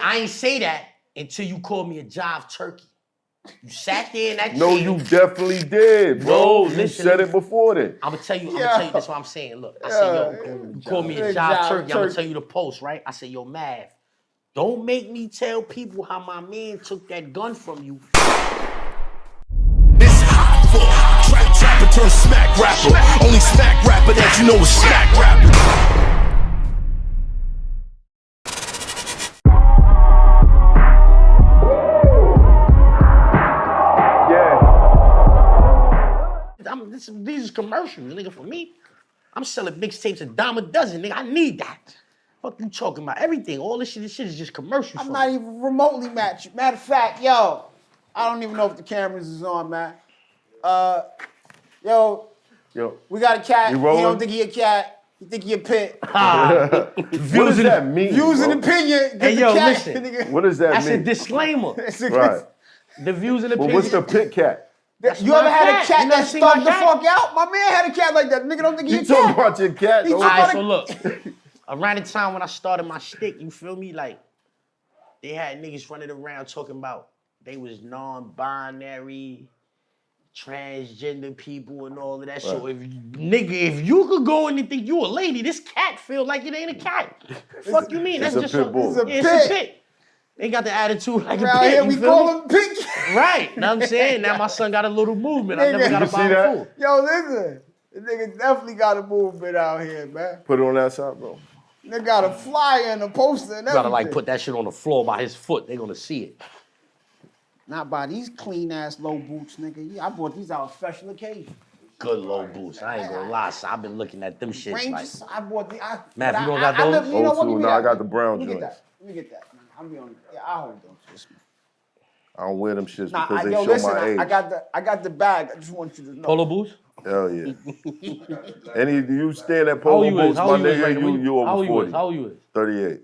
I ain't say that until you called me a jive turkey. You sat there in that No, chair. you definitely did, bro. No, you listen, said it before then. I'm gonna tell you, that's what I'm saying. Look, I said, yo, you call me a jive turkey. I'm gonna tell you the post, right? I said, yo, Mav, don't make me tell people how my man took that gun from you. This hot trapper turn smack rapper. Only smack rapper that you know is smack rapper. These is commercials, nigga, for me. I'm selling mixtapes a dime a dozen, nigga. I need that. Fuck you talking about? Everything, all this shit is just commercials. I'm not even remotely matched. Matter of fact, yo, I don't even know if the cameras is on, man. Yo, we got a cat. He don't think he a cat. He think he a pit. What does that mean? Views and opinion. Hey, yo, listen. What does that mean? That's a disclaimer. Right. The views and opinion. Well, what's the pit cat? You ever had a cat that stuck the fuck out? My man had a cat like that. Nigga don't think he a cat. You talking about your cat? All right, so look. Around the time when I started my shtick, you feel me? Like, they had niggas running around talking about they was non-binary, transgender people and all of that. Right. So if you could go in and think you a lady, this cat feel like it ain't a cat. Fuck you mean? That's just a pit bull. It's a pit. They got the attitude like around a pig. Here we call him pig. Right. Know what I'm saying? Now my son got a little movement. I never got to buy him food. Yo, listen. The nigga definitely got a movement out here, man. Put it on that side, bro. Nigga got a flyer and a poster and everything. You gotta like put that shit on the floor by his foot. They gonna see it. Not by these clean ass low boots, nigga. I bought these out special occasion. Good low boots. I ain't gonna lie. So I've been looking at them shits Rangers, like. I bought the. Matt, you don't got those? You know what? No, I got the brown joints. Let me get that. I'm be on. Yeah, I hold those. I don't wear them shits because they show my age. I got the bag. I just want you to know. Polo boots? Hell yeah. You stand at polo boots, my nigga, you over 40. How old you is? 38.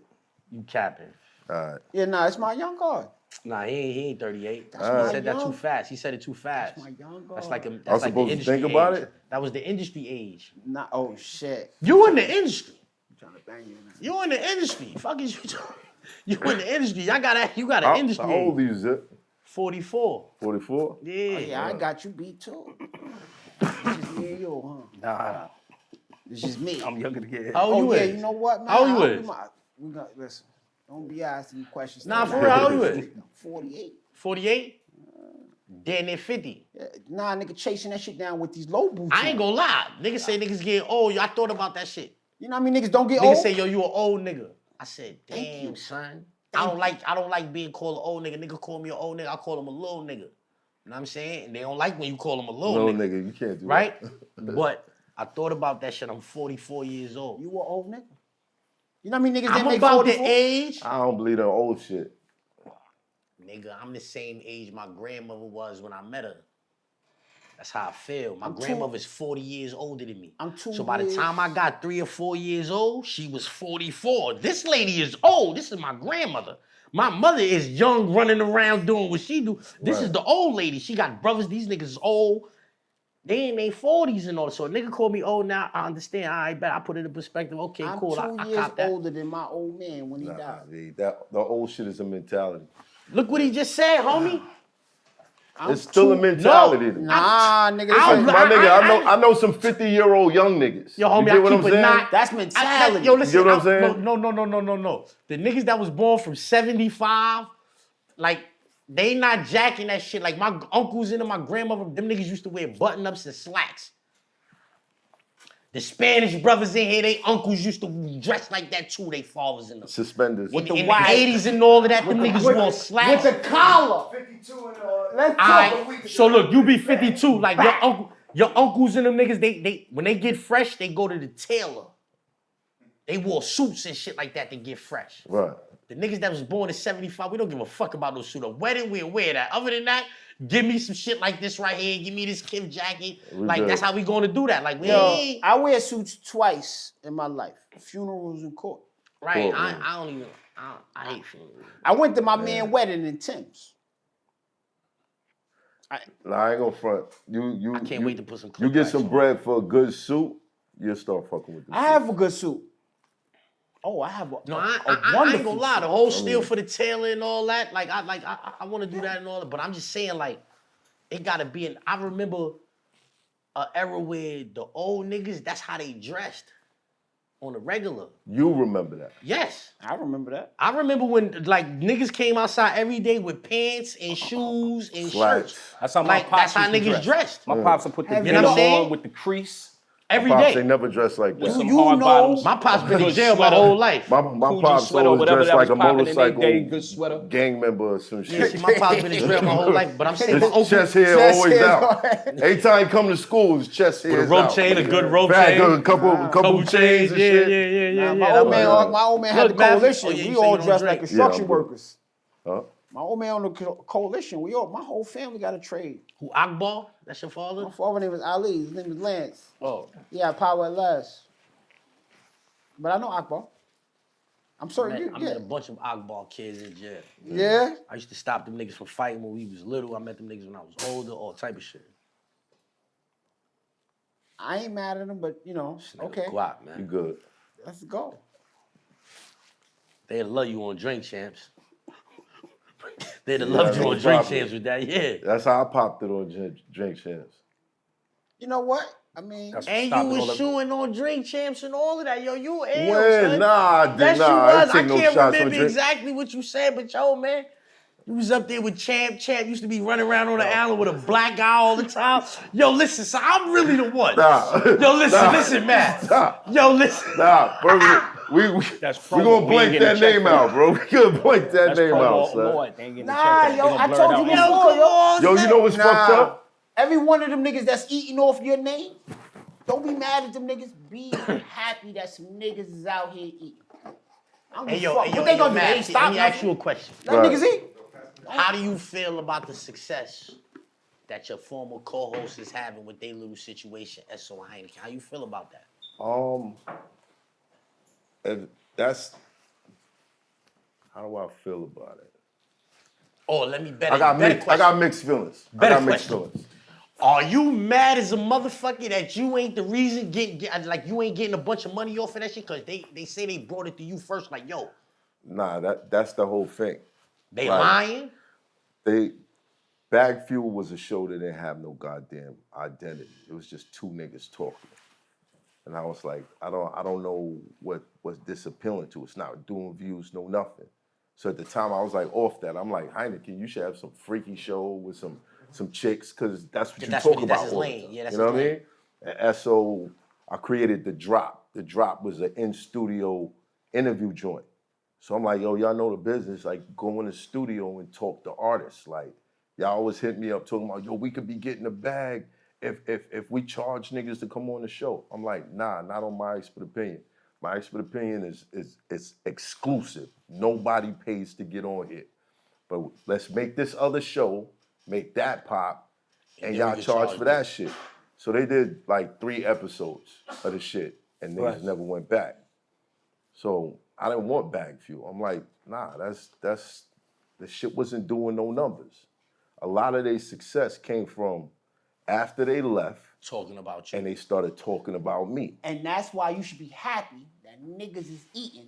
You capping. All right. Yeah, nah, it's my young guard. Nah, he ain't 38. He said that too fast. He said it too fast. That's my young guard. That's like I was supposed to think about it? That was the industry age. Nah, oh shit. You in the industry. I'm trying to bang you now. You in the industry. Fuck is you talking? You in the industry. You got an industry. How old are you, Zip? 44. 44? Yeah. Oh, yeah, I got you beat too. It's just me and you, huh? Nah. It's just me. I'm younger than you. How old you is? You know what, man? How old you is? Listen, don't be asking me questions. Nah, for real, how old you is? 48. 48? Damn near 50. Yeah, nah, nigga chasing that shit down with these low boots. I ain't gonna lie. Niggas say niggas getting old. Yo, I thought about that shit. You know what I mean? Niggas don't get old. Niggas say, yo, you an old nigga. I said, damn, son. I don't like being called an old nigga. Nigga call me an old nigga, I call him a little nigga. You know what I'm saying? And they don't like when you call him a little nigga. You can't do right? that. Right? But I thought about that shit. I'm 44 years old. You an old nigga? You know what I mean? Niggas I'm that make about 44? the age. I don't believe in old shit. Nigga, I'm the same age my grandmother was when I met her. That's how I feel. My grandmother's 40 years older than me. So by the time I got 3 or 4 years old, she was 44. This lady is old. This is my grandmother. My mother is young, running around doing what she do. This is the old lady. She got brothers. These niggas is old. They in their 40s and all. So a nigga call me old now. I understand. All right, bet I put it in perspective. Okay, cool. I'm 2 years older than my old man when he died. The old shit is a mentality. Look what he just said, homie. It's still a mentality. No. Nah, nigga. I know some 50-year-old young niggas. Yo, homie, you get what I'm saying? That's mentality. Yo, listen. You get what I'm saying? No. The niggas that was born from 75, like, they not jacking that shit. Like, my uncles and my grandmother, them niggas used to wear button-ups and slacks. The Spanish brothers in here, they uncles used to dress like that too, they fathers in them. Suspenders. In the 80s and all of that, them niggas wore slacks. With the collar. 52 and all. Let's talk. So look, you be 52, like your uncles and them niggas, they when they get fresh, they go to the tailor. They wore suits and shit like that to get fresh. Right. The niggas that was born in 75, we don't give a fuck about those suits. A wedding, we'll wear that. Other than that, give me some shit like this right here. Give me this Kif jacket. That's how we gonna do that. Like, I wear suits twice in my life. Funerals and court. Right, I hate funerals. I went to my man's wedding in Tim's. I ain't gonna front. I can't wait to put some You get some bread for a good suit, you'll start fucking with this. I have a good suit. Oh, I have a No, a I ain't wonderful gonna lie. The shit. whole steal for the tailor and all that. Like I want to do that and all that. But I'm just saying, like, it gotta be. I remember an era where the old niggas, that's how they dressed on the regular. You remember that? Yes. I remember that. I remember when like niggas came outside every day with pants and shoes and Slacks. shirts. That's how my Like pops that's how used to niggas dress. dressed. My pops would put the Have you denim know what I'm saying? on with the crease. Every Pops, day. they never dressed like With that. some you hard know- bottoms. My pops been in good jail my sweater, whole life. My Coogee pops sweater, always whatever dressed that like was a popping in their motorcycle day, good sweater. gang member or some Yeah, shit. see, my pops been in jail my whole life, but I'm saying my His uncle chest hair Chest always hair out. Every time he come to school, his chest hair with a is rope out. chain, a good rope Bag, chain, a couple chains and shit. Yeah. My that old was- man, my old man had Look, the Matt, coalition. oh, yeah, you We say you all don't dressed like drink. construction Yeah, I'm good. workers. Huh? My old man on the coalition. My whole family got a trade. Who Akbar? That's your father? My father name was Ali. His name was Lance. Oh, Yeah, power at last. But I know Akbar. I'm sorry, I met a bunch of Akbar kids in jail. Yeah. I used to stop them niggas from fighting when we was little. I met them niggas when I was older, all type of shit. I ain't mad at him, but you know, This nigga okay. Guap, You man. good. Let's go. They'd love you on Drink Champs. They'd have loved you no on Drink problem. Champs with that, yeah. That's how I popped it on Drink Champs. You know what? I mean, That's- And you Stopping all was that- shooing on Drink Champs and all of that. Yo, you ill, When? son. Nah, I did Yes, not. you I was. didn't I take no can't shots on remember Drink. exactly what you said, but yo, man, you was up there with Champ. Champ used to be running around on the island with a black guy all the time. Yo, listen, so I'm really the one. Nah. Yo, listen, Nah. listen, man. Nah. Yo, listen. Nah, bro, we That's we promo. gonna We ain't blank getting that a check name for out, that. bro. We gonna blank that That's name promo out, son. Lord. They ain't getting a Nah, check for that. yo, They gonna I blur told it you out. before, Yo, come on, Yo, you Seth. know what's fucked up? Every one of them niggas that's eating off your name, don't be mad at them niggas. Be happy that some niggas is out here eating. I don't Hey, give yo, a fuck. hey, What yo, they hey, yo, gonna do? They Matt, ain't let stop me ask nothing. you a question. Let Right. niggas eat. How do you feel about the success that your former co-host is having with their little situation, S.O. Heineken? How you feel about that? If that's how do I feel about it? Oh, let me bet I got better mixed feelings. Better I got mixed question. feelings. Are you mad as a motherfucker that you ain't the reason like you ain't getting a bunch of money off of that shit? Cause they say they brought it to you first. Like, yo, Nah, that's the whole thing. they Right. lying. Bag Fuel was a show that didn't have no goddamn identity. It was just two niggas talking. And I was like, I don't know what's this appealing to. It's not doing views, no nothing. So at the time I was like off that. I'm like, Heineken, you should have some freaky show with some chicks, because that's what you That's talk what that's about his all the lane. time. Yeah, that's you know his what I lane. mean? And so I created The Drop. The Drop was an in-studio interview joint. So I'm like, yo, y'all know the business. Like, go in the studio and talk to artists. Like, y'all always hit me up talking about, yo, we could be getting a bag if we charge niggas to come on the show. I'm like, nah, not on My Expert Opinion. My Expert Opinion is exclusive. Nobody pays to get on here. But let's make this other show, make that pop, and then y'all we can charge charge for that shit. So they did like 3 episodes of the shit, and niggas Right. never went back. So I didn't want Bag Fuel. I'm like, nah, that's the shit wasn't doing no numbers. A lot of their success came from after they left Talking about you. and they started talking about me. And that's why you should be happy that niggas is eating.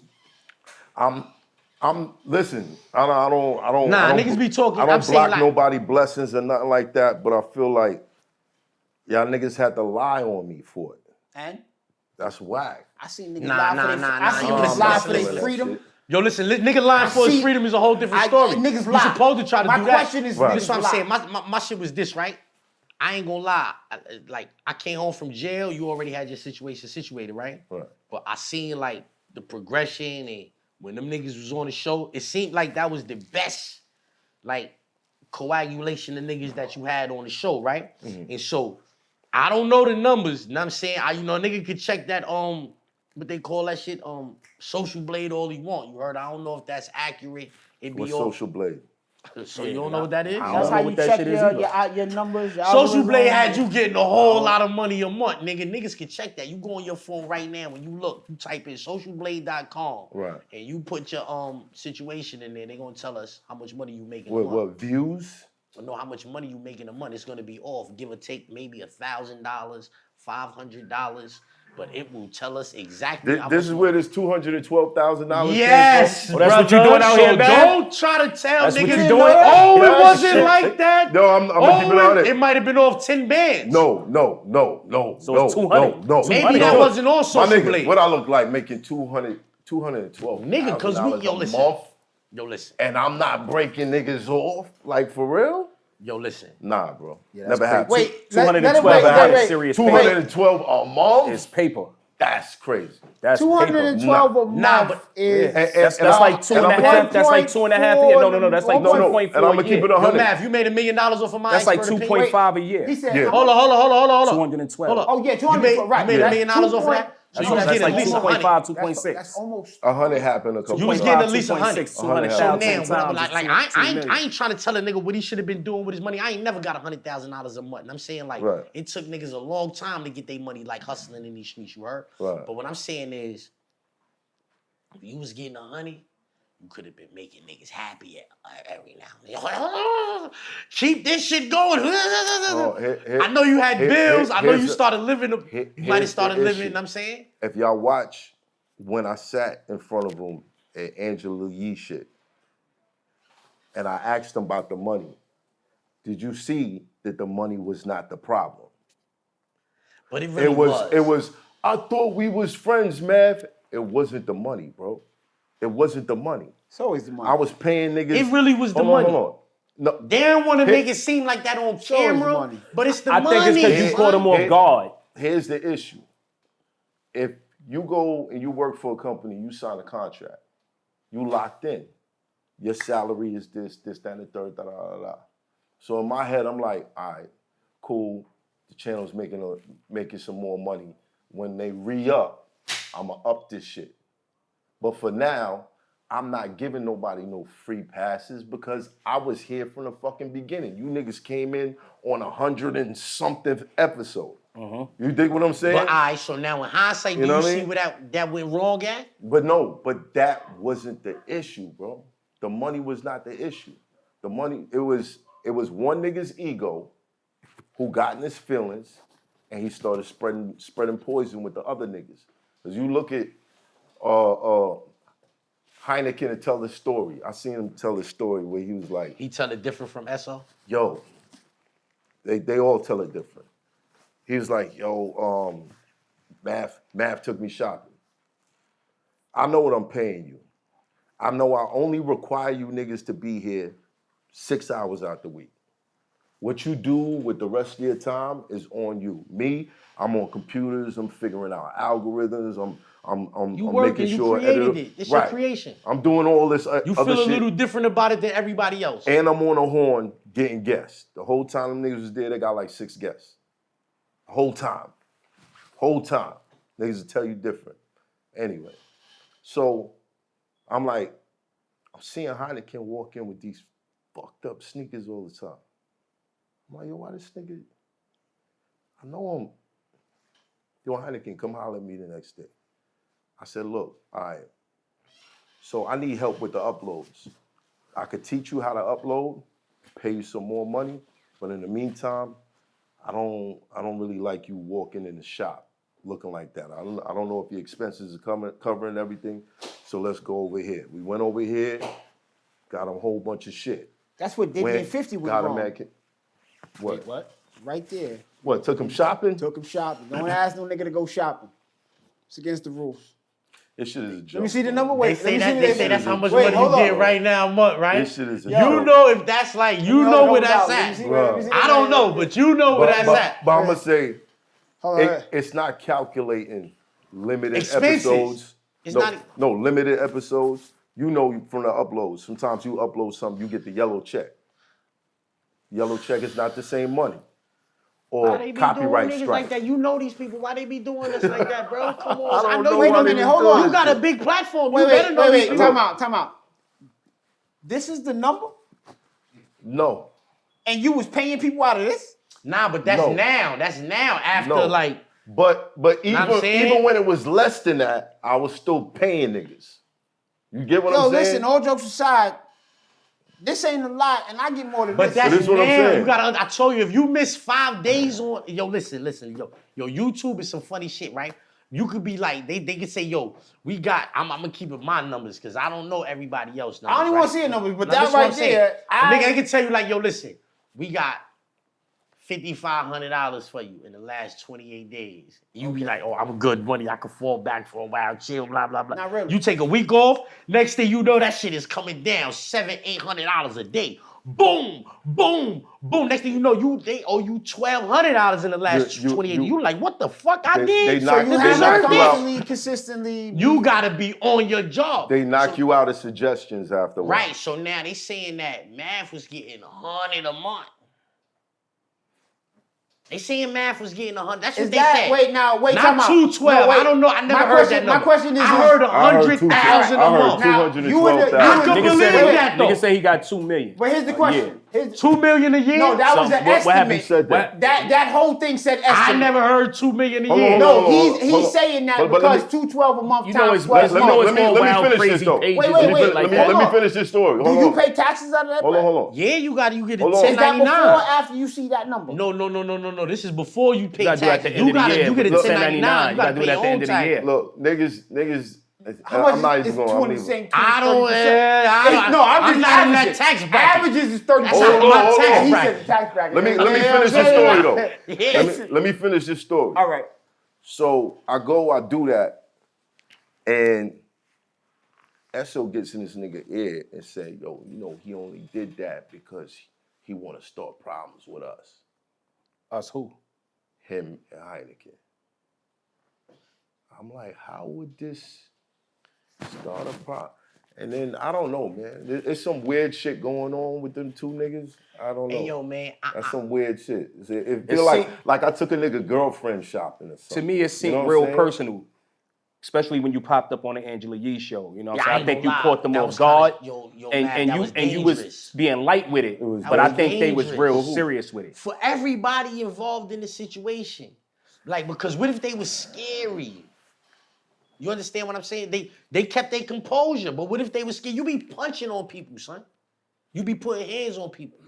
Listen, I don't Nah, I don't, niggas be talking- I don't I'm saying block like- nobody blessings or nothing like that, but I feel like y'all niggas had to lie on me for it. And That's whack. I seen niggas Nah, lie nah, for their nah, I nah, seen yo, niggas listen, lie listen, for their listen. freedom. Yo, listen, nigga lying for his see- freedom is a whole different story. Niggas You lie. supposed to try to My do that. question is, Right. That's niggas what I'm lie. saying. My shit was this, right? I ain't gonna lie. Like, I came home from jail. You already had your situation situated, right? Right. But I seen, like, the progression, and when them niggas was on the show, it seemed like that was the best, like, coagulation of niggas that you had on the show, right? And so, I don't know the numbers, you know what I'm saying? A nigga could check that, what they call that shit, Social Blade all he want. You heard? I don't know if that's accurate. It be What's all... Social Blade? So you don't know what that is? I That's don't how know you what that check shit is your numbers. Your Social algorithm. Blade had you getting a whole lot of money a month, nigga. Niggas can check that. You go on your phone right now. When you look, you type in socialblade.com. Right. And you put your situation in there. They're gonna tell us how much money you making a What, month. what, views? Know how much money you making a month. It's gonna be off, give or take maybe $1,000, $500. but it will tell us exactly how This much is where this $212,000 Yes, Oh, that's what you doing out so here, man? don't try to tell That's what niggas. you doing? Oh, Yeah, it wasn't shit. like that. No, I'm gonna keep it on it. It might have been off 10 bands. No. So it's 200. No. Maybe that wasn't on Social My nigga, Blade. what I look like making 212 Nigga, cause we a listen. month, Yo, listen. and I'm not breaking niggas off, like for real? Yo, listen. Nah, bro. that's Never happened. Wait, 212 wait, out of wait. serious paper. 212 a month? It's paper. That's crazy. That's paper. 212 a month Nah, but- is That's And like 2.5. That's like 2.5 years. No. That's like 1.4 And I'm gonna keep it years. 100. Yo, Mav, you made $1 million off of my That's like expert opinion? 2.5 a year. He said, Yeah. Hold on. 212. Hold on. Oh, yeah, You 212, right. made $1 That's million off of 2 that? So That's, you was that's getting at like least 2.5, 100. 2.6. That's almost 100 happened a couple You was times. getting at least 100. 2.6, So 200,000 now, times. I ain't trying to tell a nigga what he should have been doing with his money. I ain't never got $100,000 a month. And I'm saying like, Right. it took niggas a long time to get their money like hustling in these streets, you heard? Right. But what I'm saying is, if you was getting 100, you could have been making niggas happy every now and then. Keep this shit going. I know you had bills. I know you started living. You might have started living, you know what I'm saying? If y'all watch when I sat in front of him at Angela Yee shit, and I asked him about the money, did you see that the money was not the problem? But it really It was, I thought we was friends, man. It wasn't the money, bro. It wasn't the money. it's always the money. I was paying niggas. It really was the Hold on, money. hold on. No, They don't want to make it seem like that on always camera, money. but it's the I money. think it's because you caught him off guard. Here's the issue. If you go and you work for a company, you sign a contract, you locked in. Your salary is this, that, and the third, da, da, da, da. So in my head, I'm like, all right, cool. The channel's making some more money. When they re-up, I'ma up this shit. But for now, I'm not giving nobody no free passes because I was here from the fucking beginning. You niggas came in on 100 and something episode. You dig what I'm saying? But so now in hindsight, You do know you what I see mean? where that went wrong at? But that wasn't the issue, bro. The money was not the issue. The money, it was one nigga's ego who got in his feelings and he started spreading poison with the other niggas. Cause you look at Heineken and tell the story. I seen him tell the story where he was like, He tell it different from SO? yo, they all tell it different. He was like, yo, Mav took me shopping. I know what I'm paying you. I know I only require you niggas to be here 6 hours out the week. What you do with the rest of your time is on you. Me, I'm on computers, I'm figuring out algorithms, I'm You working, making you sure created it. It's your creation. I'm doing all this You other feel a shit. little different about it than everybody else. And I'm on a horn getting guests. The whole time them niggas was there, they got like 6 guests. The whole time. Niggas will tell you different. Anyway, so I'm like, I'm seeing Heineken walk in with these fucked up sneakers all the time. I'm like, yo, why this nigga? I know him. Yo, Heineken, come holler at me the next day. I said, look, all right. So I need help with the uploads. I could teach you how to upload, pay you some more money, but in the meantime, I don't really like you walking in the shop looking like that. I don't know if your expenses are covering everything, so let's go over here. We went over here, got a whole bunch of shit. That's what Diddy and 50 was got wrong. What? Wait, what? Right there. What, took him shopping? Took him shopping. Don't ask no nigga to go shopping. It's against the rules. This shit is a joke. Let me see the number. They Wait, say, let me see that's how much Wait, money hold you on. get right now a month, right? This shit is a You joke. know if that's like, you know where that's at. I don't know, but you know where that's at. But I'm going to say, Hold on. it's not calculating limited Expenses. episodes. It's no, not- no, limited episodes. You know from the uploads. Sometimes you upload something, you get the yellow check. Yellow check is not the same money. Why Or they be copyright doing niggas strike. like that? You know these people. Why they be doing us like that, bro? Come on. I don't know know you. why a they minute, be hold doing on. You this got a shit. big platform. Wait, You better know these people. time out. This is the number? No. And you was paying people out of this? Nah, but that's No. now. That's now after No. like. But Know what I'm saying? even when it was less than that, I was still paying niggas. You get what Yo, I'm saying? listen, all jokes aside, this ain't a lot, and I get more than But this. that's this is what I'm now. saying. You gotta. I told you, if you miss 5 days on, yo, listen, yo, YouTube is some funny shit, right? You could be like, they could say, yo, I'm gonna keep it my numbers because I don't know everybody else numbers. I don't even want to see a numbers, but that right there, Nigga, I can tell you like, yo, listen, we got $5,500 for you in the last 28 days. You be like, oh, I'm good money. I can fall back for a while, chill, blah, blah, blah. Not really. You take a week off, next thing you know, that shit is coming down $700-800 a day. Boom, boom, boom. Next thing you know, they owe you $1,200 in the last 28 days. You like, what the fuck I did? So you have to constantly, consistently. You gotta be on your job. They knock you out of suggestions after a while. Right, so now they saying that Math was getting $100 a month. They saying Math was getting 100. That's what they said. Wait, not time out. 212. I don't know. I never heard that number. My question is, I heard 100,000 a month. Now, I could believe that though. Nigga say he got 2 million. But here's the question. $2 million a year? No, that was an estimate. What happened? Said that. That whole thing said estimate. I never heard $2 million a year. No, he's saying that because $212 a month times 12 let me finish this though. Wait. Let me finish this story. Do you pay taxes out of that? Hold on. Yeah, you get a 1099. Is that before or after you see that number? No. This is before you pay You gotta do it at taxes. the end of the year. You get a Look, 1099. you gotta do it at the end of the year. Look, niggas. How much I'm not is even going. I'm I'm not in that tax bracket. Averages is 30%. That's not my tax He bracket. said the tax bracket. Let me finish this story though. Yes. Let me finish this story. All right. So I do that, and Esso gets in this nigga ear and say, yo, he only did that because he want to start problems with us. Us who? Him and Heineken. I'm like, how would this start a problem? And then I don't know, man. There's some weird shit going on with them two niggas. I don't know. Hey, yo, man. That's some weird shit. It feel like I took a nigga girlfriend shopping or something. To me, it seemed real personal, especially when you popped up on the Angela Yee show. You know what I'm saying? I think you caught them off guard, and you was being light with it. But I think they was real serious with it. For everybody involved in the situation. Like, because what if they was scary? You understand what I'm saying? They kept their composure, but what if they was scared? You be punching on people, son. You be putting hands on people. What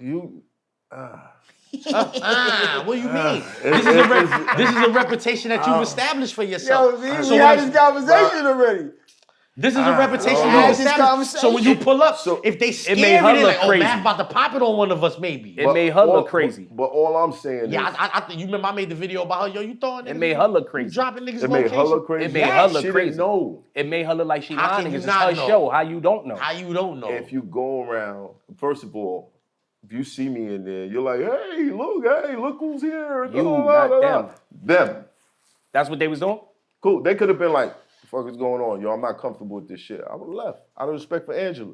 do you mean? This is a reputation that you've established for yourself. Yo, we had this conversation already. This is a reputation you've established. So when you pull up, if they scare you, they're like, Math about to pop it on one of us, maybe. It made her look crazy. But all I'm saying is... Yeah, you remember I made the video about her, yo, you throwing niggas? It made her look crazy. You dropping niggas' It location? made her look crazy? It made her look she crazy. Didn't know. It made her look like she lying niggas. you It's not her know? show. How you don't know? How you don't know? If you go around, first of all, if you see me in there, you're like, hey, look who's here. You, not them. Them. That's what they was doing? Cool. They could have been like, what the fuck is going on? Yo, I'm not comfortable with this shit. I would have left out of respect for Angela.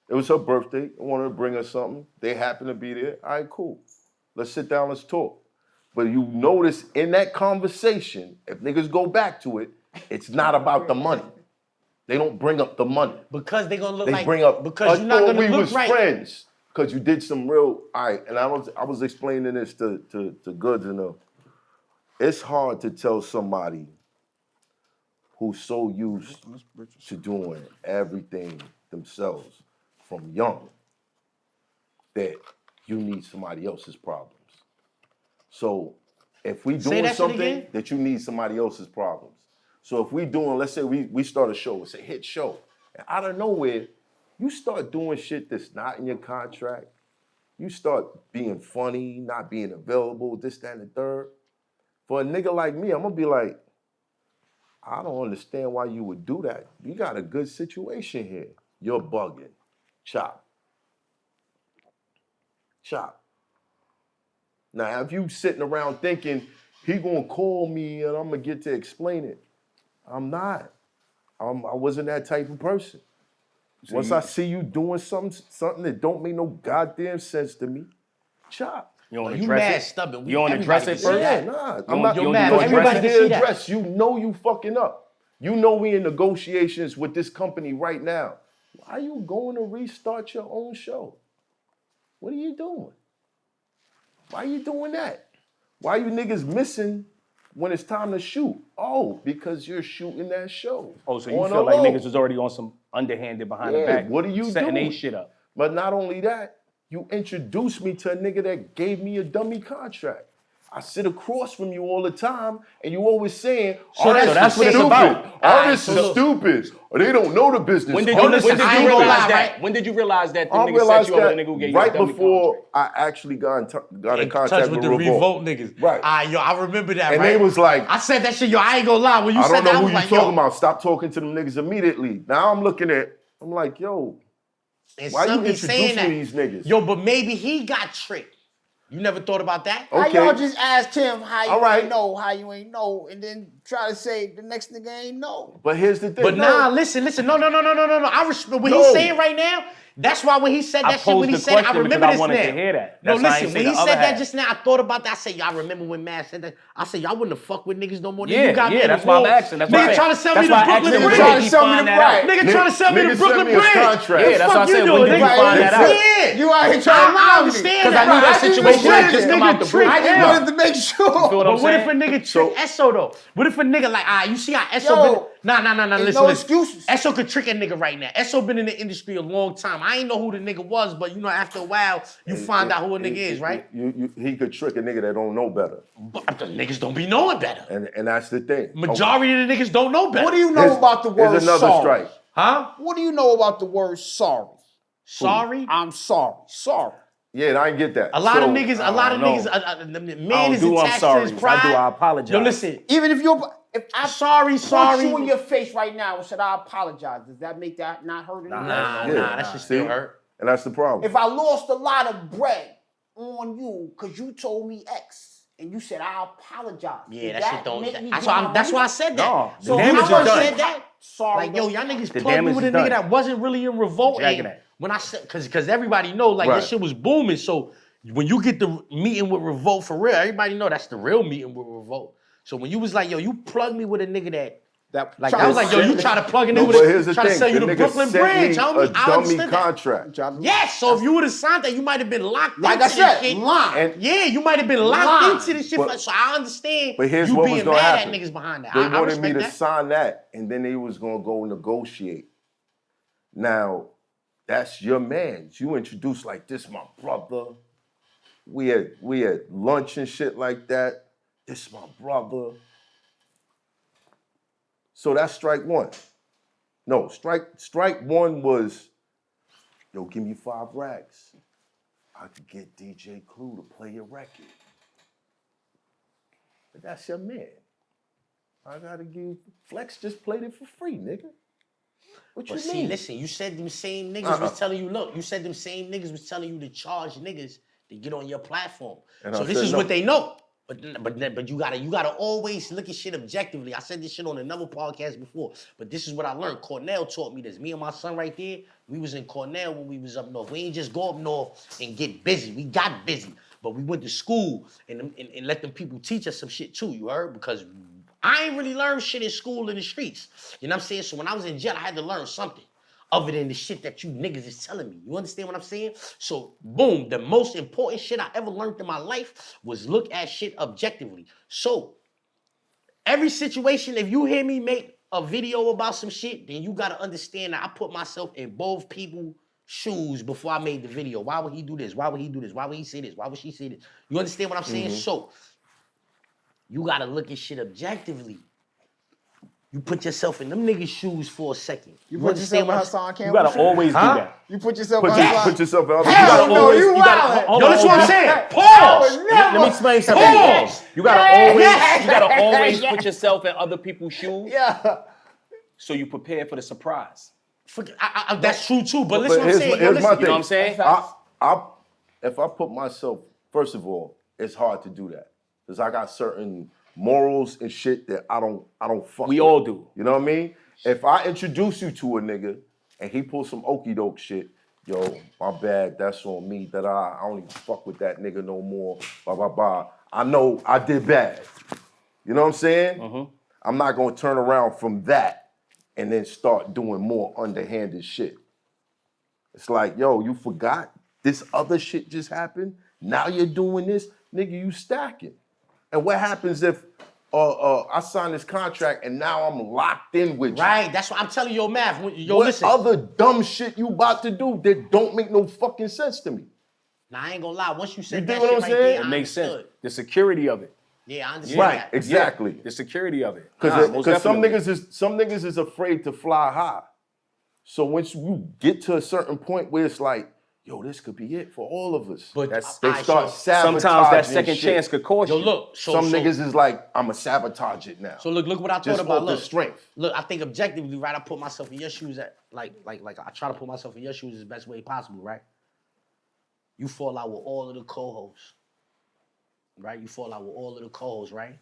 It was her birthday. I wanted to bring her something. They happened to be there. All right, cool. Let's sit down, let's talk. But you notice in that conversation, if niggas go back to it, it's not about the money. They don't bring up the money. Because they gonna look They like bring up, because you're not gonna we look was right. friends. Because you did some real, all right, and I was explaining this to Goods and them. It's hard to tell somebody who's so used to doing everything themselves from young that you need somebody else's problems. So if we doing something that you need somebody else's problems. So if we doing, let's say we start a show, it's a hit show, and out of nowhere, you start doing shit that's not in your contract. You start being funny, not being available, this, that, and the third. For a nigga like me, I'm gonna be like, I don't understand why you would do that. You got a good situation here. You're bugging. Chop. Now, if you sitting around thinking, he gonna call me and I'm gonna get to explain it, I'm not. I wasn't that type of person. Once I see you doing something that don't make no goddamn sense to me, chop. You don't You address mad it? stubborn. You don't address it Everybody first? can see Yeah, that. nah. I'm not. You're mad. Because Everybody you can see that. address. You know you fucking up. You know we in negotiations with this company right now. Why are you going to restart your own show? What are you doing? Why are you doing that? Why are you niggas missing when it's time to shoot? Oh, because you're shooting that show. Oh, so you feel like niggas was already on some underhanded behind the back. What are you setting doing? they shit up. But not only that, you introduced me to a nigga that gave me a dummy contract. I sit across from you all the time, and you always saying, So that's what it's about. Artists are stupid, or they don't know the business. When did you realize that? When did you realize that the nigga set you up with a nigga who gave you a dummy before I actually got in contact with the Revolt niggas. Right. Yo, I remember that, and right? they was like, I said that shit, yo, I ain't gonna lie. When you said that, I was like, yo. I don't know who you talking about. Stop talking to them niggas immediately. Now I'm like, yo, And why you somebody introducing these niggas? Yo, but maybe he got tricked. You never thought about that? How y'all just asked him how you ain't know, and then try to say the next nigga ain't know. But here's the thing. But listen. No. I respect what he's saying right now. That's why when he said that shit, when he said, I remember this now. To hear that. No, listen, when he said that just now, I thought about that. I said, y'all remember when Matt said that? I said, y'all wouldn't have fucked with niggas no more. Yeah, that's why I'm asking. Nigga trying to sell me the Brooklyn Bridge. Nigga trying to sell me the Brooklyn Bridge. Yeah, that's what I said. When did you find that out? Yeah. You out here trying to lie me. Because I knew that situation had just come out the blue. I just wanted to make sure. But what if a nigga trick Esso though? What if a nigga like, you see how Esso been? Nah, listen. No excuses. Esso could trick a nigga right now. Esso been in the industry a long time. I ain't know who the nigga was, but you know, after a while, you find out who a nigga is, right? He could trick a nigga that don't know better. But the niggas don't be knowing better. And that's the thing. Majority of the niggas don't know better. What do you know about the word sorry? There's another strike. Huh? What do you know about the word sorry? Sorry? I'm sorry. Sorry. Yeah, I didn't get that. A lot of niggas, man is attached to his pride. I apologize. Yo, listen. Even if I sorry. punch you in your face right now and said I apologize, does that make that not hurt anymore? Nah, that shit still hurt. And that's the problem. If I lost a lot of bread on you because you told me X and you said I apologize, yeah, that shit don't. That's why I said that. No, so damage how I is done. said that? Sorry, like yo, y'all niggas plugged me with a nigga that wasn't really in revolt. When I said, because everybody know like that shit was booming. So when you get the meeting with revolt for real, everybody know that's the real meeting with revolt. So when you was like, yo, you plug me with a nigga that I was like, yo, you try to plug a nigga with try to sell you the Brooklyn Bridge, homie. I understood contract. Yes, so if you would have signed that, you might have been locked like into I said, this shit. line. Yeah, you might have been locked into this shit. So I understand but here's you what being was gonna mad happen. at niggas behind that. They wanted me to sign that, and then they was gonna go negotiate. Now, that's your man. You introduced like this, my brother. We had lunch and shit like that. This my brother. So that's strike one. No, strike one was, yo, give me 5 racks. I could get DJ Clue to play your record. But that's your man. I gotta give Flex just played it for free, nigga. What you mean? See, listen, you said them same niggas was telling you, look, you said them same niggas was telling you to charge niggas to get on your platform. And so this is what they know. But you gotta always look at shit objectively. I said this shit on another podcast before, but this is what I learned. Cornell taught me this. Me and my son right there, we was in Cornell when we was up north. We ain't just go up north and get busy. We got busy, but we went to school and let them people teach us some shit too, you heard? Because I ain't really learned shit in school in the streets. You know what I'm saying? So when I was in jail, I had to learn something other than the shit that you niggas is telling me. You understand what I'm saying? So, boom, the most important shit I ever learned in my life was look at shit objectively. So, every situation, if you hear me make a video about some shit, then you gotta understand that I put myself in both people's shoes before I made the video. Why would he do this? Why would he do this? Why would he say this? Why would she say this? You understand what I'm saying? So, you gotta look at shit objectively. You put yourself in them niggas' shoes for a second. You put yourself in Hassan Campbell's shoes? You gotta always do that. You put yourself in Hassan. Put yourself out. Hell no, you wildin'. Yo, that's what I'm saying. Pause. Let me explain something. Pause. You gotta always put yourself in other people's shoes. Yeah. So you prepare for the surprise. That's true too, but listen what I'm saying. Here's my thing. You know what I'm saying? If I put myself, first of all, it's hard to do that. Because I got certain morals and shit that I don't fuck with. We all do. You know what I mean? If I introduce you to a nigga and he pulls some okey doke shit, yo, my bad, that's on me, that I don't even fuck with that nigga no more, blah, blah, blah. I know I did bad. You know what I'm saying? Mm-hmm. I'm not gonna turn around from that and then start doing more underhanded shit. It's like, yo, you forgot this other shit just happened? Now you're doing this? Nigga, you stacking. And what happens if I sign this contract and now I'm locked in with you? Right, that's what I'm telling you, Math. Yo, what listen. other dumb shit you about to do that don't make no fucking sense to me? Nah, I ain't gonna lie. Once you said You that dig what shit I'm right saying? there, It I makes sense. understood. The security of it. Yeah, I understand Right, that. exactly. The security of it. Because Most some definitely. niggas is afraid to fly high. So once you get to a certain point where it's like, yo, this could be it for all of us. But they I start sabotaging Sometimes that second shit. chance could cost Yo, you. look. Some niggas is like, I'ma sabotage it now. So look what I thought just about. off the Look, strength. Look, I think objectively, right? I put myself in your shoes I try to put myself in your shoes the best way possible, right? You fall out with all of the co-hosts, right? You fall out with all of the co-hosts, right?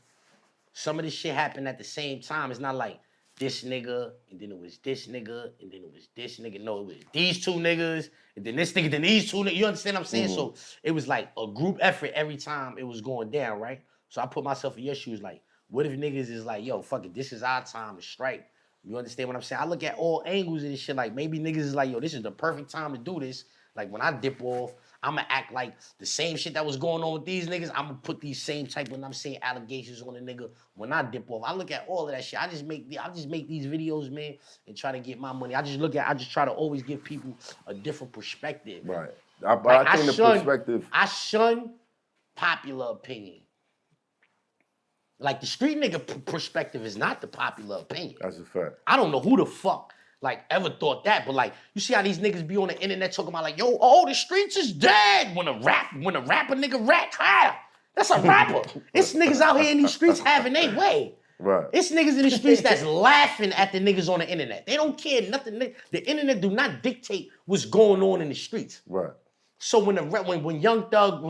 Some of this shit happened at the same time. It's not like this nigga, and then it was this nigga, and then it was this nigga. No, it was these two niggas, and then this nigga, then these two niggas. You understand what I'm saying? So it was like a group effort every time it was going down, right? So I put myself in your shoes like, what if niggas is like, yo, fuck it, this is our time to strike. You understand what I'm saying? I look at all angles of this shit. Like maybe niggas is like, yo, this is the perfect time to do this. Like when I dip off, I'ma act like the same shit that was going on with these niggas. I'ma put these same type when I'm saying allegations on a nigga when I dip off. I look at all of that shit. I just make these videos, man, and try to get my money. I just try to always give people a different perspective. Right. I think the perspective. I shun popular opinion. Like the street nigga perspective is not the popular opinion. That's a fact. I don't know who the fuck like ever thought that, but like you see how these niggas be on the internet talking about like, yo, oh, the streets is dead when a rapper nigga rap. That's a rapper. It's niggas out here in these streets having their way. Right. It's niggas in the streets that's laughing at the niggas on the internet. They don't care nothing. The internet do not dictate what's going on in the streets. Right. So when Young Thug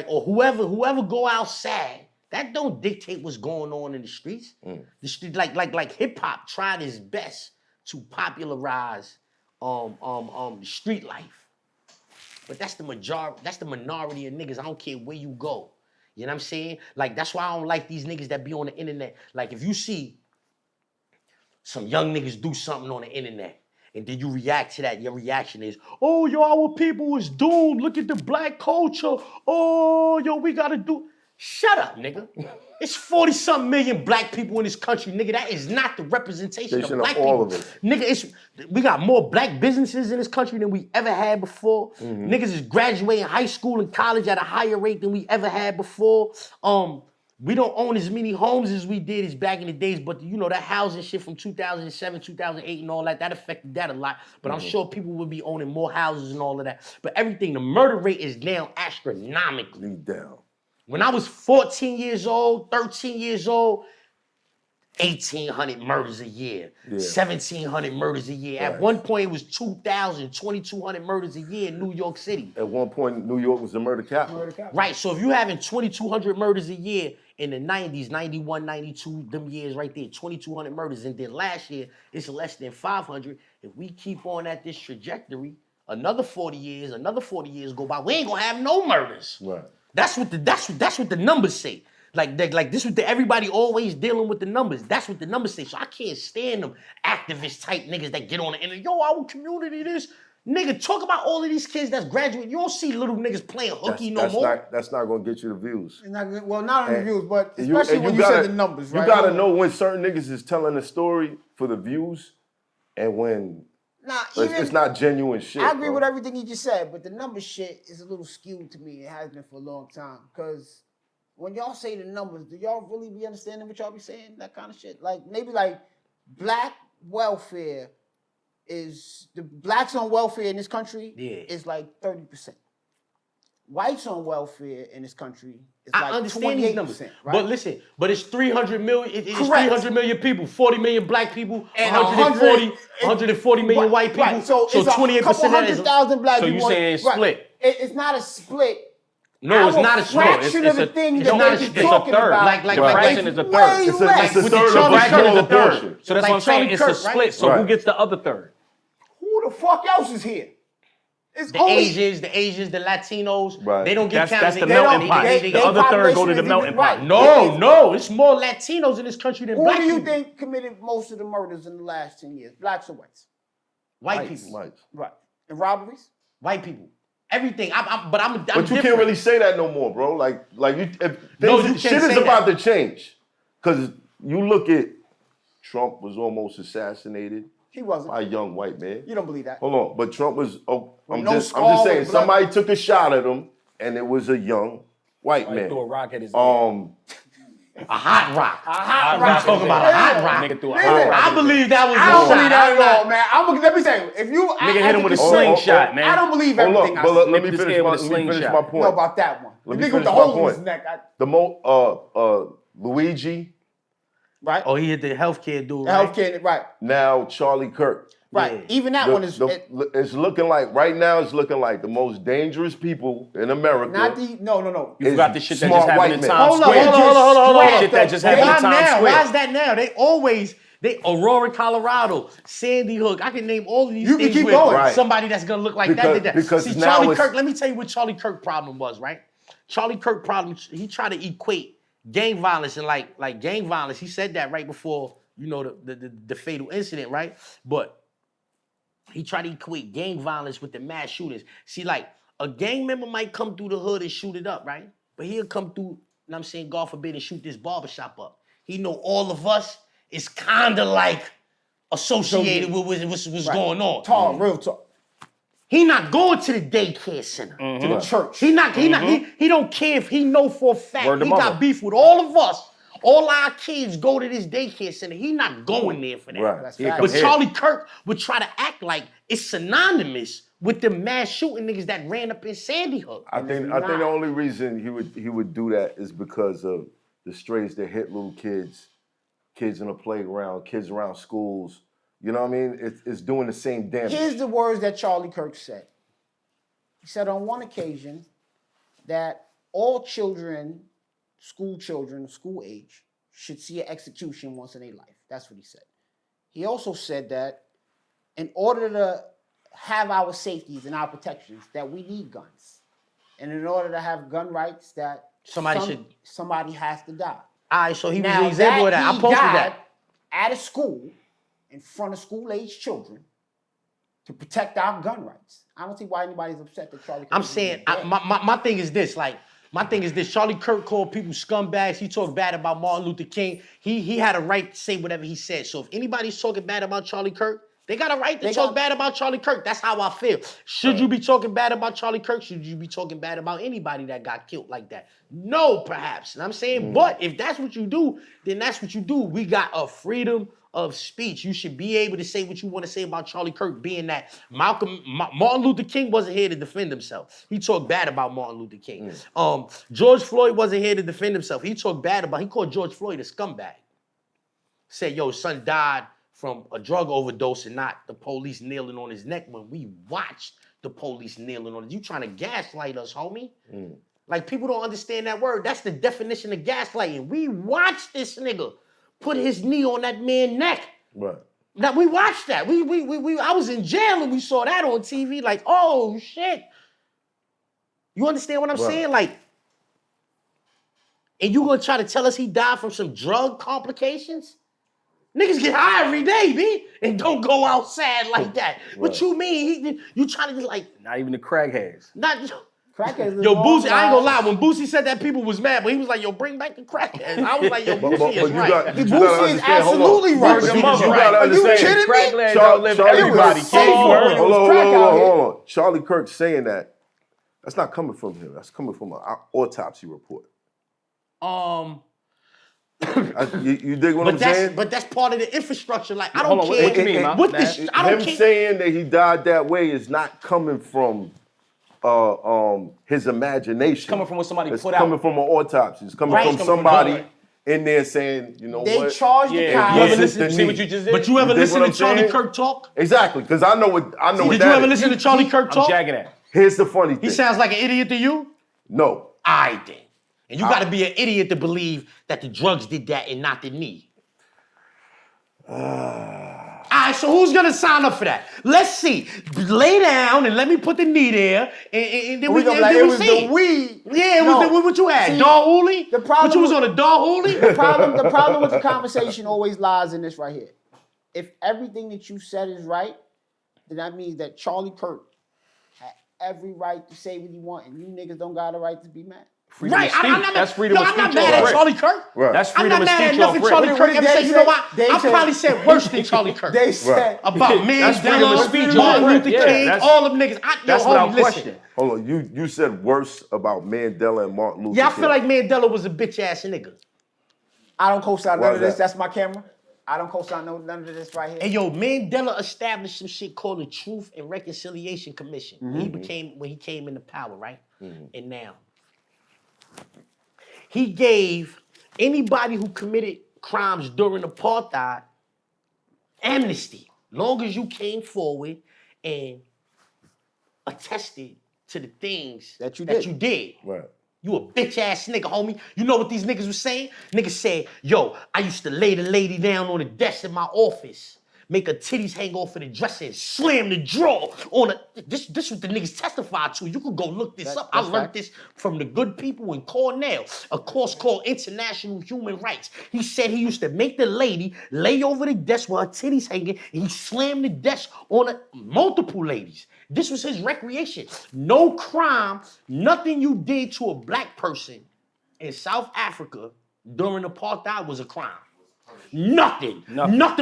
or whoever go outside, that don't dictate what's going on in the streets. The street like hip hop tried its best to popularize the street life. But that's the minority of niggas. I don't care where you go. You know what I'm saying? Like that's why I don't like these niggas that be on the internet. Like if you see some young niggas do something on the internet and then you react to that, your reaction is, oh, yo, our people is doomed. Look at the black culture. Oh, yo, we gotta do. Shut up, nigga. It's 40-something million black people in this country, nigga. That is not the representation of black all people. Of it. Nigga, we got more black businesses in this country than we ever had before. Niggas is graduating high school and college at a higher rate than we ever had before. We don't own as many homes as we did as back in the days, but you know, that housing shit from 2007, 2008 and all that affected that a lot. But I'm sure people would be owning more houses and all of that. But everything, the murder rate is down astronomically. Down. When I was 14 years old, 13 years old, 1,800 murders a year, 1,700 murders a year. Right. At one point, it was 2,000, 2,200 murders a year in New York City. At one point, New York was the murder capital. Right, so if you're having 2,200 murders a year in the 90s, 91, 92, them years right there, 2,200 murders, and then last year, it's less than 500. If we keep on at this trajectory, another 40 years go by, we ain't gonna have no murders. Right. That's what the numbers say. Like this what everybody always dealing with the numbers. That's what the numbers say. So I can't stand them activist type niggas that get on the internet. Yo, our community this. Nigga, talk about all of these kids that's graduating. You don't see little niggas playing hooky no more. That's not gonna get you the views. Not on the views, but And especially when you said the numbers, right? You gotta know when certain niggas is telling a story for the views and when it's not genuine shit. I agree with everything he just said, but the number shit is a little skewed to me. It has been for a long time. Because when y'all say the numbers, do y'all really be understanding what y'all be saying? That kind of shit? Like, maybe like black welfare is, the blacks on welfare in this country is like 30%. Whites on welfare in this country is like 28%. Right? But listen, it's 300 million. It's Correct. 300 million people, 40 million black people, And 140 million white people. Right. So it's 28% a couple of that is. 100,000 black So people. you saying it's Right. split? It's not a split. No, it's not a split. Fraction of the thing that not a they split. talking It's a third. about. Like fraction is a third. Way It's a less. third of a Fraction is a third. portion. So that's Like what I'm saying. Charlie It's Kirk, a split. right? So who Right. gets the other third? Who the fuck else is here? It's The only Asians, the Latinos, Right. they don't get That's counted. the They melting don't- pot. they- The they- other third go to population the is melting even- pot. right. No, it's more Latinos in this country than Who black do you people. think committed most of the murders in the last 10 years? Blacks or whites? White people. Whites. Right. And robberies? White people. Everything. I'm But you different. can't really say that no more, bro. Like you, No, you can't shit is say about that. to change. Cause you look at Trump was almost assassinated He wasn't. by a young white man. You don't believe that? Hold on, but Trump was. I'm no just skull saying. and blood. Somebody took a shot at him, and it was a young white man. Threw a rock at his A hot rock. A hot I'm rock. talking about a hot rock. Nigga threw a hot rock. I believe that was I don't a believe shot. that at all, man. Let me say, if you Nigga hit him with a slingshot, man. I don't believe Hold everything up, I but see. let me Nipped his finish head my, with a let me finish slingshot. my Know point. about that one. Let The me nigga with finish the my hole in his point. neck. Luigi, Right? Oh, he hit the healthcare dude, The right? healthcare, right? now Charlie Kirk. Right. Yeah. Even that one is It's looking like right now. It's looking like the most dangerous people in America. not the no. You forgot the shit that smart just happened in white men. Times Hold on, Square. hold on. Shit that just Why happened in Times now? Square. Why is that now? They Aurora, Colorado, Sandy Hook. I can name all of these You can things keep with going. Right. somebody that's gonna look like that Because- did that. because See, now Charlie it's- Kirk, let me tell you what Charlie Kirk problem was, right? Charlie Kirk problem, he tried to equate gang violence and like gang violence. He said that right before, the fatal incident, right? But he tried to equate gang violence with the mass shootings. See, like, a gang member might come through the hood and shoot it up, right? But he'll come through, I'm saying, God forbid, and shoot this barbershop up. He know all of us is kind of like associated with what's going on. Talk, real talk. He not going to the daycare center. To the church. He don't care if he know for a fact Word to he mother. got beef with all of us. All our kids go to this daycare center. He not going there for that. Right. That's Here fact. come But here. Charlie Kirk would try to act like it's synonymous with the mass shooting niggas that ran up in Sandy Hook. I think the only reason he would do that is because of the strays that hit little kids in the playground, kids around schools. You know what I mean? It's doing the same damage. Here's the words that Charlie Kirk said. He said on one occasion that all children, school age, should see an execution once in their life. That's what he said. He also said that in order to have our safeties and our protections, that we need guns. And in order to have gun rights, that somebody has to die. All right, so he was Now an example of that. I he posted died that. at a school in front of school-age children to protect our gun rights. I don't see why anybody's upset that Charlie Kirk I'm is saying, dead. my thing is this, Charlie Kirk called people scumbags. He talked bad about Martin Luther King. He had a right to say whatever he said. So if anybody's talking bad about Charlie Kirk, they got a right to talk bad about Charlie Kirk. That's how I feel. Should you be talking bad about Charlie Kirk? Should you be talking bad about anybody that got killed like that? No, perhaps. And I'm saying, but if that's what you do, then that's what you do. We got a freedom of speech. You should be able to say what you want to say about Charlie Kirk, being that Martin Luther King wasn't here to defend himself. He talked bad about Martin Luther King. George Floyd wasn't here to defend himself. He called George Floyd a scumbag. Said, yo, son died from a drug overdose and not the police kneeling on his neck when we watched the police kneeling on it. You trying to gaslight us, homie. Like, people don't understand that word. That's the definition of gaslighting. We watched this nigga put his knee on that man's neck. Right. Now, we watched that. I was in jail and we saw that on TV. Like, oh, shit. You understand what I'm saying? Like, and you gonna try to tell us he died from some drug complications? Niggas get high every day, B, and don't go outside like that. What you mean? You trying to like... Not even the crackheads. Crackheads Yo, live Boosie, long I ain't gonna lie. lives. When Boosie said that, people was mad, but he was like, yo, bring back the crackheads. I was like, yo, Boosie is right. Boosie is absolutely right. You Right. gotta Are you understand. kidding me? Crackheads outlive everybody. safe King, you for heard him. him. Hold on. Charlie Kirk saying that's not coming from him. That's coming from an autopsy report. You dig what I'm saying? But that's part of the infrastructure. Like, I Hold don't on, care. what you mean, what Mom? this, I don't Him care. saying that he died that way is not coming from his imagination. Coming from what somebody it's put out. coming from an autopsy. It's coming Right. from It's coming from somebody the in there saying, you know They what? charged the Yeah, cops. you ever Yes, listen it's see the what knee. you just did? But you ever dig listen what to I'm Charlie saying? Kirk talk? Exactly, because I know what Did that you ever is. listen to Charlie Kirk I'm talk? jagging that. Here's the funny thing. He sounds like an idiot to you? No. I did. And you got to be an idiot to believe that the drugs did that and not the knee. All right, so who's going to sign up for that? Let's see. Lay down and let me put the knee there, and then We we gonna be like, then it we was see. the weed. Yeah, it No. was what you had? See, Dog Hooley? the problem What you was with- on a Dog Hooley? The problem with the conversation always lies in this right here. If everything that you said is right, then that means that Charlie Kirk had every right to say what he want, and you niggas don't got a right to be mad. Freedom Right, of speech. That's freedom of I'm speech. not mad at Charlie Kirk. Right. That's I'm freedom not of mad at speech off nothing rip. Charlie Kirk ever said. You know what? Dave I said- probably said worse than Charlie Kirk. They said About That's freedom of Mandela, speech Martin off rip. Luther Yeah, King, that's- all them niggas. That's homie, without listen. question. Hold on, you said worse about Mandela and Martin Luther Yeah, I King. feel like Mandela was a bitch ass nigga. I don't co-sign Why none is of this. that? That's my camera. I don't co-sign none of this right here. And yo, Mandela established some shit called the Truth and Reconciliation Commission. When he came into power, right? And now he gave anybody who committed crimes during apartheid amnesty, long as you came forward and attested to the things That you did. Right. You a bitch ass nigga, homie. You know what these niggas was saying? Niggas said, yo, I used to lay the lady down on the desk in my office, make her titties hang off of the dresser and slam the drawer on a... This what the niggas testified to. You could go look this up. I learned this from the good people in Cornell, a course called International Human Rights. He said he used to make the lady lay over the desk with her titties hanging, and he slammed the desk on multiple ladies. This was his recreation. No crime, nothing you did to a black person in South Africa during apartheid was a crime. Nothing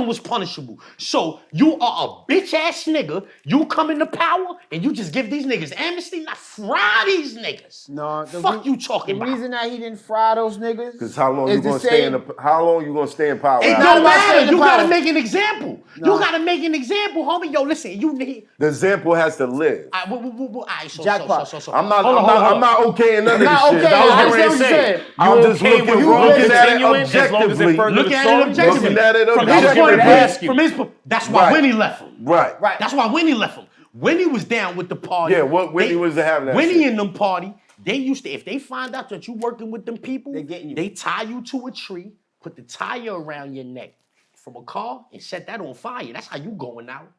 was punishable. So you are a bitch ass nigga. You come into power and you just give these niggas amnesty. Not fry these niggas. No, fuck you talking the about. reason that he didn't fry those niggas. Because how long is you gonna to stay say- in the? How long you gonna stay in power? It after don't that? about staying matter. in You gotta power. make an example. No. You gotta make an example, homie. Yo, listen. The example has to live. All right, so Jackpot. I'm not. Hold on, I'm not okaying none of this Not shit. okay. That was I getting ready to understand what say. you're saying. I'm just okay with looking wrong at it continuing as long as it objectively. further Look the at story? it objectively. Looking at it From his objectively. point of Ask view, you. that's why Right. Winnie left him. Right. Right. That's why Winnie left him. Winnie was down with the party. Yeah, Winnie was having that Winnie shit. and them party, they used to, if they find out that you working with them people, They getting you. they tie you to a tree, put the tire around your neck from a car, and set that on fire. That's how you going out.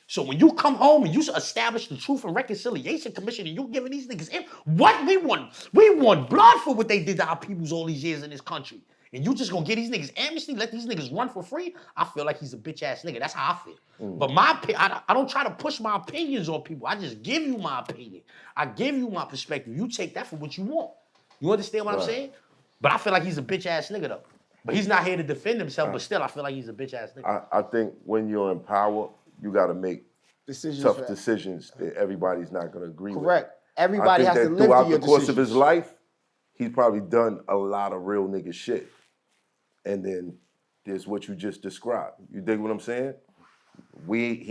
So when you come home and you establish the Truth and Reconciliation Commission and you giving these niggas what we want blood for what they did to our peoples all these years in this country. And you just gonna get these niggas amnesty, let these niggas run for free? I feel like he's a bitch ass nigga. That's how I feel. But I don't try to push my opinions on people. I just give you my opinion. I give you my perspective. You take that for what you want. You understand what I'm saying? But I feel like he's a bitch ass nigga though. But he's not here to defend himself. But still, I feel like he's a bitch ass nigga. I think when you're in power, you got to make Decisions tough for that. decisions that everybody's not going to agree with. Correct. I Everybody think has that to live throughout through your the course of his decisions. life, he's probably done a lot of real nigga shit. And then there's what you just described. You dig what I'm saying? We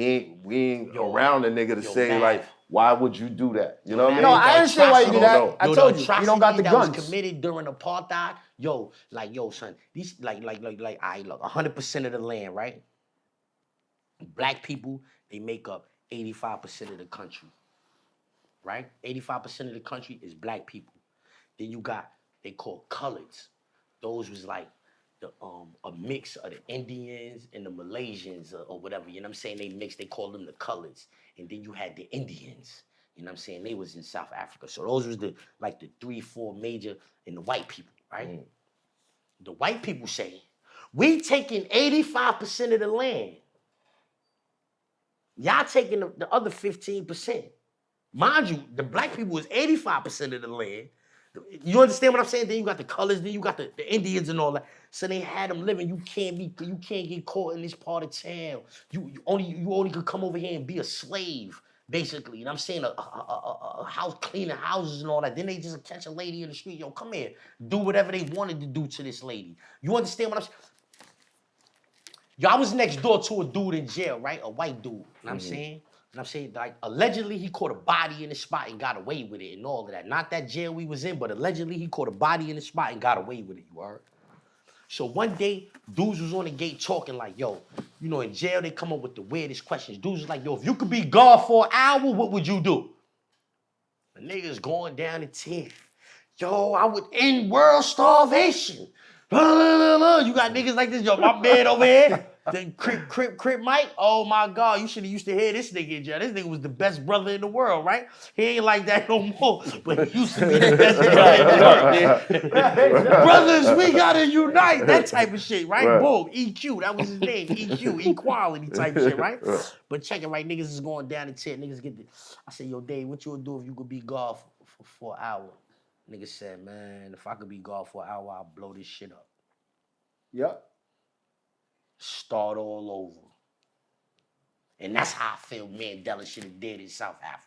ain't around a nigga to say Mav. like, why would you do that? You know what I mean? No, I understand why you do that. know. I Yo, told the you, you don't got the atrocity that guns. was committed during apartheid. Yo, son, these look, 100% of the land, right? Black people, they make up 85% of the country, right? 85% of the country is black people. Then you got, they call coloreds. Those was like the a mix of the Indians and the Malaysians or whatever, you know what I'm saying? They mixed, they call them the coloreds. And then you had the Indians, you know what I'm saying? They was in South Africa. So those was the 3-4 major, and the white people, right? The white people say, we taking 85% of the land. Y'all taking the other 15%. Mind you, the black people is 85% of the land. You understand what I'm saying? Then you got the colors, then you got the Indians and all that. So they had them living. You can't get caught in this part of town. You only could come over here and be a slave, basically. And I'm saying a house, cleaning houses and all that. Then they just catch a lady in the street. Yo, come here. Do whatever they wanted to do to this lady. You understand what I'm saying? Yo, I was next door to a dude in jail, right? A white dude. You know what I'm saying? And I'm saying, like, allegedly he caught a body in the spot and got away with it and all of that. Not that jail we was in, but allegedly he caught a body in the spot and got away with it, you heard? So one day, dudes was on the gate talking like, yo, you know, in jail they come up with the weirdest questions. Dudes was like, yo, if you could be God for an hour, what would you do? The nigga's going down in tears. Yo, I would end world starvation. You got niggas like this, yo, my man over here. The Crip Mike, oh my God, you should have used to hear this nigga in jail. This nigga was the best brother in the world, right? He ain't like that no more, but he used to be the best brother in the world. Brothers, we gotta unite, that type of shit, right? Boom, EQ, that was his name, EQ, equality type shit, right? But check it, right? Niggas is going down the tit, niggas get the. I said, yo, Dave, what you would do if you could be God for an hour? Nigga said, man, if I could be God for an hour, I'll blow this shit up. Yep. Start all over. And that's how I feel Mandela should have did in South Africa.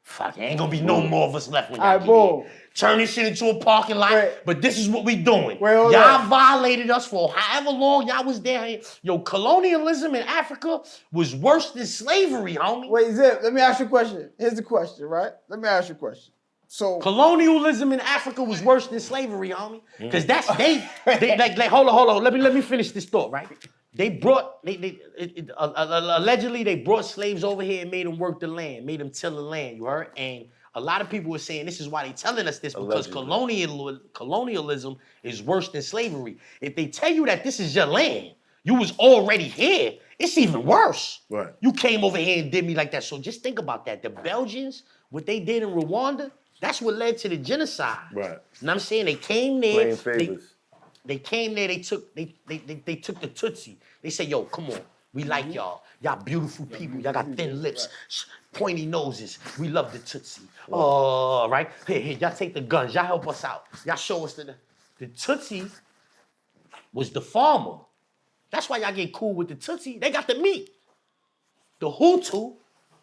Fuck, ain't gonna be no more of us left when y'all get here. Turn this shit into a parking lot, but this is what we doing. Y'all violated us for however long y'all was there. Yo, colonialism in Africa was worse than slavery, homie. Wait, Zip, let me ask you a question. Here's the question, right? Let me ask you a question. So colonialism in Africa was worse than slavery, homie. Because that's they like hold on. Let me finish this thought, right? They brought allegedly they brought slaves over here and made them work the land, made them till the land. You heard? And a lot of people were saying this is why they telling us this because colonialism is worse than slavery. If they tell you that this is your land, you was already here. It's even worse. Right. You came over here and did me like that. So just think about that. The Belgians, what they did in Rwanda, that's what led to the genocide. Right. You know what I'm saying? They came there. Playing favors. They came there, they took the Tutsi. They said, yo, come on, we like y'all. Y'all beautiful people. Y'all got thin lips, pointy noses. We love the Tutsi. Oh, right? Here, y'all take the guns. Y'all help us out. Y'all show us the Tutsi was the farmer. That's why y'all get cool with the Tutsi. They got the meat. The Hutu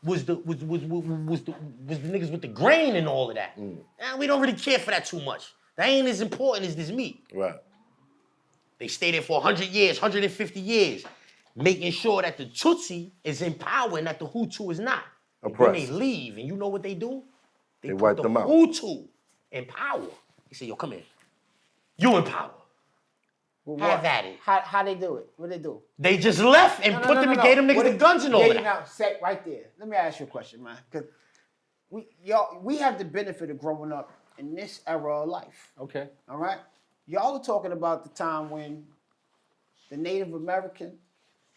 was the niggas with the grain and all of that. And we don't really care for that too much. That ain't as important as this meat. Right. They stayed there for 100 years, 150 years, making sure that the Tutsi is in power and that the Hutu is not. And then they leave, and you know what they do? They wipe them out. Hutu in power. They say, yo, come here. You in power. Well, have at it. How they do it? What they do? They just left and put them and gave them niggas the guns and all that. Now, set right there. Let me ask you a question, man. Because we have the benefit of growing up in this era of life. Okay. All right? Y'all are talking about the time when the Native American...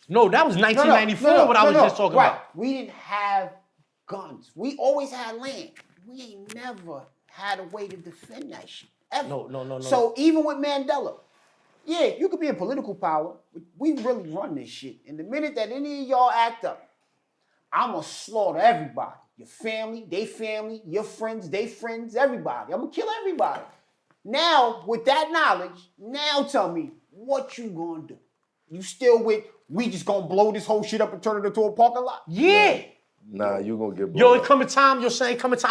No, that was 1994 what I was just talking about. We didn't have guns. We always had land. We ain't never had a way to defend that shit, ever. No. So even with Mandela, yeah, you could be in political power, but we really run this shit. And the minute that any of y'all act up, I'm going to slaughter everybody. Your family, your friends, they friends, everybody. I'm going to kill everybody. Now, with that knowledge, now tell me what you gonna do. You still with, we just gonna blow this whole shit up and turn it into a parking lot? Yeah. Nah, you gonna get blown. Yo, it come a time, I'm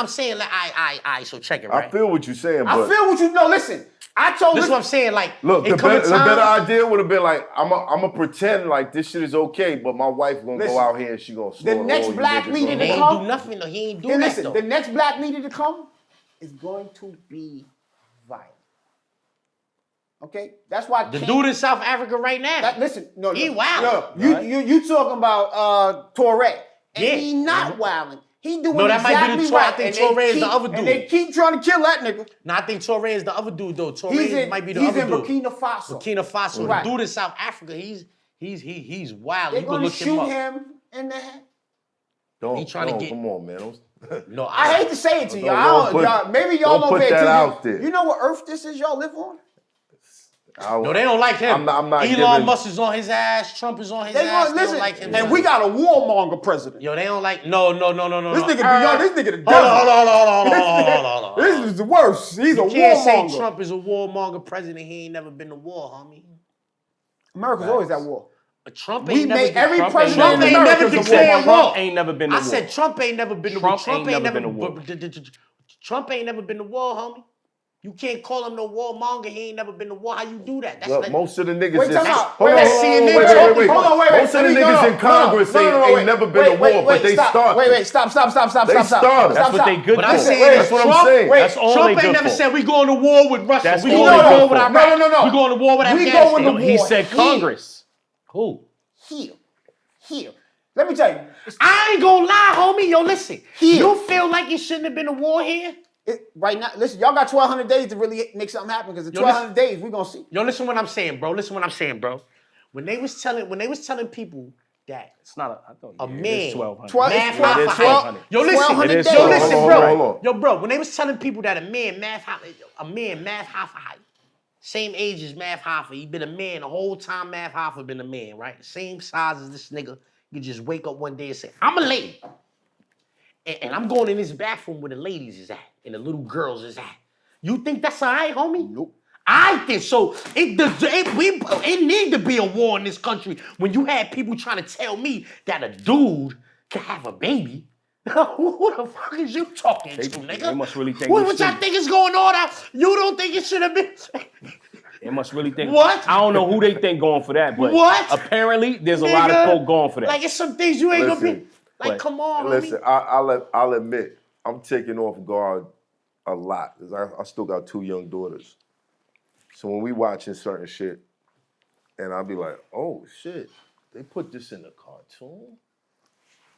saying, like, I, so check it, right? I feel what you're saying, but... I feel what you know, listen. This is what I'm saying, like, look, the better idea would have been like, I'm gonna pretend like this shit is okay, but my wife gonna go out here and she gonna slaughter the next black leader to come... He ain't do nothing, though. He ain't do nothing, though. The next black leader to come is going to be violent. Okay, that's why the dude in South Africa right now. He wild. No, you talking about Torre? And he not wilding. He doing exactly right. I think Torre is the other dude. And they keep trying to kill that nigga. No, I think Torre is the other dude though. Torre might be the other dude. He's in Burkina Faso. The dude in South Africa, he's wild. They're gonna shoot him in the head. Come on, man. No, I hate to say it to y'all. Maybe y'all don't pay attention. You know what earth this is y'all live on? No, they don't like him. I'm not Elon Musk is on his ass. Trump is on his ass. They don't like him. And we got a warmonger president. Yo, they don't like. No. This nigga beyond. This nigga the devil. Hold on. This is the worst. He's a warmonger. You can't say Trump is a warmonger president. He ain't never been to war, homie. America's always at war. Trump ain't never declared war. Trump ain't never been to war. I said Trump ain't never been to war. Trump ain't never been to war. Trump ain't never been to war, homie. You can't call him no warmonger. He ain't never been to war. How you do that? That's look, most of the niggas wait, Most of the niggas in Congress ain't never been to war, but they started. Stop. They started. That's what they good for. That's what I'm saying. That's all Trump ain't never said we going to war with Russia. We going to war with Iraq. No. We going to war with Afghanistan. He said Congress. Who? Here. Let me tell you. I ain't gonna lie, homie. Yo, listen. You feel like it shouldn't have been a war here? Right now, listen, y'all got 1,200 days to really make something happen because in 1,200 days, we're going to see. Yo, listen what I'm saying, bro. When they was telling people that it's not a man, 1,200. Yo, listen, bro. Yo, bro, when they was telling people that a man, Math Hoffa, same age as Math Hoffa, he been a man the whole time Math Hoffa been a man, right? Same size as this nigga. You just wake up one day and say, I'm a lady. And I'm going in this bathroom where the ladies is at and the little girls is at. You think that's all right, homie? Nope. I think so. It need to be a war in this country when you had people trying to tell me that a dude can have a baby. Who the fuck is you talking to, nigga? They must really think what y'all think is going on out? You don't think it should have been? They must really think. What? I don't know who they think going for that, but what? Apparently there's a lot of folk going for that. Like it's some things you ain't gonna be. Like, come on, listen. homie. I'll admit, I'm taking off guard a lot because I still got 2 young daughters. So when we watching certain shit, and I'll be like, oh shit, they put this in a cartoon?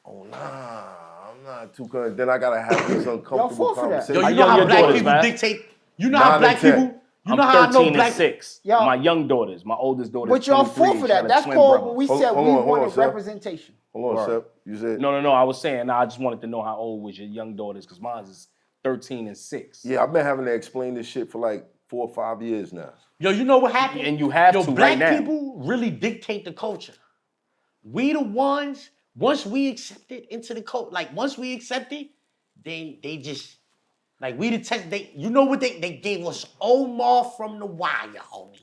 Oh nah, I'm not too good. Then I gotta have this uncomfortable conversation. Yo, you know how black people dictate. You know how black people. You know how I know 13 black and 6. Yo. My young daughters, my oldest daughter. But y'all fought for that. That's called when we said we wanted Seth. representation. Hold on, Seth. You said No. I was saying, I just wanted to know how old was your young daughters, because mine is 13 and 6. yeah. I've been having to explain this shit for like 4 or 5 years now. Yo, you know what happened? And you have to black right now. people really dictate the culture. We the ones, once we accept it into the culture, like once we accept it, they just, like we the test, you know what they gave us Omar from The Wire, homie.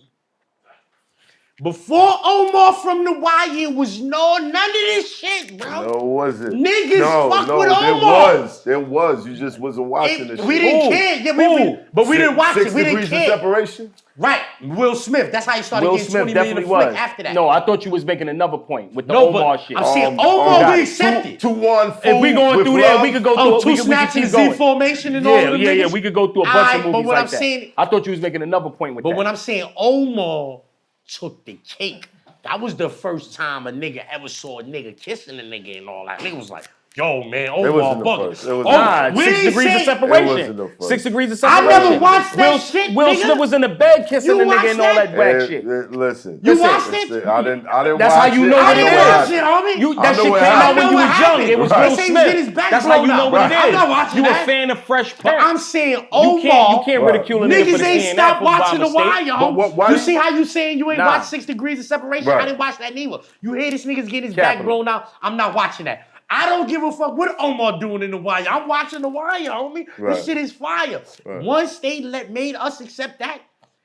Before Omar from The Wire was none of this shit, bro. No, it wasn't. Niggas fuck with Omar. There was. You just wasn't watching the shit. We didn't care. Yeah, but we didn't watch it. We didn't 6 care. degrees of separation? Right. Will Smith. That's how he started Will getting Smith 20 million a definitely flick was. after that. No, I thought you was making another point with the No, Omar but shit. I'm saying Omar, we accepted. 2-1 If we going through that, we could go through. Two we could snaps keep and going. Z formation and all of them Yeah. niggas. We could go through a bunch of Aight, but movies what like I'm that. saying- I thought you was making another point with But that. when I'm saying Omar took the cake, that was the first time a nigga ever saw a nigga kissing a nigga and all that. Nigga was like, yo, man, Omar wasn't the bugging. first. It was Nah, we 6 ain't degrees of saying- It separation. wasn't the first. 6 degrees of I separation. never watched that shit, Will nigga. Smith was in the bed kissing You the nigga watched and all that? that whack shit. Listen. You watched it? I didn't That's watch how you know it. what I it didn't is. watch it, homie. That I shit know came what out happened. when you was young. It was Right. Will They say he's Smith. getting his back That's how blown you know out. what it I'm is. not watching You a that. fan of Fresh But Prince. I'm saying You Omar. can't ridicule a nigga Niggas for ain't saying stop that watching The for by Wire, mistake. homie. why You you- see how you saying you ain't Nah. watched 6 degrees of separation? Right. I didn't watch that neither. You hear this niggas getting his back Capital. blown out? I'm not watching that. I don't give a fuck what Omar doing in The Wire. I'm watching The Wire, homie. Right. This shit is fire. Right. Once they made us accept that,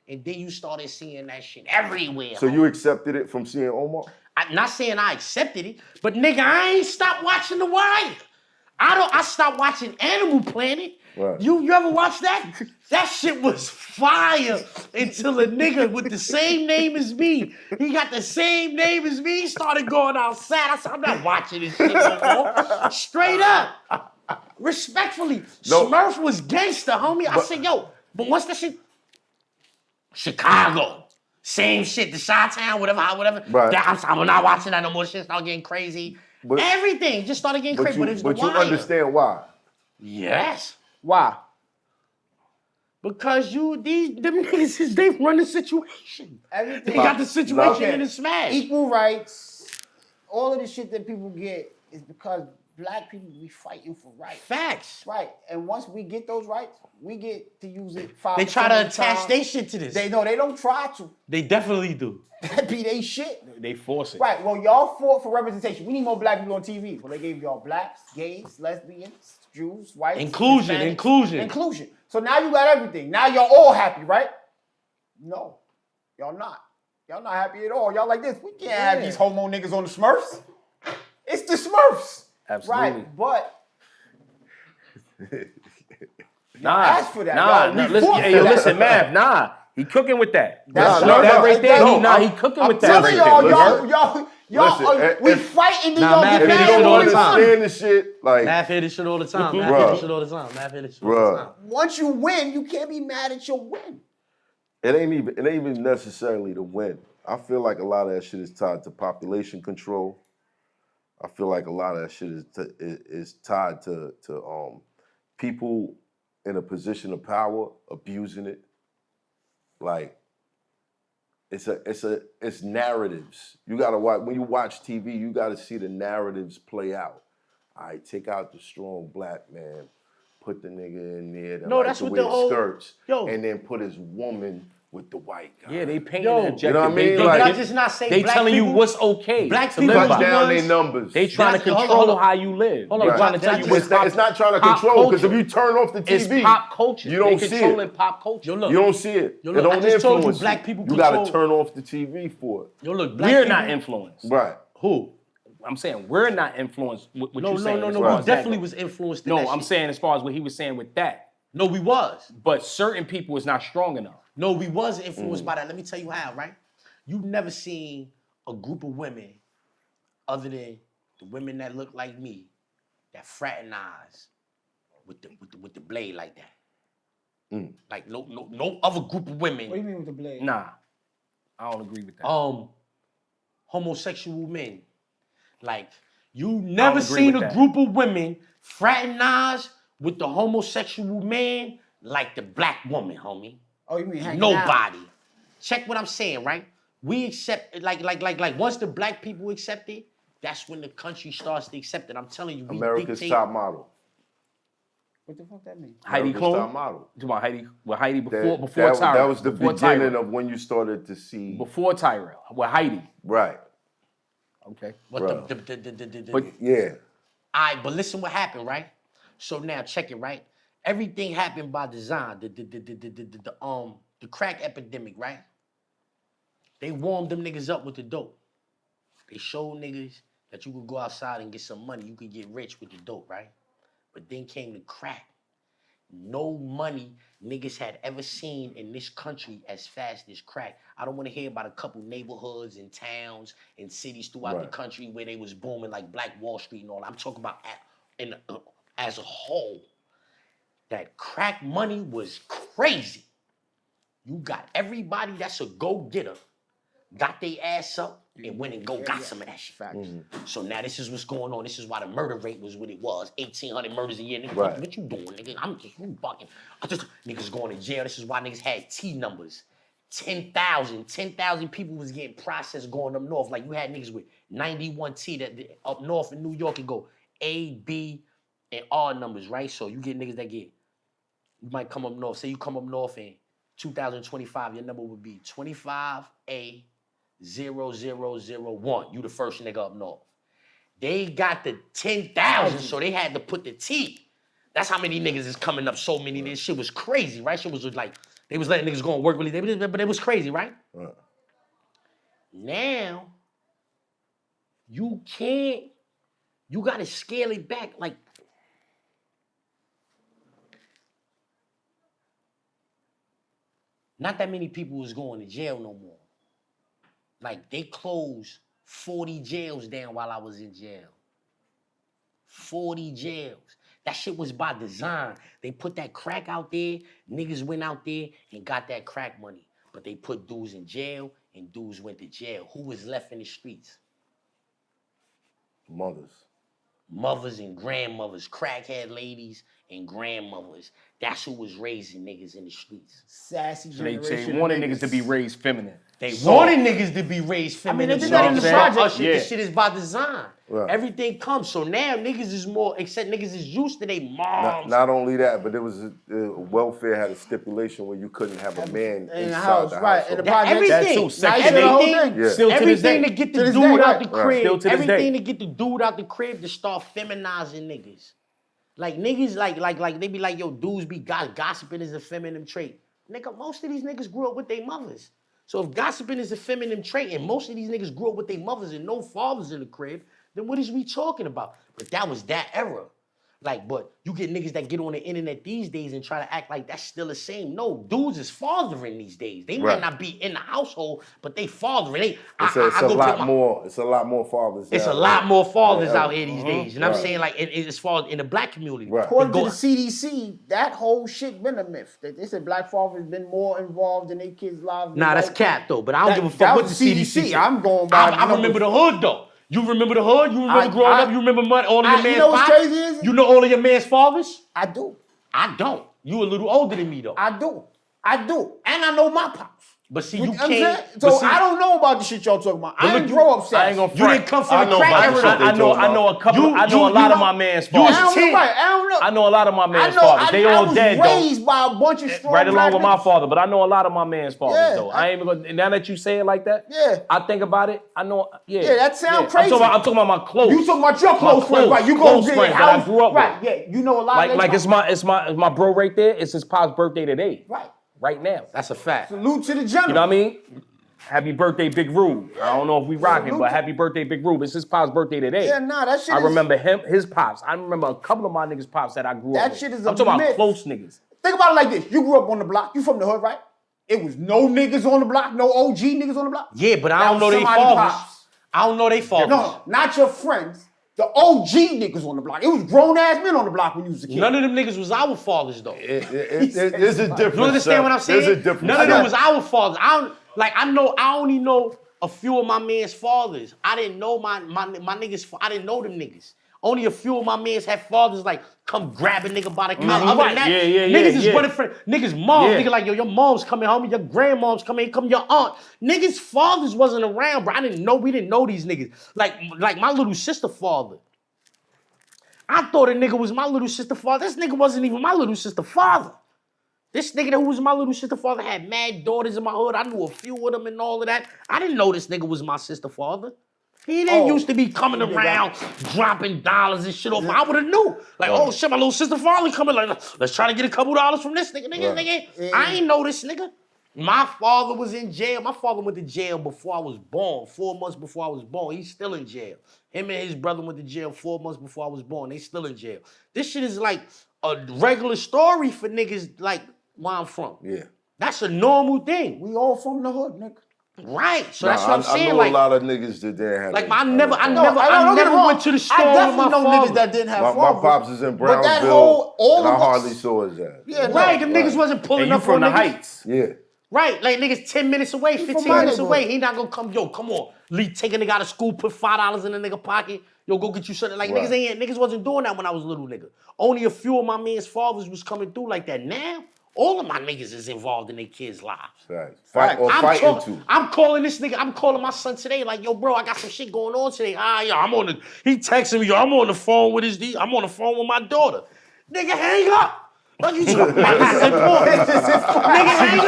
and then you started seeing that shit everywhere. So homie. you accepted it from seeing Omar? I'm not saying I accepted it, but nigga, I ain't stopped watching The Wire. I stopped watching Animal Planet. Right. You ever watch that? That shit was fire until a nigga with the same name as me, he got the same name as me, started going outside. I said, I'm not watching this shit no more. Straight up. Respectfully. No. Smurf was gangster, homie. I said, yo, but once that shit, Chicago. Same shit, the Chi-Town, whatever. Right. I'm not watching that no more. Shit started getting crazy. But- Everything just started getting crazy. But it was But The you Wire. understand why? Yes. Why? Because them niggas they run the situation. Everything. They got the situation Okay. in the smash. Equal rights. All of the shit that people get is because black people be fighting for rights. Facts. Right. And once we get those rights, we get to use it 5% They try to of the attach time. their shit to this. They don't try to. They definitely do. That be they shit. They force it. Right. Well, y'all fought for representation. We need more black people on TV. Well, they gave y'all blacks, gays, lesbians, Jews, whites. Inclusion, Hispanics. inclusion. Inclusion. So now you got everything. Now y'all all happy, right? No. Y'all not. Y'all not happy at all. Y'all like this. We can't have these homo niggas on the Smurfs. It's the Smurfs. Absolutely. Right. But Nah, asked for that. Nah, Y'all, nah, we listen, fought hey, for yo, that. listen, Mav, nah. He cooking with that. That's Nah, right. that right there, No, he cooking with I'm that. telling right y'all, there. Listen, we if- fighting to Nah, y'all Matt get If Finish you it don't all the mad. time. understand this shit, like, Math hear this shit all the time. Math Bruh. hear this shit all the time. Math hear this shit all the Bruh. time. Once you win, you can't be mad at your win. it ain't even necessarily to win. I feel like a lot of that shit is tied to population control. I feel like a lot of that shit is tied to people in a position of power abusing it. Like it's narratives. You gotta watch when you watch TV. You gotta see the narratives play out. All right, take out the strong black man, put the nigga in there that No, like that's to what wear the whole- skirts, Yo. and then put his woman with the white guy. Yeah, they painting Yo, an objective. you know what I mean? Did Like, I just not say they black telling people? you what's okay. Black to people live cut by. down their ones- numbers. They trying to That's- hold on, control hold on. how you live. Hold on, They right. trying to tell you It's what's It's not trying to pop control, because if culture. you turn off the It's TV, pop culture. you don't they see controlling it. pop culture. Yo, look. You don't see it. Yo, It look, don't I just told you influence black people You got to control- turn off the TV for it. Yo, look, black We're people, not influenced. Right. Who? I'm saying we're not influenced with what No, you're no, saying. no, as no. far We as that definitely goes. was influenced. In No, that I'm shit. saying as far as what he was saying with that. No, we was. But certain people is not strong enough. No, we was influenced by that. Let me tell you how, right? You've never seen a group of women other than the women that look like me that fraternize with the blade like that. Like no other group of women. What do you mean with the blade? Nah, I don't agree with that. Homosexual men. Like you never agree seen with a that. group of women fraternize with the homosexual man like the black woman, homie. Oh, you mean hanging out? Nobody. Check what I'm saying, right? We accept like once the black people accept it, that's when the country starts to accept it. I'm telling you, we America's dictate. top model. What the fuck that mean? Heidi America's top Klum. model. You about Heidi? Well, Heidi before That, before Tyra. that was the before beginning Tyra. of when you started to see. Before Tyra. Well, Heidi. Right. Okay. What Bro. But Yeah. but listen what happened, right? So now check it, right? Everything happened by design. The crack epidemic, right? They warmed them niggas up with the dope. They showed niggas that you could go outside and get some money. You could get rich with the dope, right? But then came the crack. No money niggas had ever seen in this country as fast as crack. I don't want to hear about a couple neighborhoods and towns and cities throughout the Right. country where they was booming like Black Wall Street and all. I'm talking about as a whole. That crack money was crazy. You got everybody that's a go-getter, got their ass up and went and got some of that shit. So now this is what's going on. This is why the murder rate was what it was. 1,800 murders a year. Nigga, Right. what you doing, nigga? I'm just bucking. Niggas going to jail. This is why niggas had T numbers. 10,000 people was getting processed going up north. Like you had niggas with 91 T that up north in New York and go A, B, and R numbers, right? So you get niggas that get, you might come up north. Say you come up north in 2025, your number would be 25A0001. You the first nigga up north. They got the 10,000, so they had to put the T. That's how many niggas is coming up. So many. This shit was crazy, right? Shit was like, they was letting niggas go and work really, but it was crazy, right? Right. Now, you gotta scale it back. Like, not that many people was going to jail no more. Like, they closed 40 jails down while I was in jail. 40 jails. That shit was by design. They put that crack out there. Niggas went out there and got that crack money. But they put dudes in jail and dudes went to jail. Who was left in the streets? Mothers. Mothers and grandmothers, crackhead ladies and grandmothers. That's who was raising niggas in the streets. Sassy they generation. wanted niggas to be raised feminine. They wanted niggas to be raised feminine. they did that in the project. This shit is by design. Right. Everything comes. So now niggas is more, except niggas is used to their moms. Not only that, but there was welfare had a stipulation where you couldn't have a man in the inside house, the right? household. In the That project. everything. That's so Now sexy. you know the whole Everything. thing. Yeah. Still to this Everything day. to get To the this dude day, out right. the crib. Still to this Everything day. to get the dude out the crib to start feminizing niggas. Like niggas, like they be like, yo, dudes be gossiping is a feminine trait. Nigga, most of these niggas grew up with their mothers. So if gossiping is a feminine trait and most of these niggas grew up with their mothers and no fathers in the crib, then what is we talking about? But that was that era. Like, but you get niggas that get on the internet these days and try to act like that's still the same. No, dudes is fathering these days. They Right. might not be in the household, but they fathering. It's a lot more. It's a lot more fathers. It's now. a lot more fathers Yeah. out here these days. And I'm Right. saying, like, as far as in the black community. Right. According They to go- the CDC, that whole shit been a myth. They said black fathers been more involved in their kids' lives. Nah, that's white cap though. But I don't That- give a that fuck what was the CDC. I'm going by. I remember the hood though. You remember the hood? You remember growing up? You remember all of your you man's know what's fathers? crazy is? You know all of your man's fathers? I do. I don't. You a little older than me though. I do. And I know my pops. But see, You you know what I'm saying? can't. So see, I don't know about the shit y'all talking about. I didn't grow up I ain't gonna Seth. You didn't come from the crack era. I know a couple. I know a lot of my man's fathers. I don't know. I know a lot of my man's fathers. They all dead though. I was raised by a bunch of strong Right along with my niggas. father, but I know a lot of my man's fathers Yeah, though. I ain't even gonna. Now that you say it like that, Yeah. I think about it. I know. Yeah, Yeah, that sound crazy. I'm talking about my close. You talking about your close friends, right? You go close to friends their that I house, grew up right? with. Yeah, you know a lot. Like it's my bro right there. It's his pop's birthday today. Right now. That's a fact. Salute to the general. You know what I mean? Happy birthday, Big Rube. I don't know if we rocking, but happy birthday, Big Rube. It's his pop's birthday today. Yeah, nah, that shit I remember his pops. I remember a couple of my niggas' pops that I grew up with. That shit is I'm talking myth. about close niggas. Think about it like this. You grew up on the block. You from the hood, right? It was no niggas on the block, no OG niggas on the block. Yeah, but I That don't know was they somebody fathers. pops. I don't know they fathers. No, not your friends. The OG niggas on the block. It was grown-ass men on the block when you was a kid. None of them niggas was our fathers though. There's a difference. You understand what I'm saying? There's a difference. None of them was our fathers. I only know a few of my man's fathers. I didn't know my niggas. I didn't know them niggas. Only a few of my mans had fathers like come grab a nigga by the collar. Other than that, niggas is running for niggas' mom. Nigga like, yo, your mom's coming home, your grandmom's coming, come your aunt. Niggas' fathers wasn't around, bro. We didn't know these niggas. Like my little sister father. I thought a nigga was my little sister father. This nigga wasn't even my little sister father. This nigga who was my little sister father had mad daughters in my hood. I knew a few of them and all of that. I didn't know this nigga was my sister father. He didn't used to be coming around dropping dollars and shit off. I would have knew. Like, oh shit, my little sister father coming. Like, let's try to get a couple dollars from this nigga. Nigga. I ain't know this nigga. My father was in jail. My father went to jail before I was born. 4 months before I was born. He's still in jail. Him and his brother went to jail 4 months before I was born. They still in jail. This shit is like a regular story for niggas like where I'm from. Yeah. That's a normal thing. We all from the hood, nigga. Right. So that's what I'm saying. I know like a lot of niggas that didn't have. Like that. I never went to the store I with my definitely know father. niggas that didn't have My fathers. pops is in But that Brownsville, whole, all and I of us- hardly saw his ass. Yeah, Right, them niggas wasn't pulling And you up from on the niggas. Heights. Yeah. Right, like niggas 10 minutes away, He 15 from my minutes neighborhood. away. He not gonna come, yo, come on. Take a nigga out of school, put $5 in a nigga pocket. Yo, go get you something. Like Right. niggas wasn't doing that when I was a little nigga. Only a few of my man's fathers was coming through like that. Now, all of my niggas is involved in their kids' lives. Right. I'm calling this nigga, I'm calling my son today, like, yo, bro, I got some shit going on today. He texting me, yo, I'm on the phone with I'm on the phone with my daughter. Nigga, hang up. What you talking about? This is important. Nigga, hang up.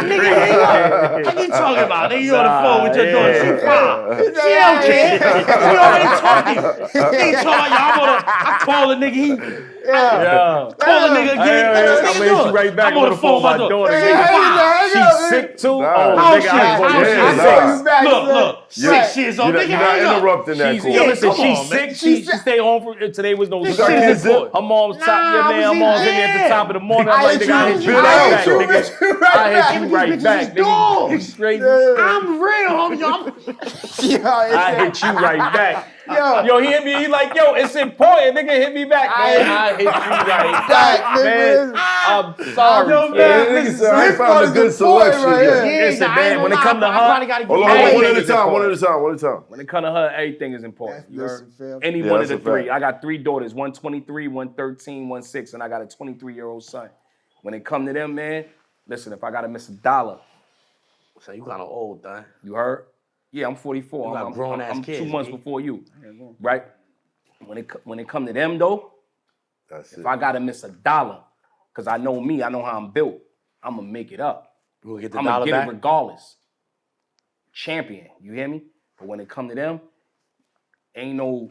Nigga, hang up. What you talking about? Nigga, you on the phone with your daughter. She fine. She don't care. She already talking. He talking, I call the nigga, call the nigga again. I'm gonna hit you right back I'm on the phone with my daughter. She's sick too? Oh, How nigga, she? I ain't How gonna she? Look, 6 years old. You're Nigga, not hang up. interrupting that She's, call. yo, listen, come she's on, sick. man. She stayed home for today was no This good. shit is important. Her mom's top, Nah, yeah, I man. was Her in mom's in there at jail. the top of the morning. I'm I like, hit nigga, I you hit you right right back. back, nigga. I hit you right back, nigga. dogs. Straight. I'm real, homie. I hit you right back. Yo, he hit me. He like, yo, it's important. Nigga, hit me back, man. I hit you right back, man. I'm sorry. Yo, man, Yeah, nigga said, I found a good selection. Listen, man, when it come to her, Hold on, Everything one at a is time, one at important. a time, one at a time. When it comes to her, everything is important. You Listen, heard? fam. Any Yeah, one of that's the a three. fact. I got 3 daughters, one 23, one 13, one 6, and I got a 23-year-old son. When it come to them, man, listen, if I gotta miss $1, So you kind of old, man. you heard? Yeah, I'm 44. You got I'm grown-ass I'm kids, 2 months B. before you, right? When it come to them though, That's it. if I gotta miss $1, cause I know me, I know how I'm built, I'm gonna make it up. You gonna get the I'm gonna dollar get back? it regardless. Champion, you hear me? But when it come to them, ain't no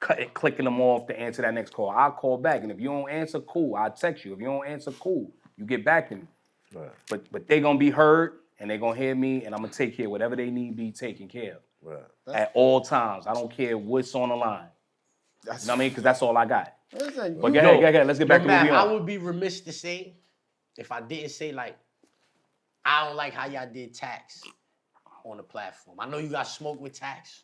clicking them off to answer that next call. I'll call back, and if you don't answer, cool. I'll text you. If you don't answer, cool. You get back to me. Right. But they gonna be heard, and they gonna hear me, and I'm gonna take care of whatever they need be taken care of. Right. At all times. I don't care what's on the line. You know what I mean? Because that's all I got. Listen, But go ahead. Let's get back to what we I on. would be remiss to say if I didn't say, like, I don't like how y'all did Tax on the platform. I know you got smoke with Tax.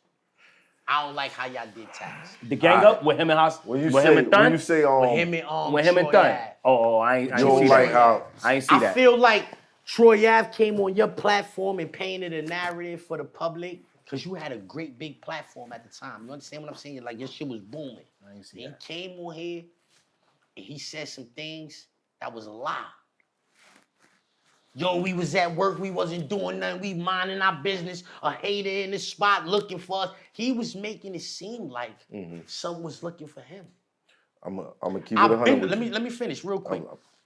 I don't like how y'all did Tax. The gang up with him and Haas, When you with say, him and Thun? when you say, With him and With him and Troy Thun. Ave. Oh, I ain't you see don't like that. how, I ain't see I that. feel like Troy Ave came on your platform and painted a narrative for the public because you had a great big platform at the time. You understand what I'm saying? Like your shit was booming. I ain't see He that. came on here and he said some things that was a lie. Yo, we was at work, we wasn't doing nothing, we minding our business, a hater in the spot looking for us. He was making it seem like someone was looking for him. I'm gonna keep it 100. Let me finish real quick.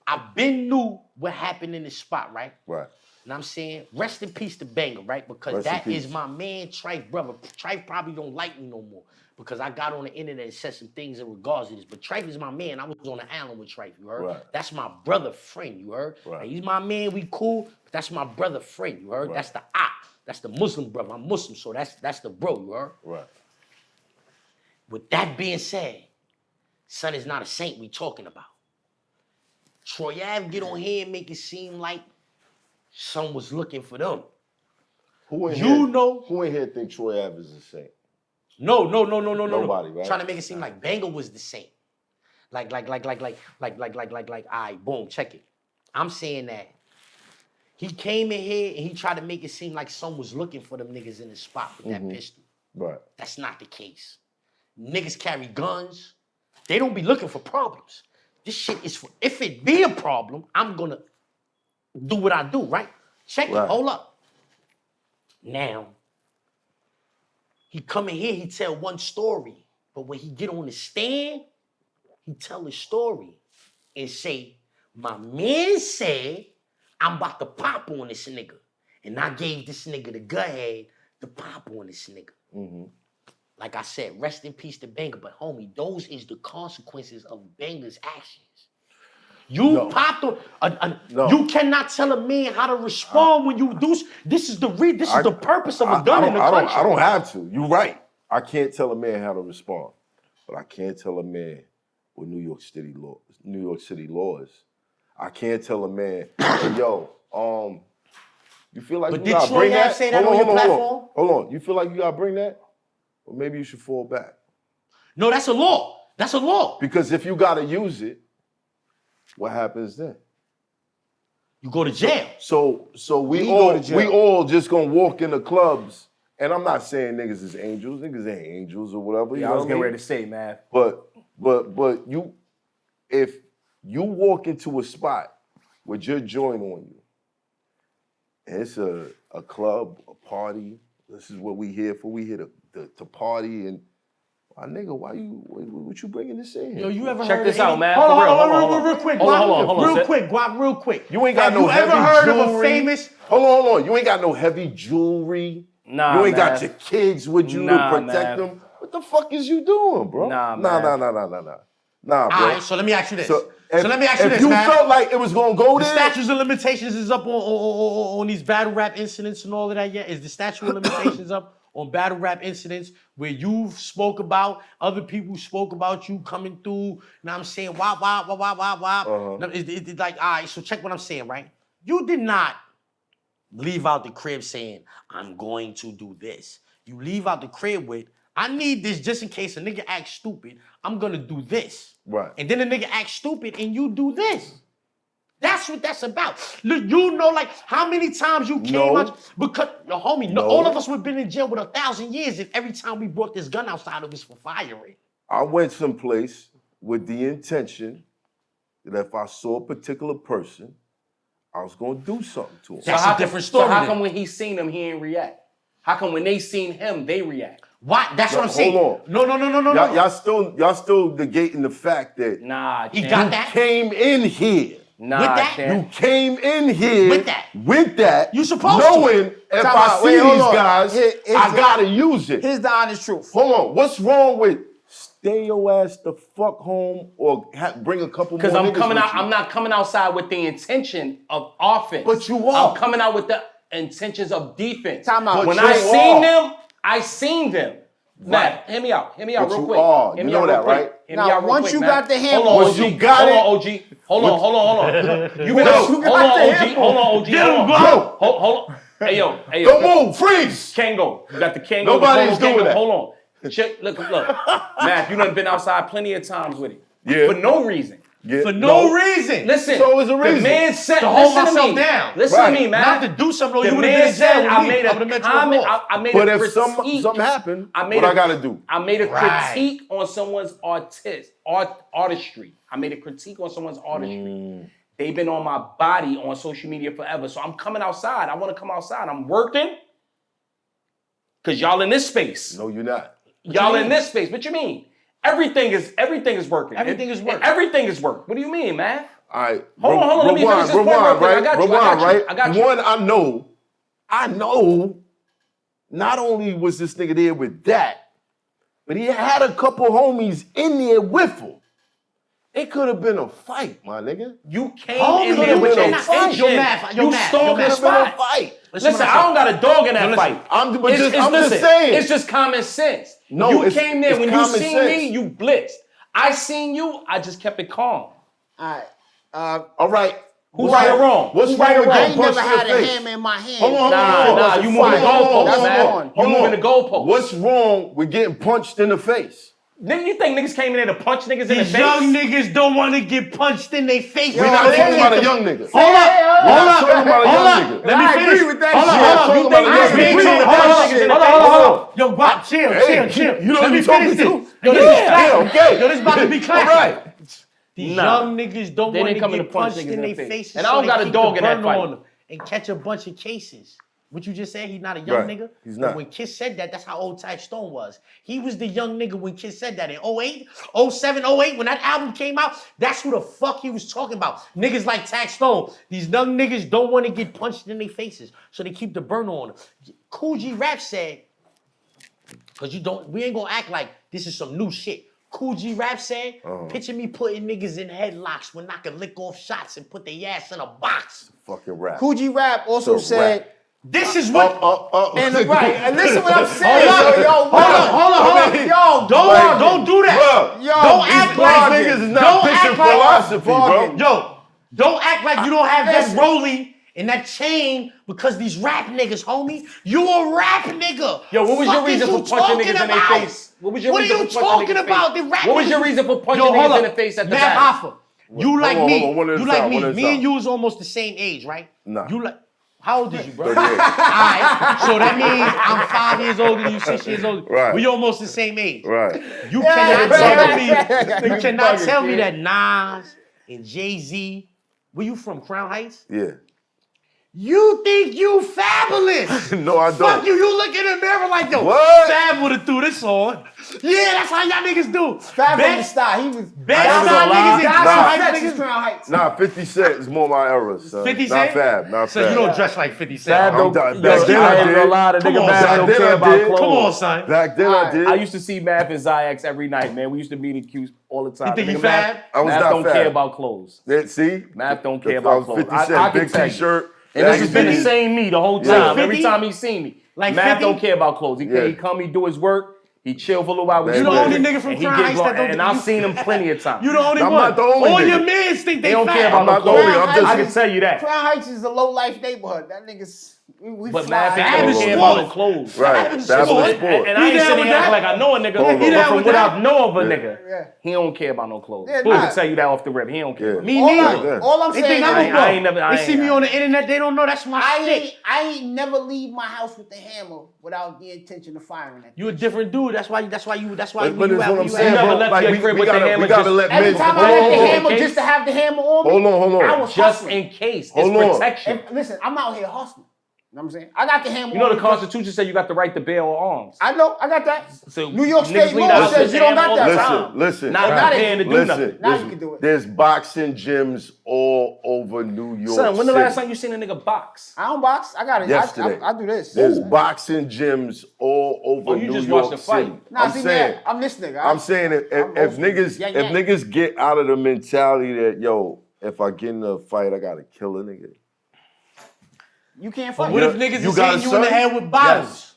I've been knew what happened in the spot, right? Right. And I'm saying, rest in peace to Banger, right? Because that is my man, Trife, brother. Trife probably don't like me no more because I got on the internet and said some things in regards to this. But Trife is my man. I was on the island with Trife, you heard? Right. That's my brother friend, you heard? Right. Like, he's my man, we cool, but that's my brother friend, you heard? Right. That's the op. That's the Muslim brother. I'm Muslim, so that's the bro, you heard? Right. With that being said, son is not a saint we talking about. Troy Ave get on here and make it seem like someone was looking for them. Who in here think Troy Ave is a saint? No. Nobody, right? Trying to make it seem like Banger was the saint. Like, all right, boom, check it. I'm saying that he came in here and he tried to make it seem like someone was looking for them niggas in the spot with that pistol. Right. That's not the case. Niggas carry guns. They don't be looking for problems. This shit is for, if it be a problem, I'm gonna do what I do, right? Check it, hold up. Now, he come in here, he tell one story, but when he get on the stand, he tell his story and say, my man said, I'm about to pop on this nigga. And I gave this nigga the go-ahead to pop on this nigga. Mm-hmm. Like I said, rest in peace to Banger, but homie, those is the consequences of Banger's actions. You popped on. You cannot tell a man how to respond when you do. This is the purpose of a gun in the country. I don't have to. You're right. I can't tell a man how to respond, but I can't tell a man with New York City laws. I can't tell a man, hey, yo, you feel like but you gotta bring that? Say that on your platform? Hold on. You feel like you gotta bring that? Or maybe you should fall back. No, that's a law. That's a law. Because if you gotta use it, what happens then? You go to jail. So we all just gonna walk in the clubs, and I'm not saying niggas is angels. Niggas ain't angels or whatever. Yeah, I was getting ready to say, man. But you, if you walk into a spot with your joint on you, and it's a club, a party. This is what we here for. We here to party, and my nigga, what you bringing this in here? Yo, you ever check heard this of out, man? Hold on, real quick, Guap. real quick. You ain't got Have no you heavy ever heard jewelry. of a famous? Hold on. You ain't got no heavy jewelry. Nah, you ain't man. got your kids with you to protect them. What the fuck is you doing, bro? Nah, bro. All right, so let me ask you this. If you felt like it was gonna go there, the statutes of limitations is up on these battle rap incidents and all of that yet? Is the statute of limitations up on battle rap incidents where you spoke about, other people spoke about you coming through, now I'm saying, wop. It's like, all right, so check what I'm saying, right? You did not leave out the crib saying, I'm going to do this. You leave out the crib with, I need this just in case a nigga acts stupid, I'm gonna do this. Right. And then a nigga acts stupid and you do this. That's what that's about. Look, you know, like how many times you came out because your homie, all of us would have been in jail with 1,000 years if every time we brought this gun outside it was for firing. I went someplace with the intention that if I saw a particular person, I was gonna do something to him. That's a different story. So how come when he seen them, he ain't react? How come when they seen him, they react? Why? That's what I'm saying. Hold on. No. Y'all still negating the fact that he got that. Came in here. Nah, with that? You came in here with that. You supposed knowing if I see these guys, I gotta use it. Here's the honest truth. Hold on. What's wrong with stay your ass the fuck home or bring a couple more niggas? Because I'm coming out. with you? I'm not coming outside with the intention of offense. But you are. I'm coming out with the intentions of defense. Time out. When But I seen them. Matt, hear me out But real you quick. are. Hear You me know out that, real quick. right? Hear me out real Once quick, you Matt. got the handle, hold on, once OG. you got hold on, OG. Hold on. You been Once hold you got on, the OG. handle. Hold on, OG. Get him, Hold go. on. Hold on. Hey, yo. Don't move. Freeze. Kango. You got the Kango. Nobody's doing that. Hold on. Check. Look. Matt, you done been outside plenty of times with it. Yeah. For no reason. Yeah. For no reason. Listen. So is a reason. The man said, to hold listen to myself me. down. Listen to me, man. Not to do something. The You would have been man in said, jail I with me. made I would've a met you comment. on I made But a if critique. something happened, I what I gotta do? I made a Right. critique on someone's artistry. I made a critique on someone's artistry. they've been on my body on social media forever. So I'm coming outside. I want to come outside. I'm working because y'all in this space. No, you're not. Y'all in this space. What you mean? Everything is working. Everything is work. Everything is work. What do you mean, man? All right. Hold on. Let me finish this point real quick. I got you. One, I know, not only was this nigga there with that, but he had a couple homies in there with him. It could have been a fight, my nigga. You came in there with your intention. You stole the spot. Listen, I don't got a dog in that fight. I'm just saying. It's just common sense. No, you came there when you seen sense. me, you blitzed. I seen you, I just kept it calm. All right. Who's right or wrong? What's right or wrong? I ain't never had a hammer in my hand. Hold on. Nah, you moving the goalposts, man. You moving the goalposts. What's wrong with getting punched in the face? Nigga, you think niggas came in there to punch niggas in the face? These young niggas don't want to get punched in their face. We're not talking about a young nigga. Hold up. Let me finish. With that Hold on. Yo, Guap, chill. You know Let me who you talking finish to? this. Yo, this is classic. Okay. Yo, this about to be classic. All right. These young niggas don't They want didn't to come in get to punch punched niggas in in their the face. faces. And so I don't they got a keep dog the in that burner fight. on them and catch a bunch of cases. What you just said, he's not a young Right. nigga. He's not. But when Kiss said that, that's how old Ty Stone was. He was the young nigga when Kiss said that in 08, 07, 08, when that album came out. That's who the fuck he was talking about. Niggas like Ty Stone. These young niggas don't want to get punched in their faces, so they keep the burner on them. Cool G Rap said, because we ain't gonna act like this is some new shit. Cool G Rap said, picture me putting niggas in headlocks when I can lick off shots and put their ass in a box. Fucking rap. Cool G Rap also said, rap. This is what. and right, and listen what I'm saying. Hold on. Yo, Don't do that. Yo, Don't act like niggas is not don't pitching act like philosophy, bro. Yo, don't act like you don't have that rollie and that chain because these rap niggas, homie. You a rap nigga. Yo, what was your reason for punching niggas in their face? What are you talking about? The rap What was your niggas- reason for punching Yo, hold niggas up. in the face at the Matt back? Hoffa, you like me. one at a You like time, me. one at a Me time. and you was almost the same age, right? Nah. You like. How old is you, bro? 38. All right. So that means I'm 5 years older than you, 6 years older. Right. We almost the same age. Right. You cannot tell me that Nas and Jay-Z, where you from, Crown Heights? Yeah. You think you fabulous. No, I don't. Fuck you. You look in the mirror like, yo, What? Fab would have threw this on. Yeah, that's how y'all niggas do. Fab on the style. He was Best Nah, niggas in nah. Crown Heights, Texas niggas. Crown Heights. Nah, 50 Cent is more my era, son. 50 Not Cent? Fab, not So Fab. you don't dress like 50 Cent. Fab huh? don't. Back Yo, then I I ain't did. gonna lie, the Come nigga on, Math back don't then care I about did. clothes. Come on, son. Back then I did. I used to see Math and Zyx every night, man. We used to meet at Q's all the time. You think The he nigga fab? Math, I was Math not don't fab. care about clothes. See? Math don't care I about was clothes. 50 I Cent, can big tell you. t-shirt. And this has been the baggy same me the whole Yeah. time. Like Every 50? time he seen me. Like Math 50? don't care about clothes. He Yeah. come, he do his work, he chill for a little while. with You his the only music, nigga from and he Crown get Heights blown- that don't- And I've seen him plenty of times. You the only I'm one. not the only All nigga. your mans think They they don't care fab. about I'm no not the only, clothes. I'm just- I can tell you that. Crown Heights is a low life neighborhood. That niggas, we But fly. Math Fab don't is care sport. about no clothes. Right. Fab is Fab was sport. a sport. And I He ain't down sitting with here acting that? like I know a nigga. Hold on. He But down from with what that? I know of a Yeah. nigga, Yeah. he don't care about no clothes. Yeah, Who nah. can tell you that off the rip? He don't care. Me All neither. I'm- all I'm They saying think I'm is- a bro. I ain't never- I They see ain't- me on the internet, they don't know that's my shit. I ain't never leave my house with the hammer without the intention of firing it. You a different dude. That's why. But But you that's at what I'm where you saying, at. never bro. left Like, your we crib with the gotta hammer gotta just- let Every men. time I Hold had on, the hold on. hammer case? just to have the hammer on me, Hold on. I was Just hustling. in case. Hold It's on. protection. Listen, I'm out here hustling. You know what I'm saying? I got the hammer You know on the me. Constitution said you got the right to bear arms. I know, I got that. So New York niggas State leave law the house says with you the don't got hammer that. all the Listen, time. listen. Not Now preparing to do nothing. Now you can do it. There's boxing gyms all over New York Son, when the City. last time you seen a nigga box? I don't box. I got it. Yesterday. I do this. There's boxing gyms all over Oh, you New just York watched the City. fight. Nah, I'm see, saying, man, I'm this nigga. I'm saying if old niggas school. if niggas get out of the mentality that yo, if I get in a fight, I gotta kill a nigga. You can't fight. What if niggas You is got a hitting you in the son? head with bottles? Yes.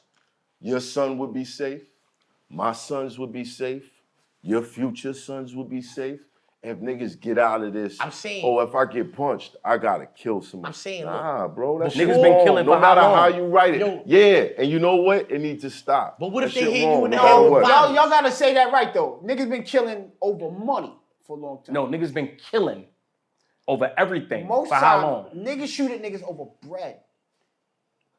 Your son would be safe. My sons would be safe. Your future sons would be safe. If niggas get out of this, I'm saying- oh, if I get punched, I gotta kill somebody. I'm saying, nah, bro, that's Niggas wrong. been killing no for matter how long? how you write it. Yo. Yeah, and you know what? It needs to stop. But what if That they shit hit you wrong, in the no head matter with what. bottles? Y'all gotta say that right though. Niggas been killing over money for a long time. No, niggas been killing over everything. Most for how time, long? niggas shoot at niggas over bread.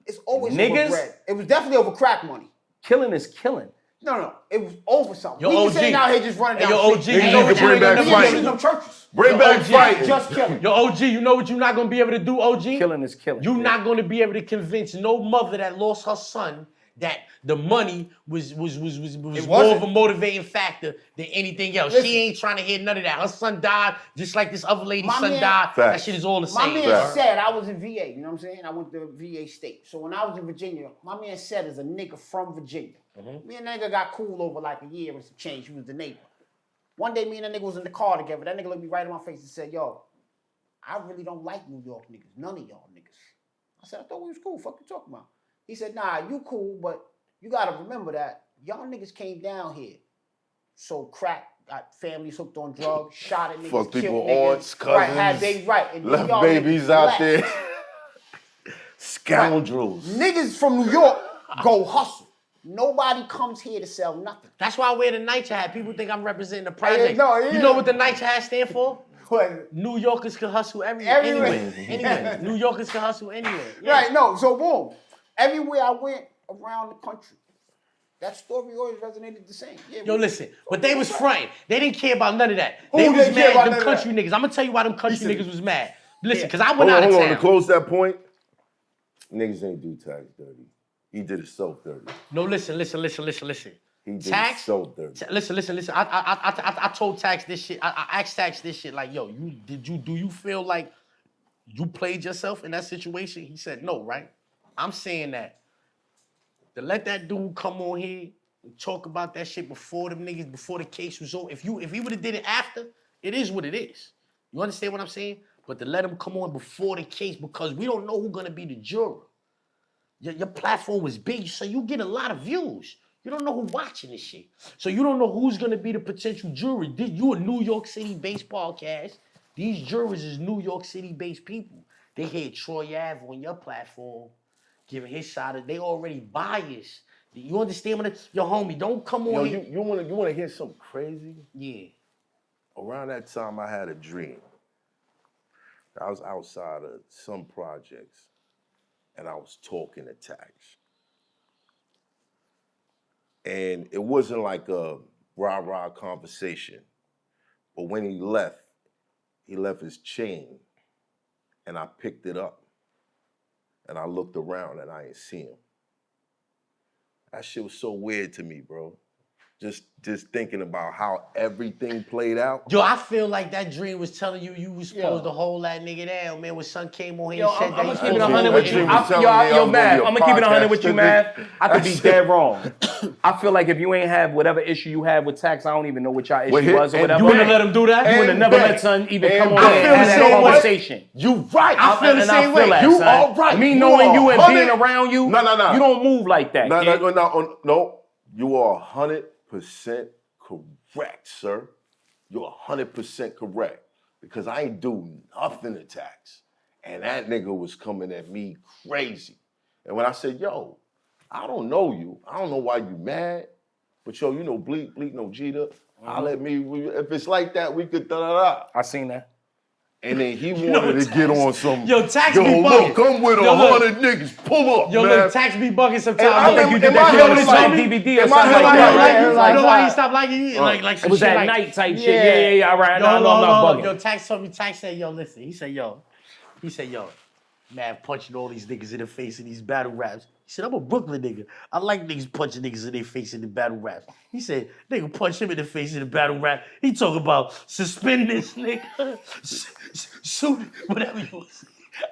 It's always Niggas? over bread. It was definitely over crack money. Killing is killing. No. It was over something. Yo, We OG. just ain't out here just running down Yo, the OG. street. You know what bring back fighting. Them churches. Bring back OG. fighting. Just killing. Yo, OG, you know what you're not gonna be able to do, OG? Killing is killing. You're not gonna be able to convince no mother that lost her son that the money was more of a motivating factor than anything else. Listen. She ain't trying to hear none of that. Her son died just like this other lady's My son man- died. That Facts. shit is all the My same. man said I was in VA, you know what I'm saying? I went to VA state. So when I was in Virginia, my man said is a nigga from Virginia. Me and that nigga got cool over like a year and some change. He was the neighbor. One day me and that nigga was in the car together. That nigga looked me right in my face and said, yo, I really don't like New York niggas. None of y'all niggas. I said, I thought we was cool. Fuck you talking about? He said, nah, you cool, but you gotta remember that y'all niggas came down here. So crack, got families hooked on drugs, shot at niggas, Fuck people, killed niggas. aunts, cousins. Right, had babies, right. And then Left y'all babies niggas out left. there. Scoundrels. Niggas from New York go hustle. Nobody comes here to sell nothing. That's why I wear the NYCHA hat. People think I'm representing the project. no, You yeah. know what the NYCHA hat stand for? But, New Yorkers can hustle Everywhere. anywhere. New Yorkers can hustle anywhere. Yeah. Right, no, so boom. Everywhere I went around the country, that story always resonated the same. Yeah, Yo, listen, but they was fronting. They didn't care about none of that. Who They didn't was care mad about them none of country niggas. I'm gonna tell you why them country niggas was mad. Listen, because I Hold went on, out of hold on. To town. close that point, niggas ain't do tax dirty. He did himself dirty. No, listen. He did Tax? himself dirty. Listen. I told Tax this shit. I asked Tax this shit like, yo, do you feel like you played yourself in that situation? He said no, right? I'm saying that to let that dude come on here and talk about that shit before them niggas, before the case was over. If he would have did it after, it is what it is. You understand what I'm saying? But to let him come on before the case because we don't know who's gonna be the juror. Your platform was big, so you get a lot of views. You don't know who's watching this shit. So you don't know who's gonna be the potential jury. You a New York City-based podcast. These jurors is New York City-based people. They hear Troy Ave on your platform, giving his side of, they already biased. You understand what yo, homie, don't come on here. You wanna hear something crazy? Yeah. Around that time I had a dream. I was outside of some projects and I was talking to Tax. And it wasn't like a rah-rah conversation. But when he left his chain and I picked it up and I looked around and I ain't see him. That shit was so weird to me, bro. Just thinking about how everything played out. Yo, I feel like that dream was telling you was supposed to hold that nigga down, man. When son came on here and said I'm that gonna he keep it supposed 100 to- with you. Yo, Mav, I'm gonna keep it 100 with you, Mav. I could be dead wrong. I feel like if you ain't have whatever issue you had with Tax, I don't even know what your issue was or whatever. You wouldn't have let him do that? You would have never let son even come on I and feel have the that same way. conversation. You right. I feel the same way. You are right. Me You knowing are you and 100 being around you, No. you don't move like that. kid. No. You are 100% correct, sir. You're 100% correct. Because I ain't do nothing to Tax. And that nigga was coming at me crazy. And when I said, yo, I don't know you. I don't know why you mad. But yo, you know Bleak no Jeter. I'll let me, if it's like that, we could da-da-da. I seen that. And then he wanted to get on some. Yo, Tax yo, be look, bugging. come with Yo, look. 100 niggas. Pull up, Yo, man. look, Tax be bugging sometimes. And I Look, think you in did my that head, shit it's on like- the DVD or in my something head, like I that. like right? you. It was You know why he like, stopped liking you? Like some it was shit at like, night type shit. Yeah, all right. Yo, No, I'm not bugging. Yo, Tax told me, Tax said, yo, listen. He said, yo, man, punching all these niggas in the face in these battle raps. He said, I'm a Brooklyn nigga. I like niggas punching niggas in their face in the battle raps. He said, nigga punch him in the face in the battle rap. He talk about suspend this nigga, shoot, whatever you want to say.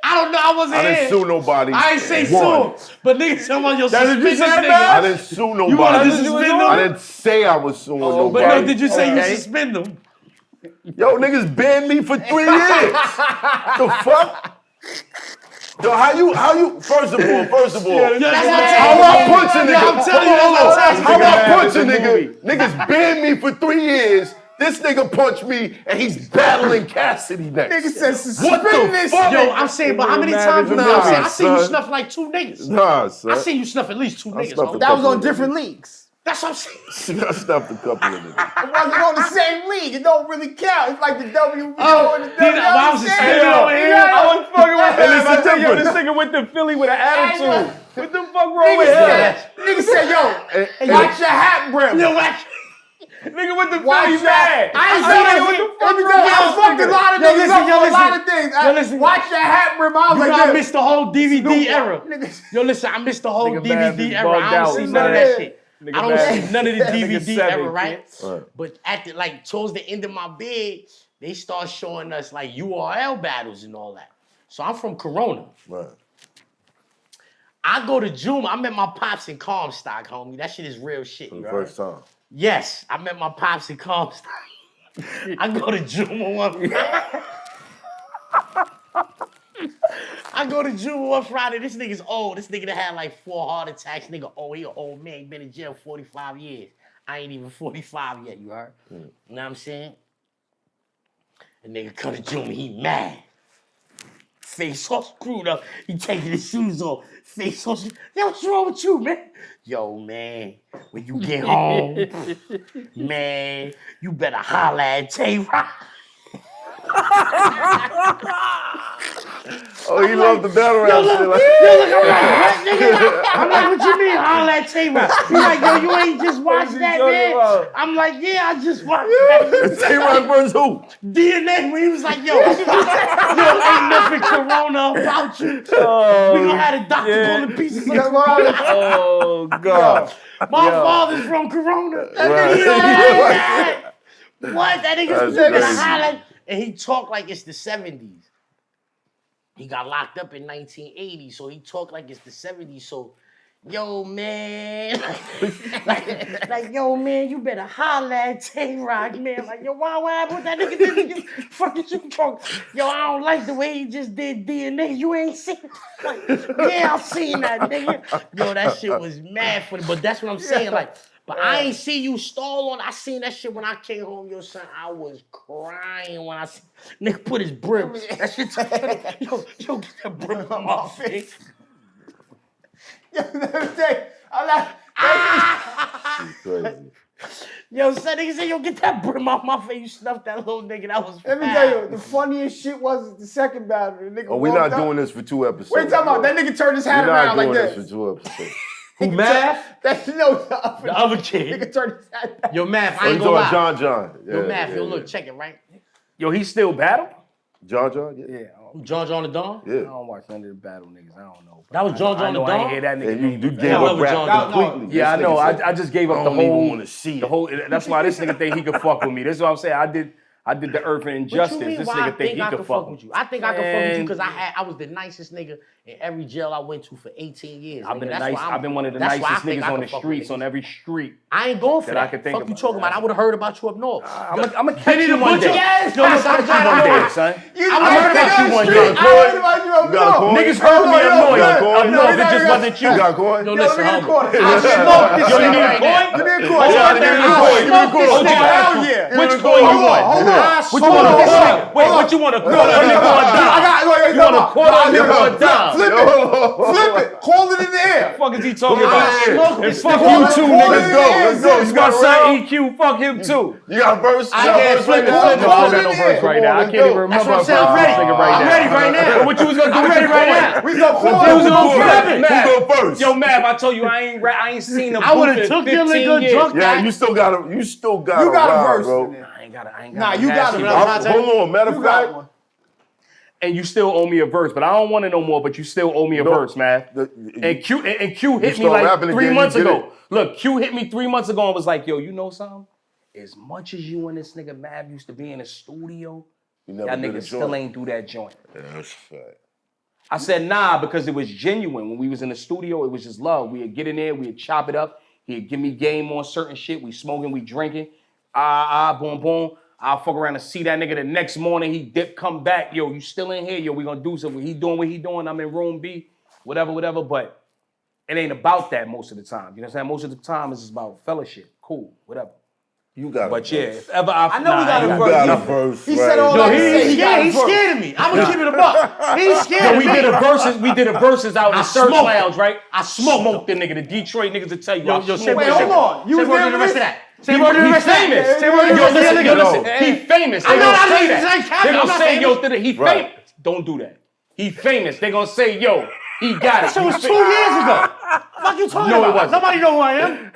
I don't know, I wasn't I here. didn't sue nobody. I ain't say One. sue him, but niggas talking about your That's what suspend you this said, nigga. man? I didn't sue nobody. You wanted to suspend him? I didn't say I was suing nobody. But no, did you say you suspend them? Yo, niggas banned me for 3 years. The fuck? Yo, how you, first of all, Yo, that's what how I punch a nigga? I'm telling you, Hold that's on, what how I punch It's a a nigga? movie. Niggas banned me for 3 years. This nigga punched me and he's battling Cassidy next. Nigga said What the suspend this. fuck? Yo, I'm saying, but how many Nah, times I seen you son. snuff like 2 niggas. Nah, son. I seen you snuff at least 2 niggas. snuffed homie. a That was couple on of different niggas. leagues. That's what I'm saying. I stuffed a couple of niggas. It wasn't on the same league. It don't really count. It's like the WBO and the I was WBO. suspended over here. I was fucking with Hey, listen, Yo, this nigga with the Philly with an attitude. What the fuck wrong with him? Nigga said, yo, watch your hat brim. Yo, watch. Nigga with the Philly mad. I ain't saying that. I fucked a lot of niggas up for a lot of things. Yo, listen. Watch your hat brim. I was like, I missed the whole DVD era. Yo, listen, I missed the whole DVD era. I don't see none of that shit. I don't see none of the DVD era, right? But towards the end of my bid, they start showing us like URL battles and all that. So I'm from Corona. Right. I go to Juma. I met my pops in Comstock, homie. That shit is real shit. For the first time. Yes, I met my pops in Comstock. I go to Juma one Friday. I go to Juma one Friday. This nigga's old. This nigga that had like 4 heart attacks. Nigga, he an old man. He been in jail 45 years. I ain't even 45 yet, you heard? You know what I'm saying? The nigga come to Juma, he mad. Face all screwed up. He taking his shoes off. Face all screwed up. Yo, what's wrong with you, man? Yo, man, when you get home, man, you better holler at Tay Roc. Oh, he loved the battle rap shit. I'm like, what you mean, holler at Tay Roc? He's like, yo, you ain't just watched that, man? I'm like, yeah, I just watched that. Tay Roc versus who? DNA, when he was like, yo, ain't nothing Corona about you. We gonna have a doctor calling pieces of Corona. Oh, God. My father's from Corona. What? That nigga's gonna holler. And he talked like it's the 70s. He got locked up in 1980, so he talked like it's the 70s. So, yo, man, like, yo, man, you better holler at Tay Roc, man. Like, yo, why put that nigga fucking you drunk? Yo, I don't like the way he just did DNA. You ain't seen it. Like, yeah, I seen that, nigga. Yo, that shit was mad funny. But that's what I'm saying, like, but I ain't see you stall on. I seen that shit when I came home, yo, son. I was crying when I see nigga put his brim. That shit, yo, get that brim on my face. Yo, I'm like, Crazy. Yo, son, nigga said, yo, get that brim off my face. You snuffed that little nigga. That was let me tell you, the funniest shit was the second battle. The nigga we're not doing this for 2 episodes. What you talking about? That nigga turned his hat around like this. We're not doing this for 2 episodes. Who, Math? The other kid. Nigga turned his hat back. Yo, Math, I ain't gonna lie. John. Yo, Math, look, check it, right? Yo, he still battle? John? Yeah. John the Don? Yeah. I don't watch none of the battle niggas. I don't know. That was John the Don? I ain't hear that nigga. And you gave up rap completely. Yeah, I know. I just gave up the whole. I don't even want to see it. That's why this nigga think he could fuck with me. That's what I'm saying. I did the earth and injustice. This nigga think he could fuck with you. I think I could fuck with you because I was the nicest nigga in every jail I went to for 18 years. I've been one of the nicest niggas on the streets, on every street. I ain't going for that. I could think fuck you talking about? I would have heard about you up north. I'm gonna catch you one day. Yo, listen, I'm one day, son. I heard about you one day. I heard about you up north. Niggas heard me up north. It just wasn't you. You got coin? Yo, listen, I smoked this Yo, shit you need a right now. coin? Give me a coin. Hell yeah. Which coin you want? What you want? Wait, what you want? A quarter or a dime? You want a quarter or a dime? Flip it. Call it in the air. What the fuck is he talking about? This Fuck you too, nigga. Let's go. You got some EQ. Fuck him too. You got a verse? I can't flip it. I don't got no verse right now. I can't even remember. That's what I'm saying. I'm ready. I'm ready right now. What you was gonna do? I'm ready right now. We go Who go first? Yo, Mav, I told you I ain't seen him. I would have took your nigga drunk. Yeah, you still got a You got a verse, bro. I ain't got a Nah, you got a Hold on, matter of fact. And you still owe me a verse, but I don't want it no more. But you still owe me a verse, man. And Q hit me like 3 months ago. Look, Q hit me 3 months ago and was like, "Yo, you know something? As much as you and this nigga Mav used to be in the studio, y'all niggas still ain't do that joint." Yeah, that's fact. I said, nah, because it was genuine. When we was in the studio, it was just love. We'd get in there, we'd chop it up. He'd give me game on certain shit. We smoking, we drinking. Boom, boom. I'll fuck around and see that nigga the next morning. He dip, come back. Yo, you still in here? Yo, we gonna do something. He doing what he doing. I'm in room B, whatever. But it ain't about that most of the time. You know what I'm saying? Most of the time, it's just about fellowship. Cool, whatever. You got But a yeah, verse. if ever I know we got a You verse. got a verse. He said all that. He's scared of me. I'm gonna keep it a buck. He's scared Yo, of we me. did a verses out in the Search smoked Lounge, right? I smoked the nigga. The Detroit niggas will tell you. Yo, say Wait, hold on. You say was word there to the for rest of this? that. Say word to the He rest of that. famous. Say word to the rest of that. Listen. He famous. They I'm gonna not say famous. that. They I'm gonna not say, famous. yo, he Right. famous. Don't do that. He famous. They gonna say, yo, he got it. That shit was 2 years ago. Fuck you talking No, it about? wasn't. Nobody know who I am.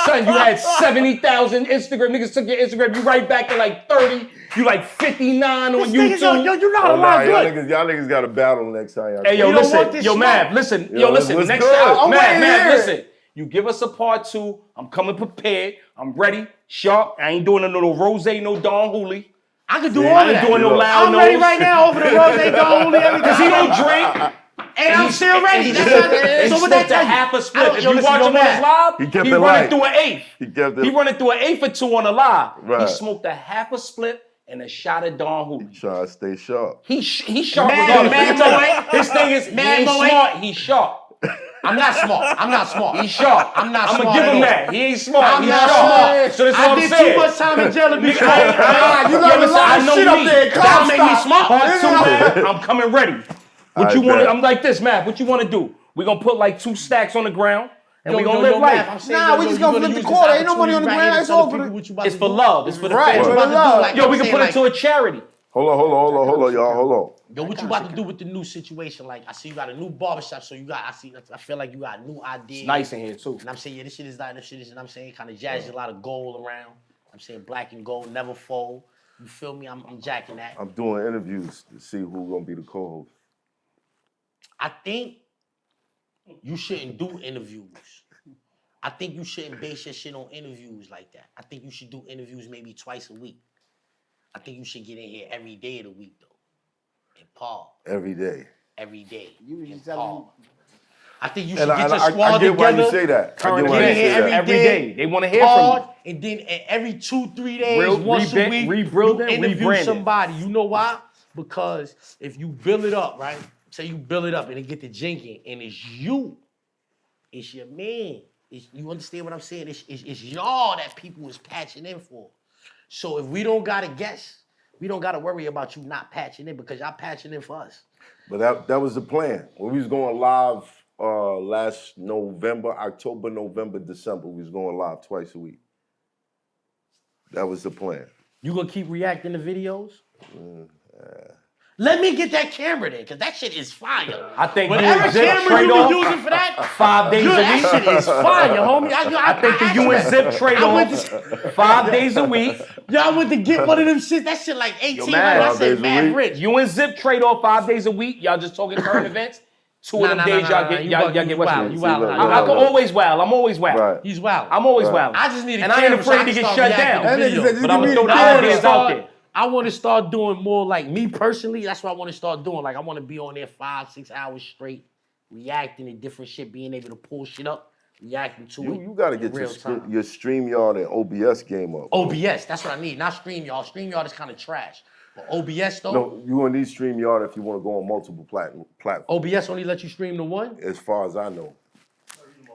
Son, you had 70,000 Instagram. Niggas took your Instagram. You right back to like 30. You like 59 on YouTube. Yo, you know a lot good. Y'all niggas got a battle next time. Hey, yo, You don't listen. want this Yo, smoke? Mav, listen. Yo, Listen. what's Next good? time, I'm Mav, listen. You give us a part 2. I'm coming prepared. I'm ready, sharp. I ain't doing no rose, no Don Hooley. I could do See, all I of ain't that. doing no loud I'm ready nose. right now over the rose, don't only everything. Cause he don't drink. And I'm still ready. And That's he what smoked so what that a tell you? half a I split. don't- If yo, you listen, watch yo, him on his Mav. live, He kept he it running light. through an eighth. He kept it. He running through an eighth or 2 on the live. Right. He smoked a half a split and a shot of Don Hooley. Trying to stay sharp. He sharp Man, regardless. man, Let me tell boy. you, his thing is, he Man, ain't boy. smart, he's sharp. I'm not smart. He's sharp. I'm not I'm smart gonna give at him all. that. He ain't smart. I'm He's not sharp. smart. So that's what I I'm did saying. too much time in jail to be Nigga, smart. You learned a lot I of know shit up me. there. That'll make me Comstock. smart. Part 2, man, I'm coming ready. What I you want? bet. I'm like this, Matt. What you want to do? We're gonna put like 2 stacks on the ground and we're Yo, gonna yo, live Mav, I'm life. saying, Nah, we yo, just you gonna gonna flip the use this quarter. Ain't no money opportunity on the right ground. here It's to tell all the for people the. what you about It's to for do. love. It's for the Right, fans. What you for about to love. do? Like Yo, we I'm can saying, put it like, to a charity. Hold on, y'all. Hold on. Yo, what you about to do with the new situation? Like, I see you got a new barbershop, so I feel like you got new ideas. It's nice in here too. And I'm saying, yeah, this shit is like, and I'm saying, kind of jazzy, a lot of gold around. I'm saying black and gold, never fold. You feel me? I'm jacking that. I'm doing interviews to see who's gonna be the co-host. I think you shouldn't do interviews. I think you shouldn't base your shit on interviews like that. I think you should do interviews maybe twice a week. I think you should get in here every day of the week, though. And Paul. Every day. Every day. You was and just telling Paul. I think you should And get your I squad get why together. you say that. I Current get why you events say every that. Every day. They want to hear Hard, from you. and then every 2-3 days, Real- once a rebrand- week, rebuilding, you interview rebranding. somebody. You know why? Because if you build it up, right? Say you build it up and it get to jinking, and it's you, it's your man. You understand what I'm saying? It's y'all that people is patching in for. So if we don't got a guest, we don't got to worry about you not patching in because y'all patching in for us. But that was the plan. When we was going live last October, November, December, we was going live twice a week. That was the plan. You gonna keep reacting to videos? Let me get that camera then, because that shit is fire. I think you Whatever and Zip camera trade you off were using for that, 5 days good, a that week. shit is fire, homie. I think the you and Zip trade I went off 5 days a week. Y'all went to get one of them shit. That shit like 18. man, I 5 said days a mad week. rich. You and Zip trade off 5 days a week. Y'all just talking current events. 2 of them days y'all get what's wild. it? You See, wild. look, I I can look. always wow. I'm always wow. Right. He's wild. I'm always Right. wow. I just need a And I ain't camera so afraid I to can get start shut reacting down. to That nigga videos. said, But I'm gonna give throw me the the ideas camera. out there. I want to start doing more like me personally. That's what I want to start doing. Like I want to be on there 5-6 hours straight, reacting to different shit, being able to pull shit up, reacting to it. You got to in get real time. your StreamYard and OBS game up. OBS, that's what I need. Not StreamYard. StreamYard is kind of trash. But OBS though, No, you gonna need StreamYard if you want to go on multiple platforms. OBS only let you stream to one. As far as I know.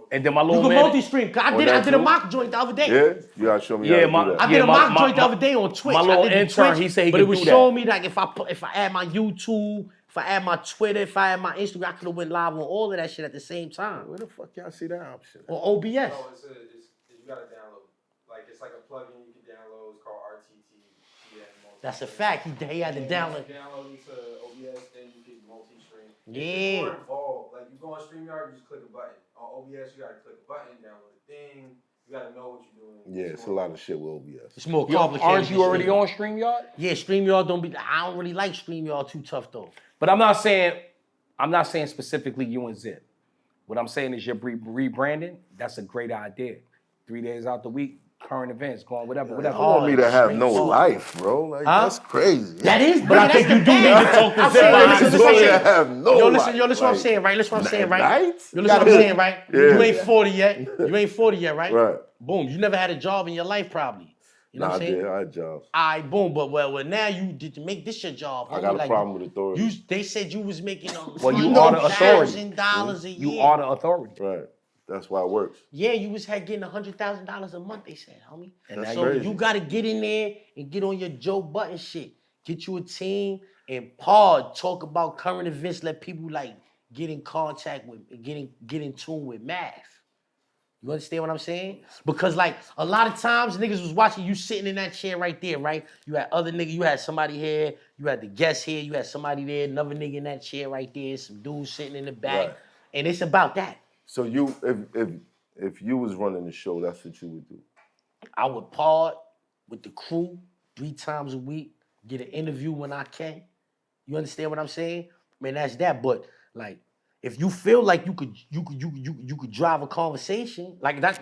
And then my You little can man. multi-stream. 'Cause I On did that a too? mock joint the other day. Yeah, you gotta show me how to do that. I did a mock joint the other day on Twitch. My little I did the intern, Twitch, he said he but could it was do that. showing me like if I add my YouTube, if I add my Twitter, if I add my Instagram, I could have went live on all of that shit at the same time. Where the fuck y'all see that option? On OBS. No, you gotta download. Like it's like a plugin you can download. It's called RTT. That's a fact. He had to download. Download into OBS, then you can multi-stream. Yeah. It's more involved. Like you go on StreamYard, you just click a button. On OBS, you gotta click a button, download the thing. You gotta know what you're doing. Yeah, it's a lot of shit with OBS. It's more Yo, complicated. aren't you than already shit. on StreamYard? Yeah, StreamYard don't be. I don't really like StreamYard too tough though. But I'm not saying specifically you and Zip. What I'm saying is you're rebranding. That's a great idea. 3 days out the week, current events, going whatever. You want me to have no life, bro? Like that's crazy. That is, But I think you do need to talk to I'm Zip. saying, Like, listen, You want me listen, to have no Yo, life. listen, what I'm Like, saying, right? Listen what I'm saying, right? night? Yo, listen what I'm saying, right? Yeah. You ain't 40 yet. You ain't 40 yet, right? Right. Boom. You never had a job in your life, probably. You know Nah, what I I'm saying? did. I had jobs. All right, boom. But well, now you did to make this your job. I got a problem with authority. They said you was making Well, you are the authority. $100,000 a year. You are the authority. Right. That's why it works. Yeah, you was getting $100,000 a month. They said, homie. And That's So crazy. you gotta get in there and get on your Joe Button shit. Get you a team and pod, talk about current events. Let people like get in contact with, get in tune with math. You understand what I'm saying? Because like a lot of times niggas was watching you sitting in that chair right there, right? You had other niggas, you had somebody here, You had the guest here, you had somebody there, another nigga in that chair right there, some dudes sitting in the back. Right. And it's about that. So if you was running the show, that's what you would do? I would part with the crew 3 times a week, get an interview when I can. You understand what I'm saying? Man, that's that. But like, if you feel like you could drive a conversation like that,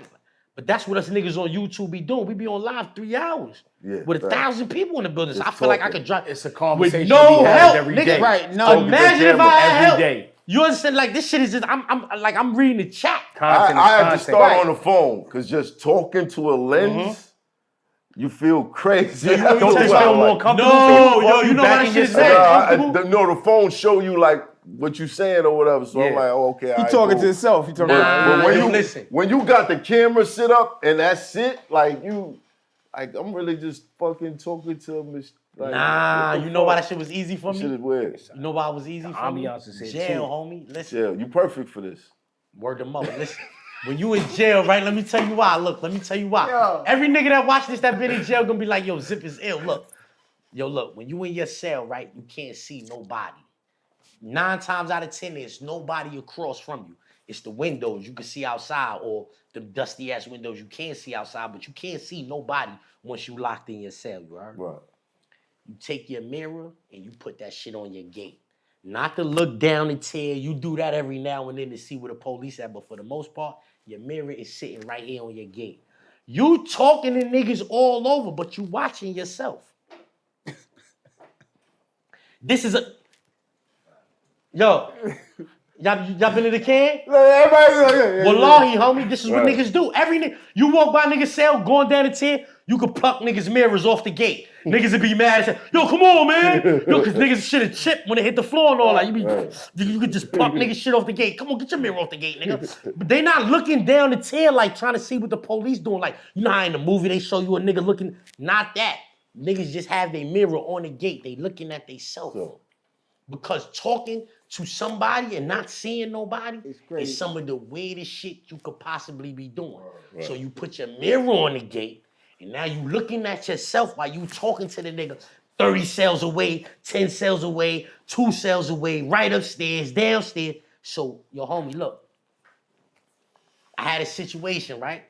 but that's what us niggas on YouTube be doing. We be on live 3 hours with 1,000 people in the building. So I feel like I could drive. It's a conversation with no help, every nigga. day. Right? No. Imagine if I had help. Day. You understand? Like this shit is just. I'm reading the chat. I had to start on the phone because just talking to a lens. You feel crazy. Don't you feel more comfortable? No, you know what that shit is the phone show you like what you saying or whatever. So I'm like, oh, okay. You talking to yourself. You talking when you got the camera set up and that's it, like I'm really just fucking talking to him. Like, you know why that shit was easy for me? Shit is weird. You know why it was easy for me? Jail, homie. Listen. Jail. You perfect for this. Word to mother. Listen. When you in jail, right? Let me tell you why. Look, let me tell you why. Yo. Every nigga that watch this that been in jail gonna be like, yo, Zip is ill. Look. When you in your cell, right, you can't see nobody. 9 times out of 10, there's nobody across from you. It's the windows you can see outside or the dusty ass windows you can't see outside, but you can't see nobody once you locked in your cell, you heard? Right. You take your mirror and you put that shit on your gate. Not to look down and tear. You do that every now and then to see where the police at, but for the most part, your mirror is sitting right here on your gate. You talking to niggas all over, but you watching yourself. This is a... Yo, y'all been in the can? Wallahi, homie, this is what niggas do. Every nigga, you walk by niggas' cell, going down the tier, you could pluck niggas' mirrors off the gate. Niggas would be mad and say, yo, come on, man. Yo, cause niggas shit had chipped when they hit the floor and all that. You could just pluck niggas shit off the gate. Come on, get your mirror off the gate, nigga. But they not looking down the tier like trying to see what the police doing. Like, you know how in the movie they show you a nigga looking? Not that. Niggas just have their mirror on the gate. They looking at their cell phone. Because talking to somebody and not seeing nobody is some of the weirdest shit you could possibly be doing. Right. So you put your mirror on the gate, and now you looking at yourself while you talking to the nigga 30 cells away, 10 cells away, 2 cells away, right upstairs, downstairs. So, yo, homie, look. I had a situation, right?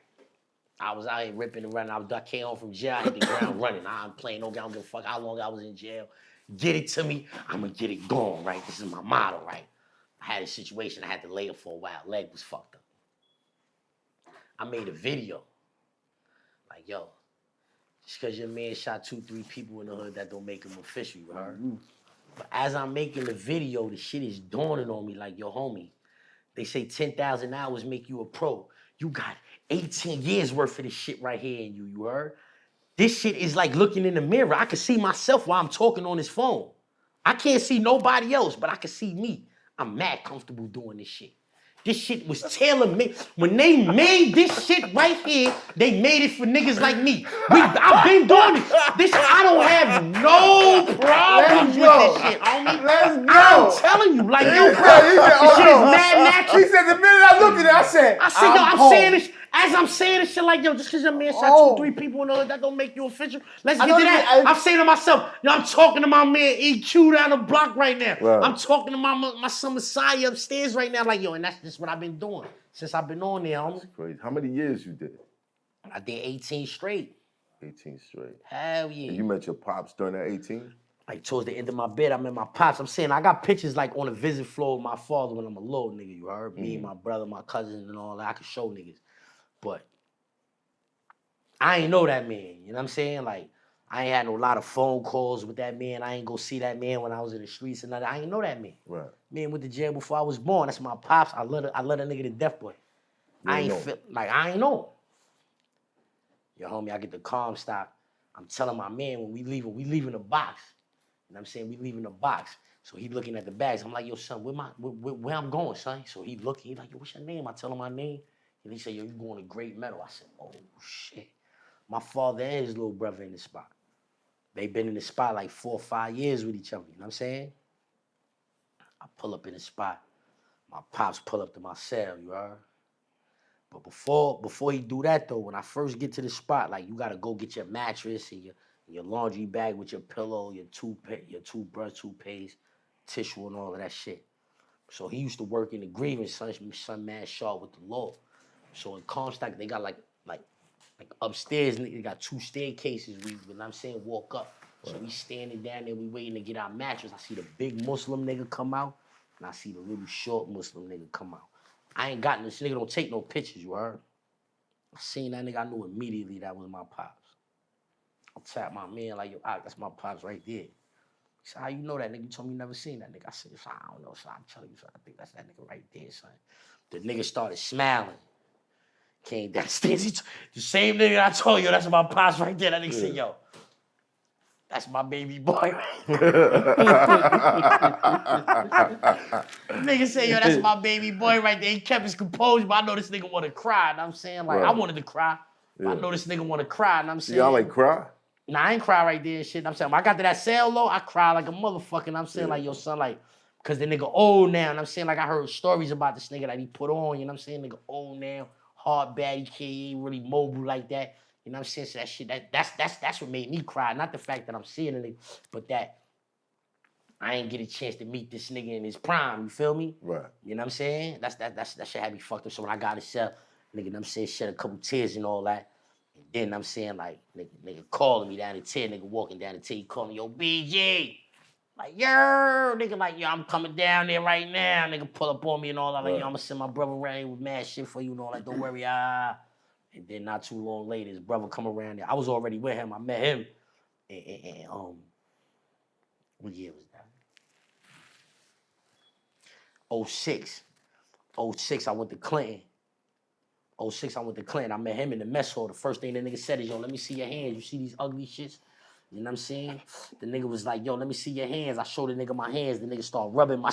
I was out here ripping and running. I came home from jail. I hit the ground running. I'm playing no game. I don't give a fuck how long I was in jail. Get it to me, I'm gonna get it going, right? This is my motto, right? I had a situation, I had to lay it for a while. Leg was fucked up. I made a video. Like, yo, just because your man shot 2-3 people in the hood, that don't make him official, you heard? Mm-hmm. But as I'm making the video, the shit is dawning on me like, yo, homie, they say 10,000 hours make you a pro. You got 18 years worth of this shit right here in you heard? This shit is like looking in the mirror. I can see myself while I'm talking on this phone. I can't see nobody else, but I can see me. I'm mad comfortable doing this shit. This shit was tailor-made. When they made this shit right here, they made it for niggas like me. I've been doing it. I don't have no problems with this shit, homie. Let's go. I'm telling you, like, yo, bro, this shit is mad natural. He said the minute I looked at it, I said, I'm saying this. As I'm saying this shit like, yo, just because your man shot 2-3 people in the hood, that don't make you official. Let's get to that. I'm saying to myself, yo, I'm talking to my man EQ down the block right now. Right. I'm talking to my son Messiah upstairs right now. Like, yo, and that's just what I've been doing since I've been on there, homie. That's crazy. How many years you did? I did 18 straight. 18 straight. Hell yeah. And you met your pops during that 18? Like, towards the end of my bed, I met my pops. I'm saying, I got pictures, like, on the visit floor of my father when I'm a little nigga, you heard? Me and my brother, my cousins and all that. I could show niggas. But I ain't know that man, you know what I'm saying? Like, I ain't had no lot of phone calls with that man. I ain't go see that man when I was in the streets and nothing. I ain't know that man. Right. Man went to jail before I was born. That's my pops. I let a nigga to death, boy. I ain't know. Yo, homie, I get the calm stop. I'm telling my man when we leaving the box. You know what I'm saying? We leaving the box. So he looking at the bags. I'm like, yo, son, where I'm going, son? So he looking, he like, yo, what's your name? I tell him my name. And he said, yo, you going to Great Meadow. I said, oh, shit. My father and his little brother in the spot. They been in the spot like 4 or 5 years with each other. You know what I'm saying? I pull up in the spot. My pops pull up to my cell, you heard? But before he do that, though, when I first get to the spot, like, you got to go get your mattress and your laundry bag with your pillow, your toothbrush, toothpaste, tissue, and all of that shit. So he used to work in the grievance, son mad sharp with the law. So in Comstock, they got like upstairs, they got 2 staircases. When I'm saying walk up. So we standing down there, we waiting to get our mattress. I see the big Muslim nigga come out, and I see the little short Muslim nigga come out. I ain't got this nigga don't take no pictures, you heard? I seen that nigga, I knew immediately that was my pops. I tapped my man like, yo, that's my pops right there. He said, how you know that nigga? You told me you never seen that nigga. I said, I don't know, son. I'm telling you, son. I think that's that nigga right there, son. The nigga started smiling. Came downstairs. The same nigga I told you, that's my pops right there. That nigga said, yo, that's my baby boy. Nigga said, yo, that's my baby boy right there. He kept his composure, but I know this nigga want to cry. And I'm saying, like, I wanted to cry. But I know this nigga want to cry. And I'm saying, y'all like cry? Nah, I ain't cry right there and shit. And I'm saying, when I got to that cell low, I cried like a motherfucker. And I'm saying, like, yo, son, like, because the nigga old now. And I'm saying, like, I heard stories about this nigga that he put on. You know what I'm saying? Nigga old now. Hard bad, he ain't really mobile like that. You know what I'm saying? So that shit, that's what made me cry. Not the fact that I'm seeing a nigga, but that I ain't get a chance to meet this nigga in his prime. You feel me? Right. You know what I'm saying? That shit had me fucked up. So when I got to cell, nigga, you know what I'm saying, shed a couple tears and all that. And then I'm saying, like, nigga calling me down the tier, nigga walking down the tier, he calling me, yo, BG. Like, yo, nigga, like, yo, I'm coming down there right now. Nigga pull up on me and all that. Like, yo, I'm gonna send my brother around with mad shit for you and all that. Don't worry, And then not too long later, his brother come around there. I was already with him. I met him. And what year was that? 06. 06, I went to Clinton. 06, I went to Clinton. I met him in the mess hall. The first thing the nigga said is, yo, let me see your hands. You see these ugly shits? You know what I'm saying? The nigga was like, yo, let me see your hands. I showed the nigga my hands. The nigga started rubbing my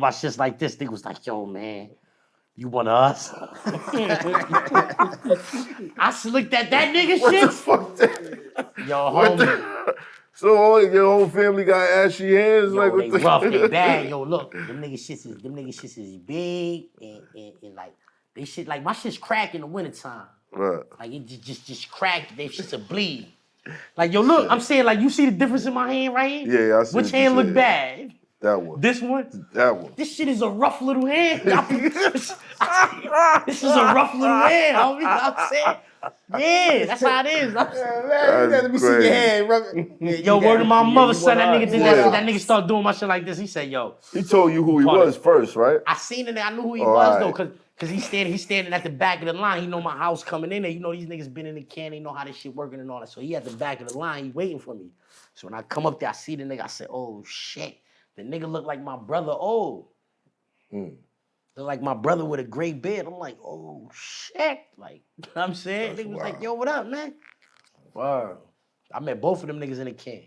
shits like this. Nigga was like, yo, man, you one of us? I looked at that nigga shit. What the fuck? Yo, homie. So your whole family got ashy hands? Yo, like, they rough, they bad. Yo, look, them nigga shits is big and like, they shit, like my shit's crack in the wintertime. Right. Like it just crack, they shit's a bleed. Like, yo, look, I'm saying, like, you see the difference in my hand right here? Yeah, I see. Which hand look bad? That one. This one? That one. This shit is a rough little hand. This is a rough little hand, homie. You know what I'm saying? Yeah, that's how it is. Man, let me see your hand. Yo, word to my mother, son. That nigga did that. That nigga started doing my shit like this. He said, yo. He told you who he was first, right? I seen it. I knew who he was, though, because he's standing at the back of the line. He know my house coming in there. You know these niggas been in the can. They know how this shit working and all that. So he at the back of the line. He waiting for me. So when I come up there, I see the nigga. I said, oh, shit. The nigga look like my brother old. Look like my brother with a gray beard. I'm like, oh, shit. Like, you know what I'm saying? Nigga was like, yo, what up, man? Word. I met both of them niggas in the can.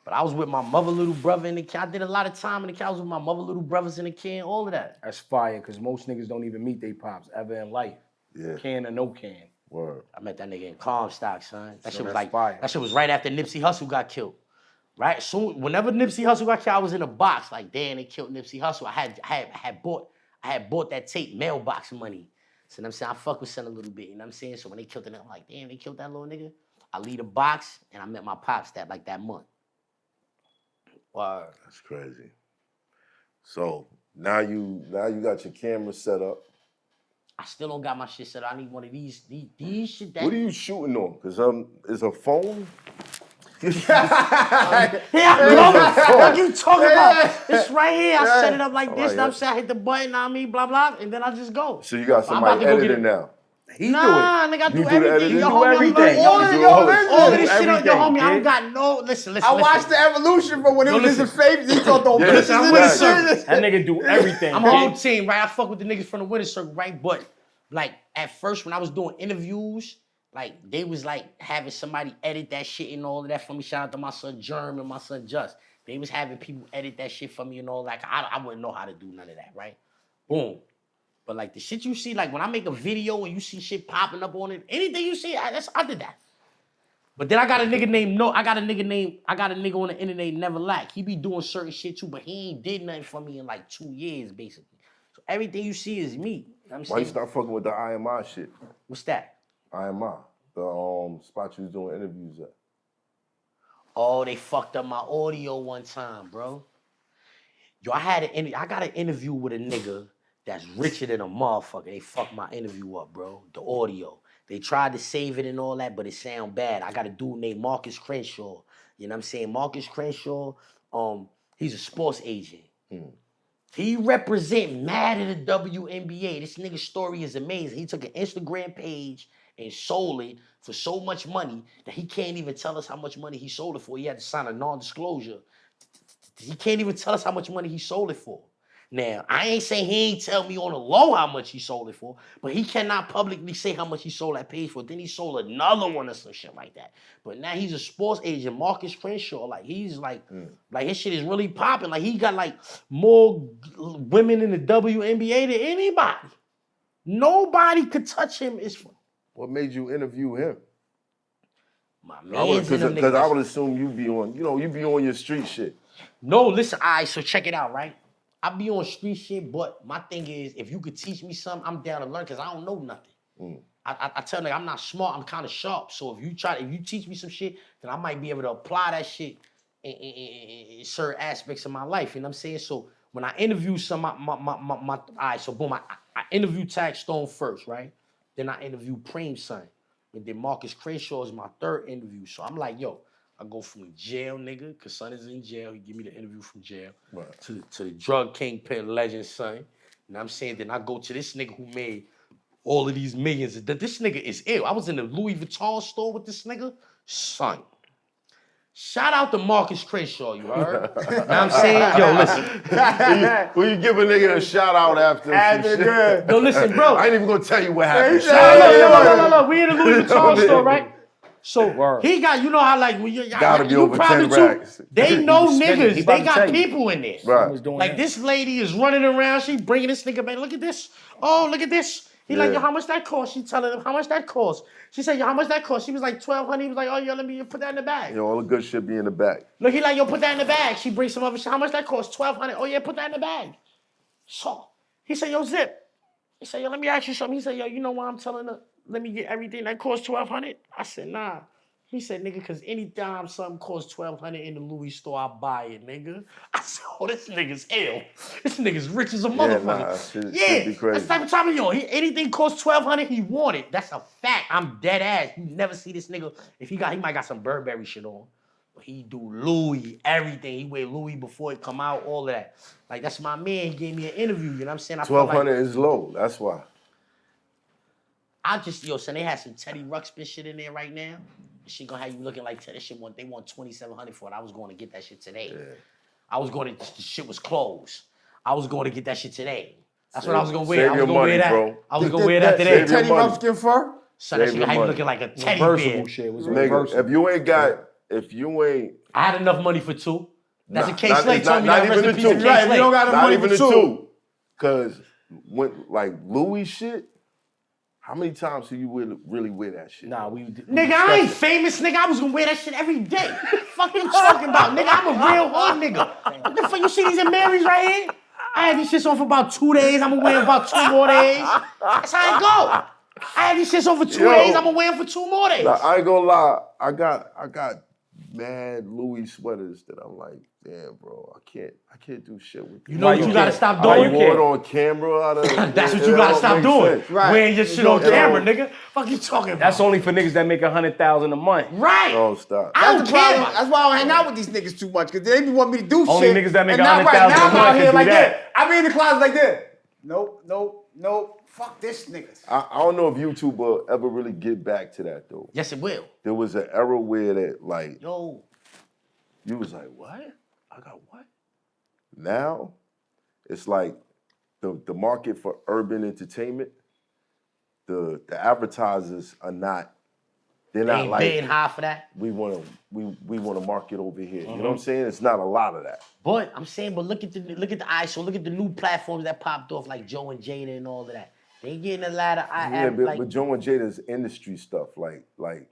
But I was with my mother, little brother in the can. I did a lot of time in the can. I was with my mother, little brothers in the can, all of that. That's fire, because most niggas don't even meet their pops ever in life. Yeah. Can or no can. Word. I met that nigga in Comstock, son. That So shit was that's like, fire. that shit was right after Nipsey Hussle got killed. Right? Soon, whenever Nipsey Hussle got killed, I was in a box. Like, damn, they killed Nipsey Hussle. I had bought that tape, mailbox money. So, you know what I'm saying? I fuck with son a little bit, you know what I'm saying? So when they killed it, I'm like, damn, they killed that little nigga. I leave the box, and I met my pops that month. Wow. That's crazy. So now you got your camera set up. I still don't got my shit set up. I need one of these shit. What are you shooting on? Because is a phone? What you talking about? It's right here. I set it up like this. I'm saying I hit the button on me, blah, blah, and then I just go. So you got somebody editing now? Nah, nigga, I do everything. editing? Yo, Do homie, everything. All this shit on, yo, everything, homie, I don't kid. got no, listen. I watched the evolution from when it was just a fake. He thought the Listen, I'm with the circle. That nigga do everything. I'm a whole team, right? I fuck with the niggas from the Winter Circle, right? But, like, at first, when I was doing interviews, like, they was, like, having somebody edit that shit and all of that for me. Shout out to my son, Germ, and my son, Just. They was having people edit that shit for me and all. Like, I wouldn't know how to do none of that, right? Boom. But, like, the shit you see, like, when I make a video and you see shit popping up on it, anything you see, I did that. But then I got a nigga on the internet, Never Lack. He be doing certain shit, too, but he ain't did nothing for me in, like, 2 years, basically. So everything you see is me. You know what I'm Why you saying? start fucking with the IMI shit? What's that? IMI. the spot you was doing interviews at? Oh, they fucked up my audio one time, bro. Yo, I got an interview with a nigga that's richer than a motherfucker. They fucked my interview up, bro. The audio. They tried to save it and all that, but it sound bad. I got a dude named Marcus Crenshaw. You know what I'm saying? Marcus Crenshaw, he's a sports agent. He represent mad in the WNBA. This nigga's story is amazing. He took an Instagram page and sold it for so much money that he can't even tell us how much money he sold it for. He had to sign a non-disclosure. He can't even tell us how much money he sold it for. Now, I ain't saying he ain't tell me on the low how much he sold it for, but he cannot publicly say how much he sold that page for. Then he sold another one or some shit like that. But now he's a sports agent, Marcus Crenshaw. Like, he's like his shit is really popping. Like, he got like more women in the WNBA than anybody. Nobody could touch him. What made you interview him? My man. Because I would assume you be on your street shit. No, listen, all right, so check it out, right? I be on street shit, but my thing is, if you could teach me something, I'm down to learn because I don't know nothing. I tell you, I'm not smart, I'm kind of sharp. So if you teach me some shit, then I might be able to apply that shit in certain aspects of my life. You know what I'm saying? So when I interview all right, so boom, I interview Tag Stone first, right? Then I interview Preem Son. And then Marcus Crenshaw is my third interview. So I'm like, yo, I go from jail, nigga, because son is in jail. He give me the interview from jail. Right. To the drug kingpin legend, son. You know what I'm saying? Then I go to this nigga who made all of these millions. This nigga is ill. I was in the Louis Vuitton store with this nigga. Son. Shout out to Marcus Crenshaw, you heard? You know what I'm saying? Yo, listen. Will you give a nigga a shout out after shit? Yo, listen, bro. I ain't even gonna tell you what happened. No. We in the Louis Vuitton store, right? So he got, you know how like when you gotta be over 10 racks. They know niggas. They got people in there. Right. Like this lady is running around. She bringing this nigga back. Look at this. Oh, look at this. He like, yo, how much that cost? She telling him how much that cost. She said, yo, how much that cost? She was like $1,200. He was like, oh, yo, let me put that in the bag. Yo, all the good shit be in the bag. Look, he like, yo, put that in the bag. She brings some other shit. How much that cost? $1,200. Oh yeah, put that in the bag. So he said, yo, Zip. He said, yo, let me ask you something. He said, yo, you know why I'm telling her? Let me get everything that costs $1,200. I said, nah. He said, nigga, because anytime something costs $1,200 in the Louis store, I buy it, nigga. I said, oh, this nigga's ill. This nigga's rich as a motherfucker. Shit be crazy. That's the type of time, yo. Anything costs $1,200, he want it. That's a fact. I'm dead ass. You never see this nigga. If he might got some Burberry shit on. But he do Louis, everything. He wear Louis before it come out, all of that. Like, that's my man. He gave me an interview, you know what I'm saying? $1,200 is low. That's why. Son, they had some Teddy Ruxpin shit in there right now. She gonna have you looking like Teddy. They want $2,700 for it. I was going to get that shit today. Yeah. The shit was closed. I was going to get that shit today. That's what I was gonna wear. I was gonna wear that. Bro. I was gonna wear that today. Teddy Ruxpin fur? So that shit gonna have you looking like a teddy bear. Shit was nigga, if you ain't, I had enough money for two. That's a K Slate told me. Not even the two. Right, you don't got enough money for two. Cause when like Louis shit. How many times do you really wear that shit? Nah, nigga, I ain't famous, nigga. I was gonna wear that shit every day. What the fuck you talking about, nigga? I'm a real hood nigga. What the fuck, you see these in Mary's right here? I had these shits on for about 2 days. I'm gonna wear them about 2 more days. That's how it go. I had these shits on for 2 days. I'm gonna wear them for 2 more days. Nah, I ain't gonna lie. I got mad Louis sweaters that I'm like, damn, bro, I can't do shit with you. You know what you gotta stop doing? I wore it on camera. That's what you gotta stop doing. Right. Wearing your shit on camera, nigga. Fuck you talking about? That's only for niggas that make $100,000 a month. Right. Oh, stop. I don't care. That's why I don't hang out with these niggas too much, because they be want me to do only shit. Only niggas that make $100,000 a month can do that. I be in the closet like that. Nope. Fuck this niggas. I don't know if YouTube will ever really get back to that, though. Yes, it will. There was an era where that, like, yo, you was like, what? I got what? Now, it's like the market for urban entertainment, the advertisers are not, they're not like bidding high for that. We want to market over here. You know what I'm saying? It's not a lot of that. But I'm saying, look at the new platforms that popped off like Joe and Jada and all of that. They getting a lot of but Joe and Jada's industry stuff, like when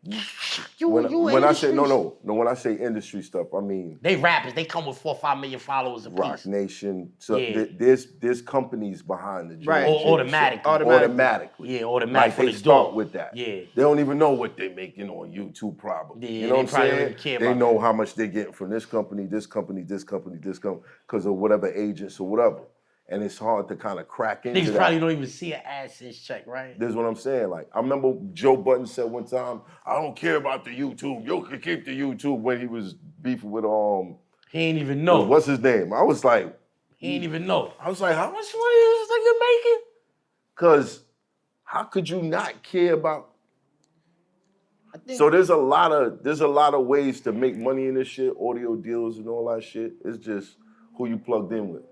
I say when I say industry stuff, I mean they rappers. They come with 4 or 5 million followers a piece. Roc Nation. So there's companies behind the right. automatically. Yeah, automatically. Like they start with that. Yeah. They don't even know what they're making on YouTube, probably. Yeah, you know what I'm saying? They know that. how much they're getting from this company, because of whatever agents or whatever. And it's hard to kind of crack into that. Niggas probably don't even see an AdSense check, right? That's what I'm saying. Like, I remember Joe Budden said one time, I don't care about the YouTube. You can keep the YouTube, when he was beefing with He ain't even know. What's his name? I was like, he ain't even know. I was like, how much money is this nigga making? Cause how could you not care about? So there's a lot of ways to make money in this shit, audio deals and all that shit. It's just who you plugged in with.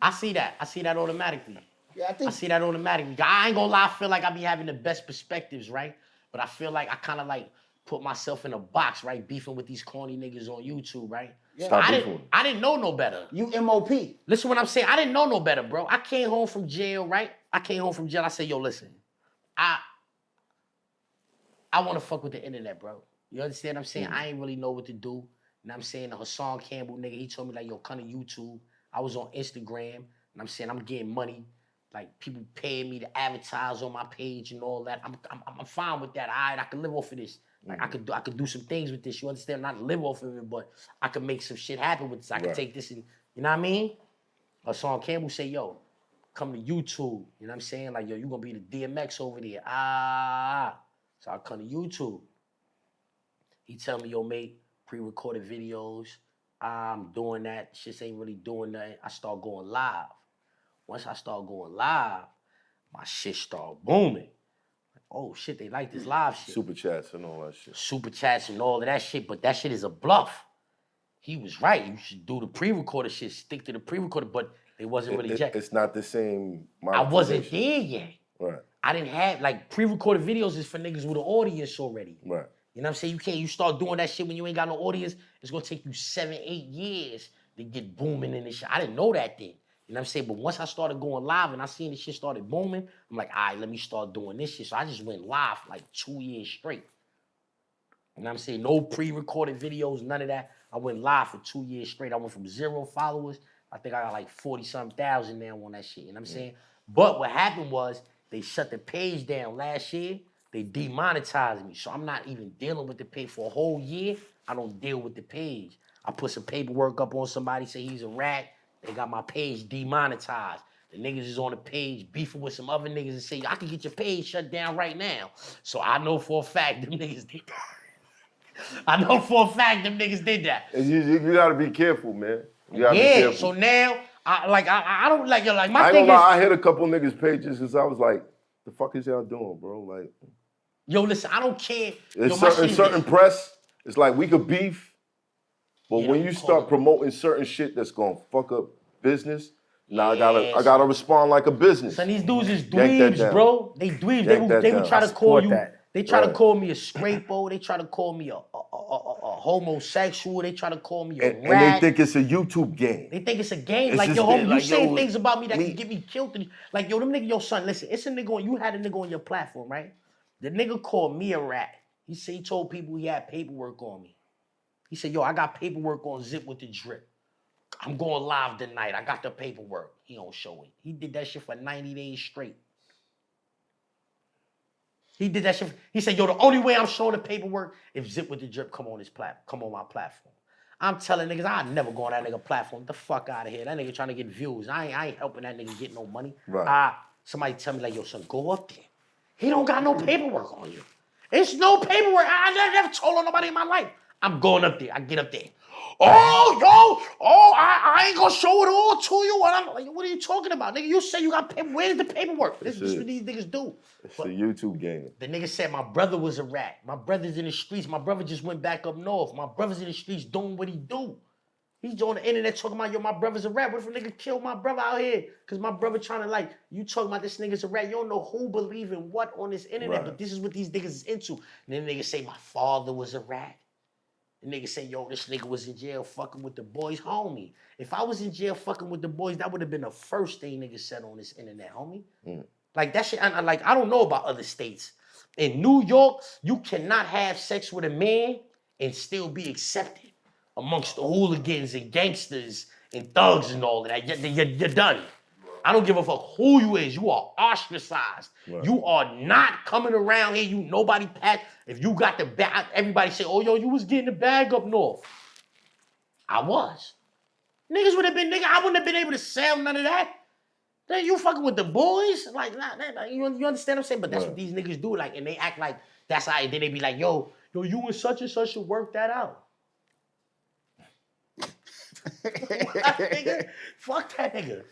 I see that automatically. Yeah, I see that automatically. I ain't gonna lie, I feel like I be having the best perspectives, right? But I feel like I kind of like put myself in a box, right? Beefing with these corny niggas on YouTube, right? Yeah. I didn't know no better. You MOP. Listen what I'm saying. I didn't know no better, bro. I came home from jail, right? I said, yo, listen. I want to fuck with the internet, bro. You understand what I'm saying? I ain't really know what to do. You know what I'm saying? The Hassan Campbell nigga, he told me like, yo, come to YouTube. I was on Instagram, and I'm saying I'm getting money, like people paying me to advertise on my page and all that. I'm fine with that. All right, I can live off of this. Like I could do some things with this. You understand? Not live off of it, but I could make some shit happen with this. I could take this and you know what I mean? Hassan Campbell say, yo, come to YouTube. You know what I'm saying? Like, yo, you gonna be the DMX over there. So I come to YouTube. He tell me, yo, mate, pre-recorded videos. I'm doing that. Shit ain't really doing nothing. I start going live. Once I start going live, my shit start booming. Oh shit, they like this live shit. Super chats and all that shit. Super chats and all of that shit, but that shit is a bluff. He was right. You should do the pre-recorded shit, stick to the pre-recorded, but they wasn't really it's not the same. I wasn't there yet. Right. I didn't have, like, pre-recorded videos is for niggas with an audience already. Right. You know what I'm saying? You start doing that shit when you ain't got no audience, it's gonna take you 7, 8 years to get booming in this shit. I didn't know that then. You know what I'm saying? But once I started going live and I seen this shit started booming, I'm like, all right, let me start doing this shit. So I just went live for like 2 years straight. You know what I'm saying? No pre-recorded videos, none of that. I went live for 2 years straight. I went from 0 followers. I think I got like 40-something thousand now on that shit. You know what I'm saying? But what happened was they shut the page down last year. They demonetized me. So I'm not even dealing with the page for a whole year. I don't deal with the page. I put some paperwork up on somebody, say he's a rat. They got my page demonetized. The niggas is on the page beefing with some other niggas and say, I can get your page shut down right now. So I know for a fact them niggas did that. You gotta be careful, man. You gotta be careful. So now, I don't like, yo, like my I thing ain't gonna lie, is, I hit a couple niggas' pages because I was like, the fuck is y'all doing, bro? Like, yo, listen, I don't care. In certain press, it's like we could beef, but when you start promoting certain shit that's gonna fuck up business, now I gotta respond like a business. Son, these dudes is dweebs, bro. They dweebs. They would try to call you. They try to call me a scrapo. They try to call me a homosexual. They try to call me a rat. And they think it's a YouTube game. They think it's a game. It's like, yo, homie, you saying things about me that can get me killed. Like, yo, them nigga, yo, son, listen, it's a nigga on, you had a nigga on your platform, right? The nigga called me a rat. He said he told people he had paperwork on me. He said, yo, I got paperwork on Zipwitthedrip. I'm going live tonight. I got the paperwork. He don't show it. He did that shit for 90 days straight. He did that shit. He said, yo, the only way I'm showing the paperwork if Zipwitthedrip come on my platform. I'm telling niggas, I never go on that nigga platform. Get the fuck out of here. That nigga trying to get views. I ain't helping that nigga get no money. Right. Somebody tell me like, yo, son, go up there. He don't got no paperwork on you. It's no paperwork. I never told on nobody in my life. I'm going up there. I get up there. I ain't gonna show it all to you. And I'm like, what are you talking about? Nigga, you say you got paper. Where's the paperwork? This is what these niggas do. It's a YouTube game. The nigga said my brother was a rat. My brother's in the streets. My brother just went back up north. My brother's in the streets doing what he do. He's on the internet talking about, yo, my brother's a rat. What if a nigga killed my brother out here? Because my brother trying to, like, you talking about this nigga's a rat. You don't know who believe in what on this internet, but this is what these niggas is into. And then the nigga say my father was a rat. The nigga say, yo, this nigga was in jail fucking with the boys, homie. If I was in jail fucking with the boys, that would have been the first thing niggas said on this internet, homie. Like that shit, like I don't know about other states. In New York, you cannot have sex with a man and still be accepted amongst the hooligans and gangsters and thugs and all of that. You're done. I don't give a fuck who you is. You are ostracized. Right. You are not coming around here. You nobody pat. If you got the bag, everybody say, oh, yo, you was getting the bag up north. I was. Niggas would have been, I wouldn't have been able to sell none of that. Then you fucking with the boys? Like, you understand what I'm saying? But that's what these niggas do. Like, and they act like that's how, then they be like, yo, you and such should work that out. Nigga, fuck that nigga.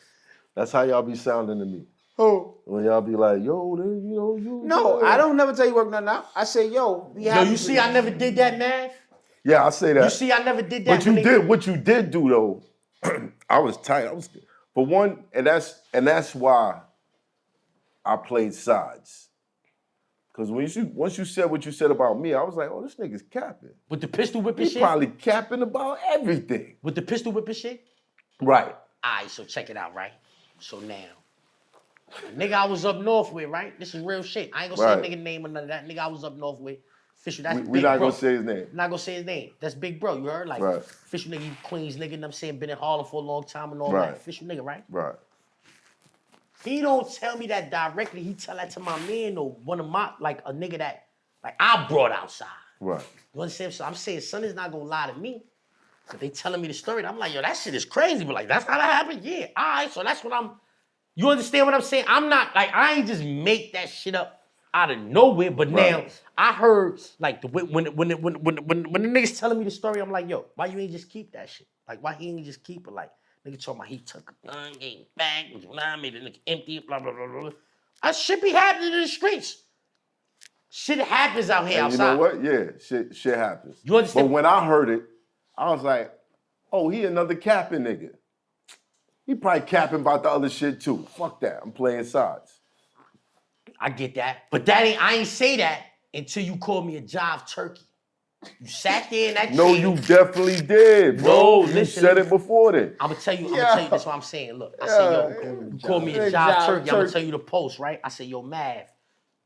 That's how y'all be sounding to me. Who? When y'all be like, yo, you. No, I don't never tell you work nothing out. I say, yo, be happy. Yo, you see, I never did that, man. Yeah, I say that. You see, I never did that. But you did what you did do though. I was tight. For one, and that's why I played sides. Cause once you said what you said about me, I was like, oh, this nigga's capping. With the pistol whipping shit? He probably capping about everything. With the pistol whipping shit? Right. All right, so check it out, right? So now, nigga I was up north with, right? This is real shit. I ain't gonna say nigga name or none of that. Nigga I was up north with. Official, that's We're not gonna say his name. Not gonna say his name. That's Big Bro, you heard? Like, official nigga, Queens nigga, you know what I'm saying? Been in Harlem for a long time and all that. Official nigga, right? Right. He don't tell me that directly. He tell that to my man or one of my, like a nigga that, like I brought outside. Right. You understand? So I'm saying, son is not gonna lie to me. But they telling me the story. And I'm like, yo, that shit is crazy. But like, that's how that happened? Yeah. All right, so that's what you understand what I'm saying? I'm not, like, I ain't just make that shit up out of nowhere. But now, I heard, like, when the niggas telling me the story, I'm like, yo, why you ain't just keep that shit? Like, why he ain't just keep it? Like, nigga talking about he took a gun, gave back, made it look empty, blah, blah, blah, blah. That shit be happening in the streets. Shit happens out here outside. You know what? Yeah, shit happens. You understand? But when I heard it, I was like, oh, he another capping nigga. He probably capping about the other shit too. Fuck that. I'm playing sides. I get that. But I ain't say that until you called me a jive turkey. You sat there in that No, you definitely did, bro. You said it before then. I'm gonna tell you, that's what I'm saying. Look, I said, yo, you called me a jive turkey. I'm gonna tell you the post, right? I said, yo, Mav,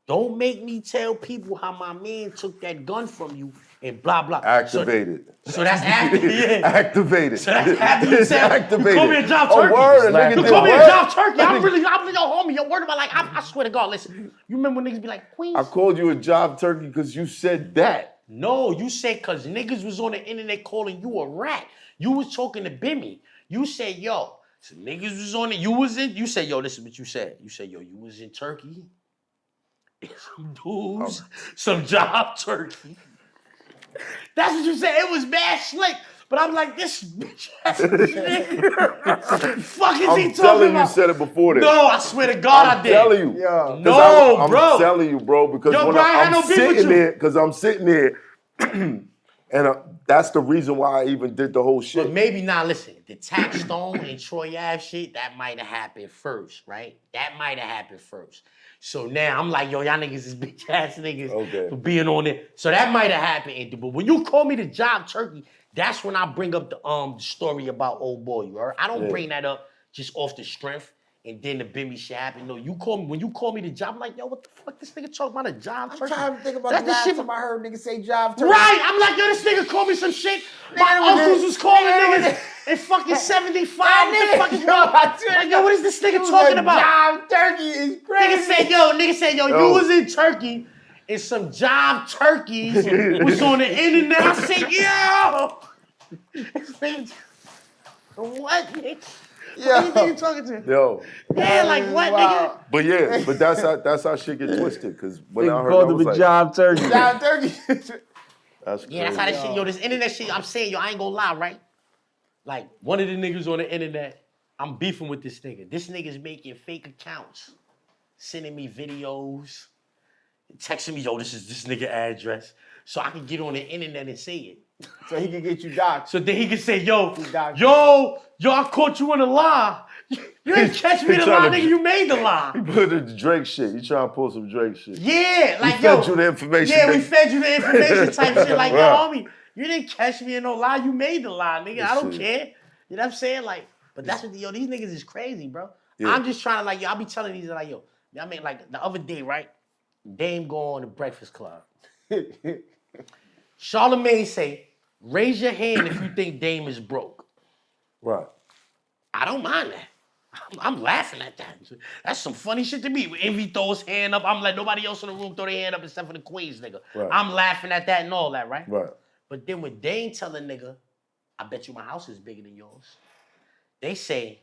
don't make me tell people how my man took that gun from you and blah, blah. Activated. So that's after, Activated. So that's after you said, activated. You call me a jive turkey. Word, a nigga you did call me a what? jive turkey. I'm your homie. Your word of my life. I swear to God, listen. You remember when niggas be like, Queens? I called you a job turkey because you said that. No, you said because niggas was on the internet calling you a rat. You was talking to Bimmy. You said, yo, so niggas was on it. You said, yo, this is what you said. You said, yo, you was in Turkey. And some dudes, some job turkey. That's what you said. It was mad slick. But I'm like, this bitch ass nigga. Fuck is he talking about? I'm telling you said it before this. No, I swear to God I did. I'm telling you. Yeah. No, bro. I'm telling you, bro, because when I'm sitting there, and that's the reason why I even did the whole shit. But maybe not, listen, the Tax Stone and Troy Ave shit, that might have happened first, right? That might have happened first. So now I'm like, yo, y'all niggas is bitch ass niggas for being on it. So that might have happened. But when you call me the job turkey, that's when I bring up the story about old boy. You heard? I don't bring that up just off the strength and then the Bimmy shit happened. No, when you call me the job, I'm like, yo, what the fuck? This nigga talking about a job turkey? I'm trying to think about the last time I heard niggas say job turkey. Right, I'm like, yo, this nigga called me some shit. My uncles was calling niggas in fucking 75. What the fuck is wrong? Like, yo, what is this nigga talking about? Job turkey is crazy. Nigga said, yo, you was in Turkey and some job turkeys was on the internet. I said, yo. What, nigga? What are you talking to? Yo. Yeah, like what, nigga? But yeah, but that's how shit get twisted. Because when I heard called him a job turkey. Job turkey. That's crazy. Yeah, that's how that shit, yo, this internet shit, I'm saying, yo, I ain't gonna lie, right? Like, one of the niggas on the internet, I'm beefing with this nigga. This nigga's making fake accounts, sending me videos, texting me, yo, this is this nigga address, so I can get on the internet and say it. So he can get you doxxed. So then he can say, yo, I caught you in a lie. You didn't catch me in a lie, nigga, you made the lie. He put the Drake shit. He trying to pull some Drake shit. Yeah, like, we fed you the information. Yeah, we fed you the information type shit. Like, yo, homie, you didn't catch me in no lie. You made the lie, nigga. I don't care. You know what I'm saying? Like, but that's what, yo, these niggas is crazy, bro. Yeah. I'm just trying to, like, yo, I'll be telling these, like, yo, I mean, like the other day, right? Dame go on the Breakfast Club. Charlamagne say, raise your hand if you think Dame is broke. Right. I don't mind that. I'm laughing at that. That's some funny shit to me. When Envy throws his hand up, I'm like, nobody else in the room throw their hand up except for the Queens nigga. Right. I'm laughing at that and all that, right? Right. But then when Dame tell a nigga, I bet you my house is bigger than yours, they say,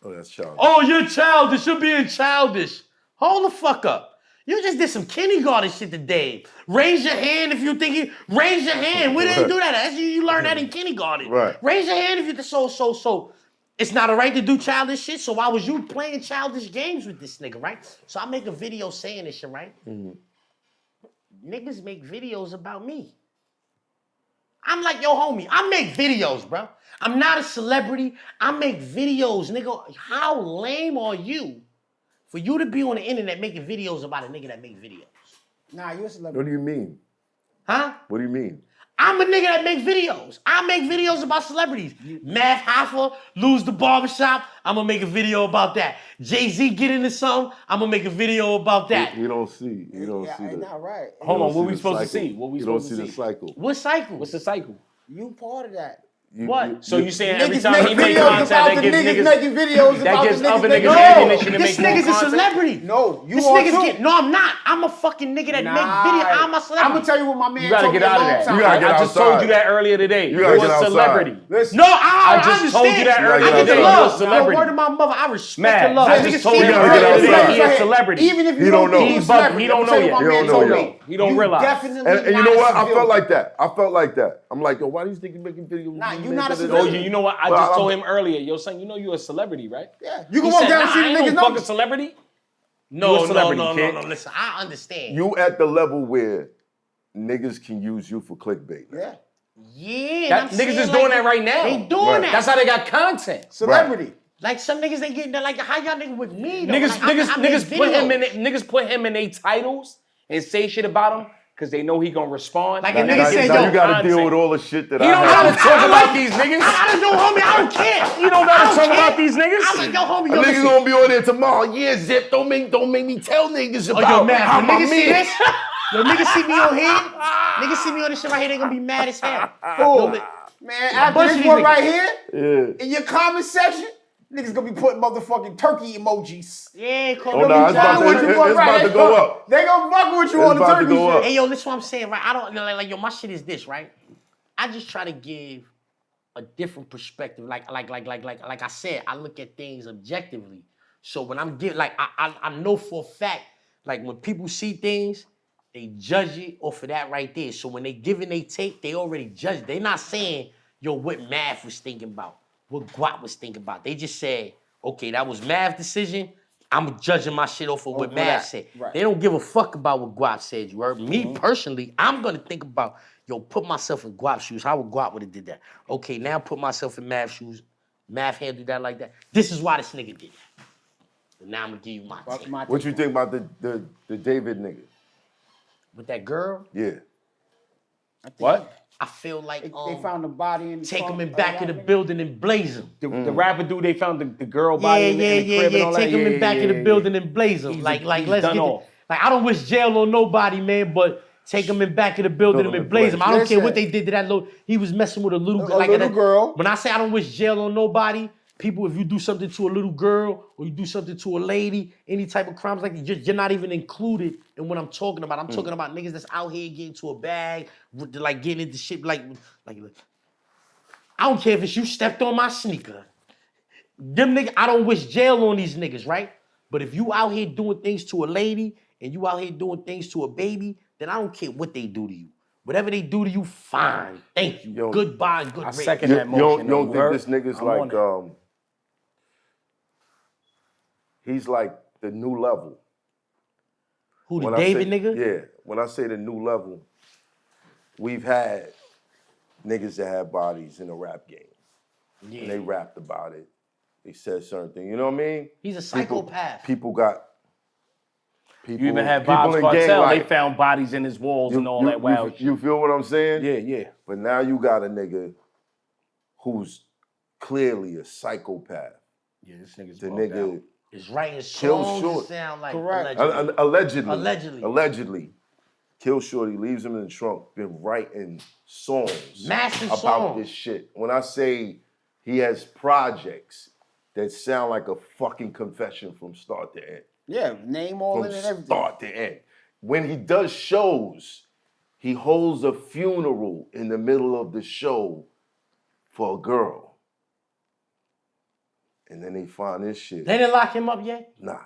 Oh, that's childish. oh, you're childish. You're being childish. Hold the fuck up. You just did some kindergarten shit to Dave. Raise your hand if you think raise your hand. Where did they do that? That's you learn that in kindergarten. Right. Raise your hand if you so. It's not all right to do childish shit. So why was you playing childish games with this nigga, right? So I make a video saying this shit, right? Mm-hmm. Niggas make videos about me. I'm like, yo, homie, I make videos, bro. I'm not a celebrity. I make videos, nigga. How lame are you for you to be on the internet making videos about a nigga that make videos? Nah, you a celebrity. What do you mean? Huh? What do you mean? I'm a nigga that make videos. I make videos about celebrities. Math Hoffa lose the barbershop. I'm gonna make a video about that. Jay-Z get into something. I'm gonna make a video about that. You don't see. You don't see It's the. not right. Hold on, what we the supposed to cycle. see? What we You don't supposed see to the see? cycle. What cycle? What's the cycle? You part of that. What? So you saying every Niggas time make he make videos content about that the gives niggas niggas making videos that about gives the other niggas niggas making ammunition to This make more nigga's a content? celebrity. No, you This are nigga's too. No, I'm not. I'm a fucking nigga that make video. I'm a celebrity. I'm gonna tell you what my man You gotta told get me out of a long that. time. You gotta I get just outside. told you that earlier today. You gotta You're get a outside. celebrity. Listen, No, I just told you that understand. earlier I get the today. love. You're a celebrity. Word of my mother, I respect Man, the love. I Niggas just told see you me gotta earlier get today outside. he a celebrity. Even if He you don't know. think you're a celebrity, He don't I'm gonna tell know you what yet. my He man don't told know me. yet. He don't You realize. definitely And you know not what? I civilian. felt like that. I felt like that. I'm like, yo, why do you think you're making videos? Nah, you not a Oh, celebrity. you know what? I Well, just I'm- told him earlier, yo, son, you know you're a celebrity, right? Yeah, you He can walk said, down and nah, see I the ain't niggas no fucking numbers. celebrity. No, You a celebrity, no. kid. Listen, I understand. You at the level where niggas can use you for clickbait. Now. Yeah, Yeah, That, and I'm niggas saying, is like, doing that right now. They doing Right. that. That's how they got content. celebrity. Like some niggas, they getting like how y'all niggas with me though. Niggas, Like, I make niggas put him in their titles and say shit about him because they know he gonna respond. Like And a nigga that say, gives now them you got to content. deal with all the shit that He I don't have. gotta talk about these niggas. I don't know, homie. I don't care. He don't gotta talk about these I'm niggas. like, yo, homie, A yo, niggas listen. gonna be on there tomorrow. Yeah, Zip, don't make me tell niggas Oh, about yo, man, how when my niggas see man. this, when niggas see me on here, niggas see me on this shit right here, they gonna be mad as hell. Fool. Yo, Man, bunch after of this these one niggas. right here, Yeah. in your comment section, niggas gonna be putting motherfucking turkey emojis. Yeah, call Oh, me nah, it's about John. to- it's about to go up. They gonna fuck with you It's on the about to turkey go shit. up. Hey, yo, this is what I'm saying, right? I don't like yo, my shit is this, right? I just try to give a different perspective. Like I said, I look at things objectively. So when I'm giving, like, I know for a fact, like when people see things, they judge it off of that right there. So when they giving they take, they already judge it. They not saying, yo, what Math was thinking about, what Guap was thinking about. They just said, okay, that was Math's decision. I'm judging my shit off of what Over Math that. said. Right. They don't give a fuck about what Guap said. You heard me personally. I'm gonna think about, yo, put myself in Guap's shoes. How would Guap would have did that? Okay, now put myself in Math's shoes. Math handled that like that. This is why this nigga did that. And now I'm gonna give you my take. What you think about the David nigga? With that girl, Yeah. What? I feel like They found the body in the take him trunk in of back of that the nigga. building and blaze him. The rapper dude, they found the girl body in the crib and all that. Take him in back of the yeah. building and blaze him. He's Like he's let's done get off. like I don't wish jail on nobody, man, but take him in back of the building and blaze him. I don't care what they did to that little. He was messing with a little girl. When I say I don't wish jail on nobody, people, if you do something to a little girl or you do something to a lady, any type of crimes like that, you're not even included in what I'm talking about. I'm talking about niggas that's out here getting to a bag, like getting into shit like I don't care if it's you stepped on my sneaker. Them niggas, I don't wish jail on these niggas, right? But if you out here doing things to a lady and you out here doing things to a baby, then I don't care what they do to you. Whatever they do to you, fine. Thank you. Yo, Goodbye, good I riddance. second You that motion. don't you think heard? this nigga's I'm on like it. he's like the new level? Who, the When I David say- nigga? Yeah. When I say the new level, we've had niggas that had bodies in the rap game. Yeah. And they rapped about it. They said certain things. You know what I mean? He's a psychopath. People got. People, You even had people Bob's in gang Cartel. They life. found bodies in his walls and all that wild shit. You feel what I'm saying? Yeah, yeah. But now you got a nigga who's clearly a psychopath. Yeah, this nigga's The bugged nigga out. Is writing Kill songs Shorty. that sound like Correct. Allegedly. Kill Shorty, leaves him in the trunk, been writing songs Massive about songs. this shit. When I say he has projects that sound like a fucking confession from start to end. Yeah, name all From in and everything. start to end. When he does shows, he holds a funeral in the middle of the show for a girl. And then they find this shit. They didn't lock him up yet? Nah.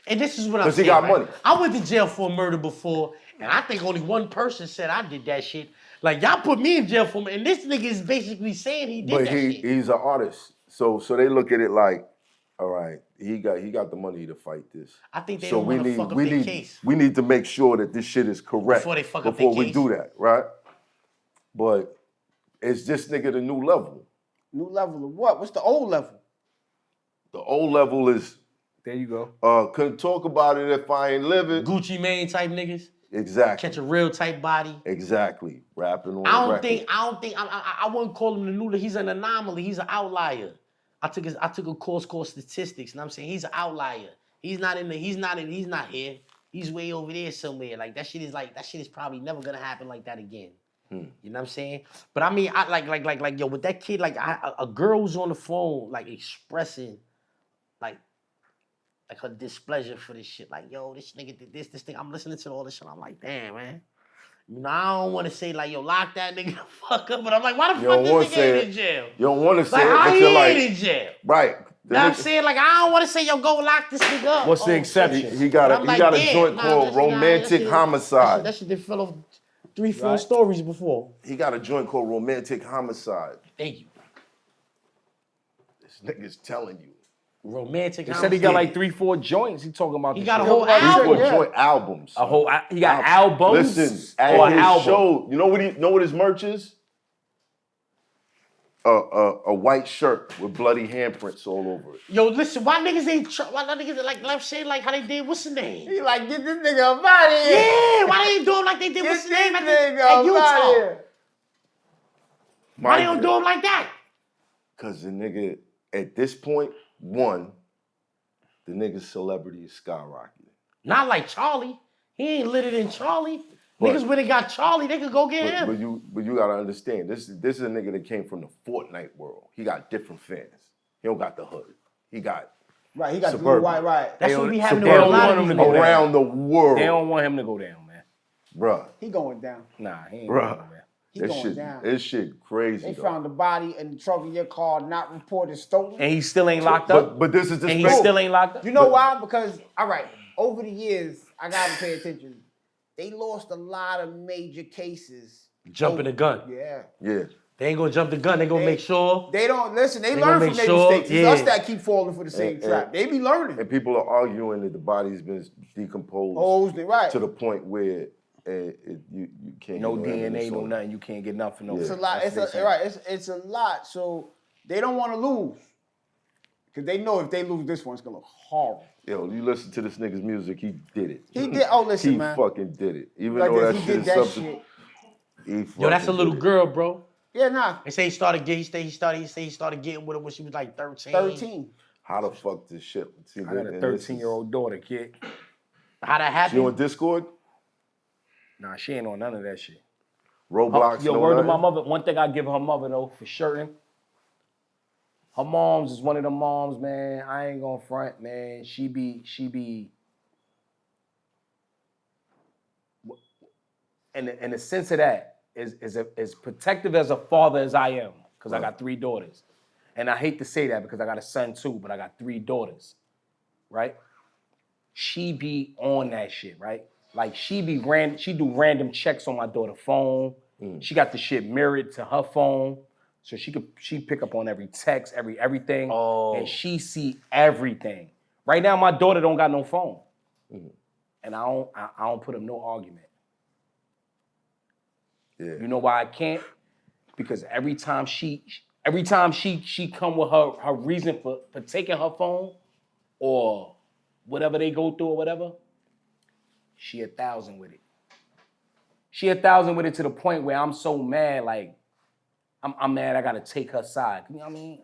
And this is what I'm 'Cause he saying. got right? money. I went to jail for a murder before, and I think only one person said I did that shit. Like, y'all put me in jail for me, and this nigga is basically saying he did But that shit. he's an artist. So they look at it like, all right, he got the money to fight this. I think they so don't want to fuck up their case. We need to make sure that this shit is correct Before they fuck up their before we case. do that, right? But is this nigga the new level? New level of what? What's the old level? The old level is, There you go. couldn't talk about it if I ain't living. Gucci Mane type niggas. Exactly. Catch a real type body. Exactly. Rapping on I record. I wouldn't call him the new. He's an anomaly. He's an outlier. I took a course called statistics, and I'm saying he's an outlier. He's not here. He's way over there somewhere. Like that shit is probably never gonna happen like that again. You know what I'm saying? But I mean, I like yo, with that kid, a girl was on the phone, like expressing, like her displeasure for this shit. Like, yo, this nigga did this thing. I'm listening to all this shit. I'm like, damn, man. You know, I don't want to say like, yo, lock that nigga the fuck up. But I'm like, why the fuck this nigga ain't in jail? You don't want to say Like, it, how but he you're ain't like, in jail? right. You know what I'm saying? Like, I don't want to say, yo, go lock this nigga up. What's the exception? He got I'm a like, joint damn, called that romantic shit- homicide. That shit done fell off 3-4 stories before. He got a joint called romantic homicide. Thank you. This nigga's telling you. Romantic They homicide. said he got like 3-4 joints. He talking about He the got a shit. whole Three, album. four Yeah. joint albums. He got albums. Listen, or at an his album. show, you know what his merch is? A white shirt with bloody handprints all over it. Yo, listen, why niggas like I'm saying like how they did, what's the name? He like, get this nigga up out of here. Yeah, why they ain't do him like they did Get what's this the name at nigga up Utah? out of here. Why they don't do him like that? Because the nigga, at this point, one, the nigga's celebrity is skyrocketing. Not like Charlie. He ain't litter than Charlie. But- Niggas when they got Charlie, they could go get him. But you gotta understand, this is a nigga that came from the Fortnite world. He got different fans. He don't got the hood. He got Right, he got the Suburban. blue, white, right. That's what we having they with a don't lot want of him these to go niggas. around the world. They don't want him to go down, man. Bruh. He going down. Nah, he ain't Bruh. going down, man. He going down. This shit crazy. They though. found the body in the trunk of your car, not reported stolen. And he still ain't locked up. But this is the And he spec- still ain't locked up. You know why? Because, all right, over the years, I gotta pay attention. They lost a lot of major cases. Jumping the gun. Yeah. Yeah. They ain't gonna jump the gun. They gonna make sure. They don't listen. They They learn gonna from make their sure, mistakes. It's yeah. us that keep falling for the same trap. They be learning. And people are arguing that the body's been decomposed Holes, they right. to the point where you can't No get evidence DNA, no on it. nothing. You can't get nothing. No. It's It's a lot. It's a lot. So they don't want to lose because they know if they lose this one, it's gonna look horrible. Yo, you listen to this nigga's music, he did it. He did. Oh, listen, He man. fucking did it. Even Like though this, that he shit did is that something. shit. Yo, that's a little girl, bro. Yeah, nah. They say he started getting with her when she was like 13. 13. How the fuck this shit? See, I got a and this is- 13-year-old daughter, kid. How that happened? She on Discord? Nah, she ain't on none of that shit. Roblox? Yo, no word to nothing? my mother. One thing I give her mother though for certain. Her mom's is one of the moms, man. I ain't gonna front, man. She be. In the sense of that, as protective as a father as I am, because I got 3 daughters, and I hate to say that because I got a son too, but I got 3 daughters, right? She be on that shit, right? Like she do random checks on my daughter's phone. She got the shit mirrored to her phone, so she pick up on every text, everything, and she see everything. Right now, my daughter don't got no phone, and I don't put up no argument. Yeah. You know why I can't? Because every time she come with her reason for taking her phone or whatever they go through or whatever, she 1,000 with it. She 1,000 with it to the point where I'm so mad, like I'm mad I gotta take her side. You know what I mean?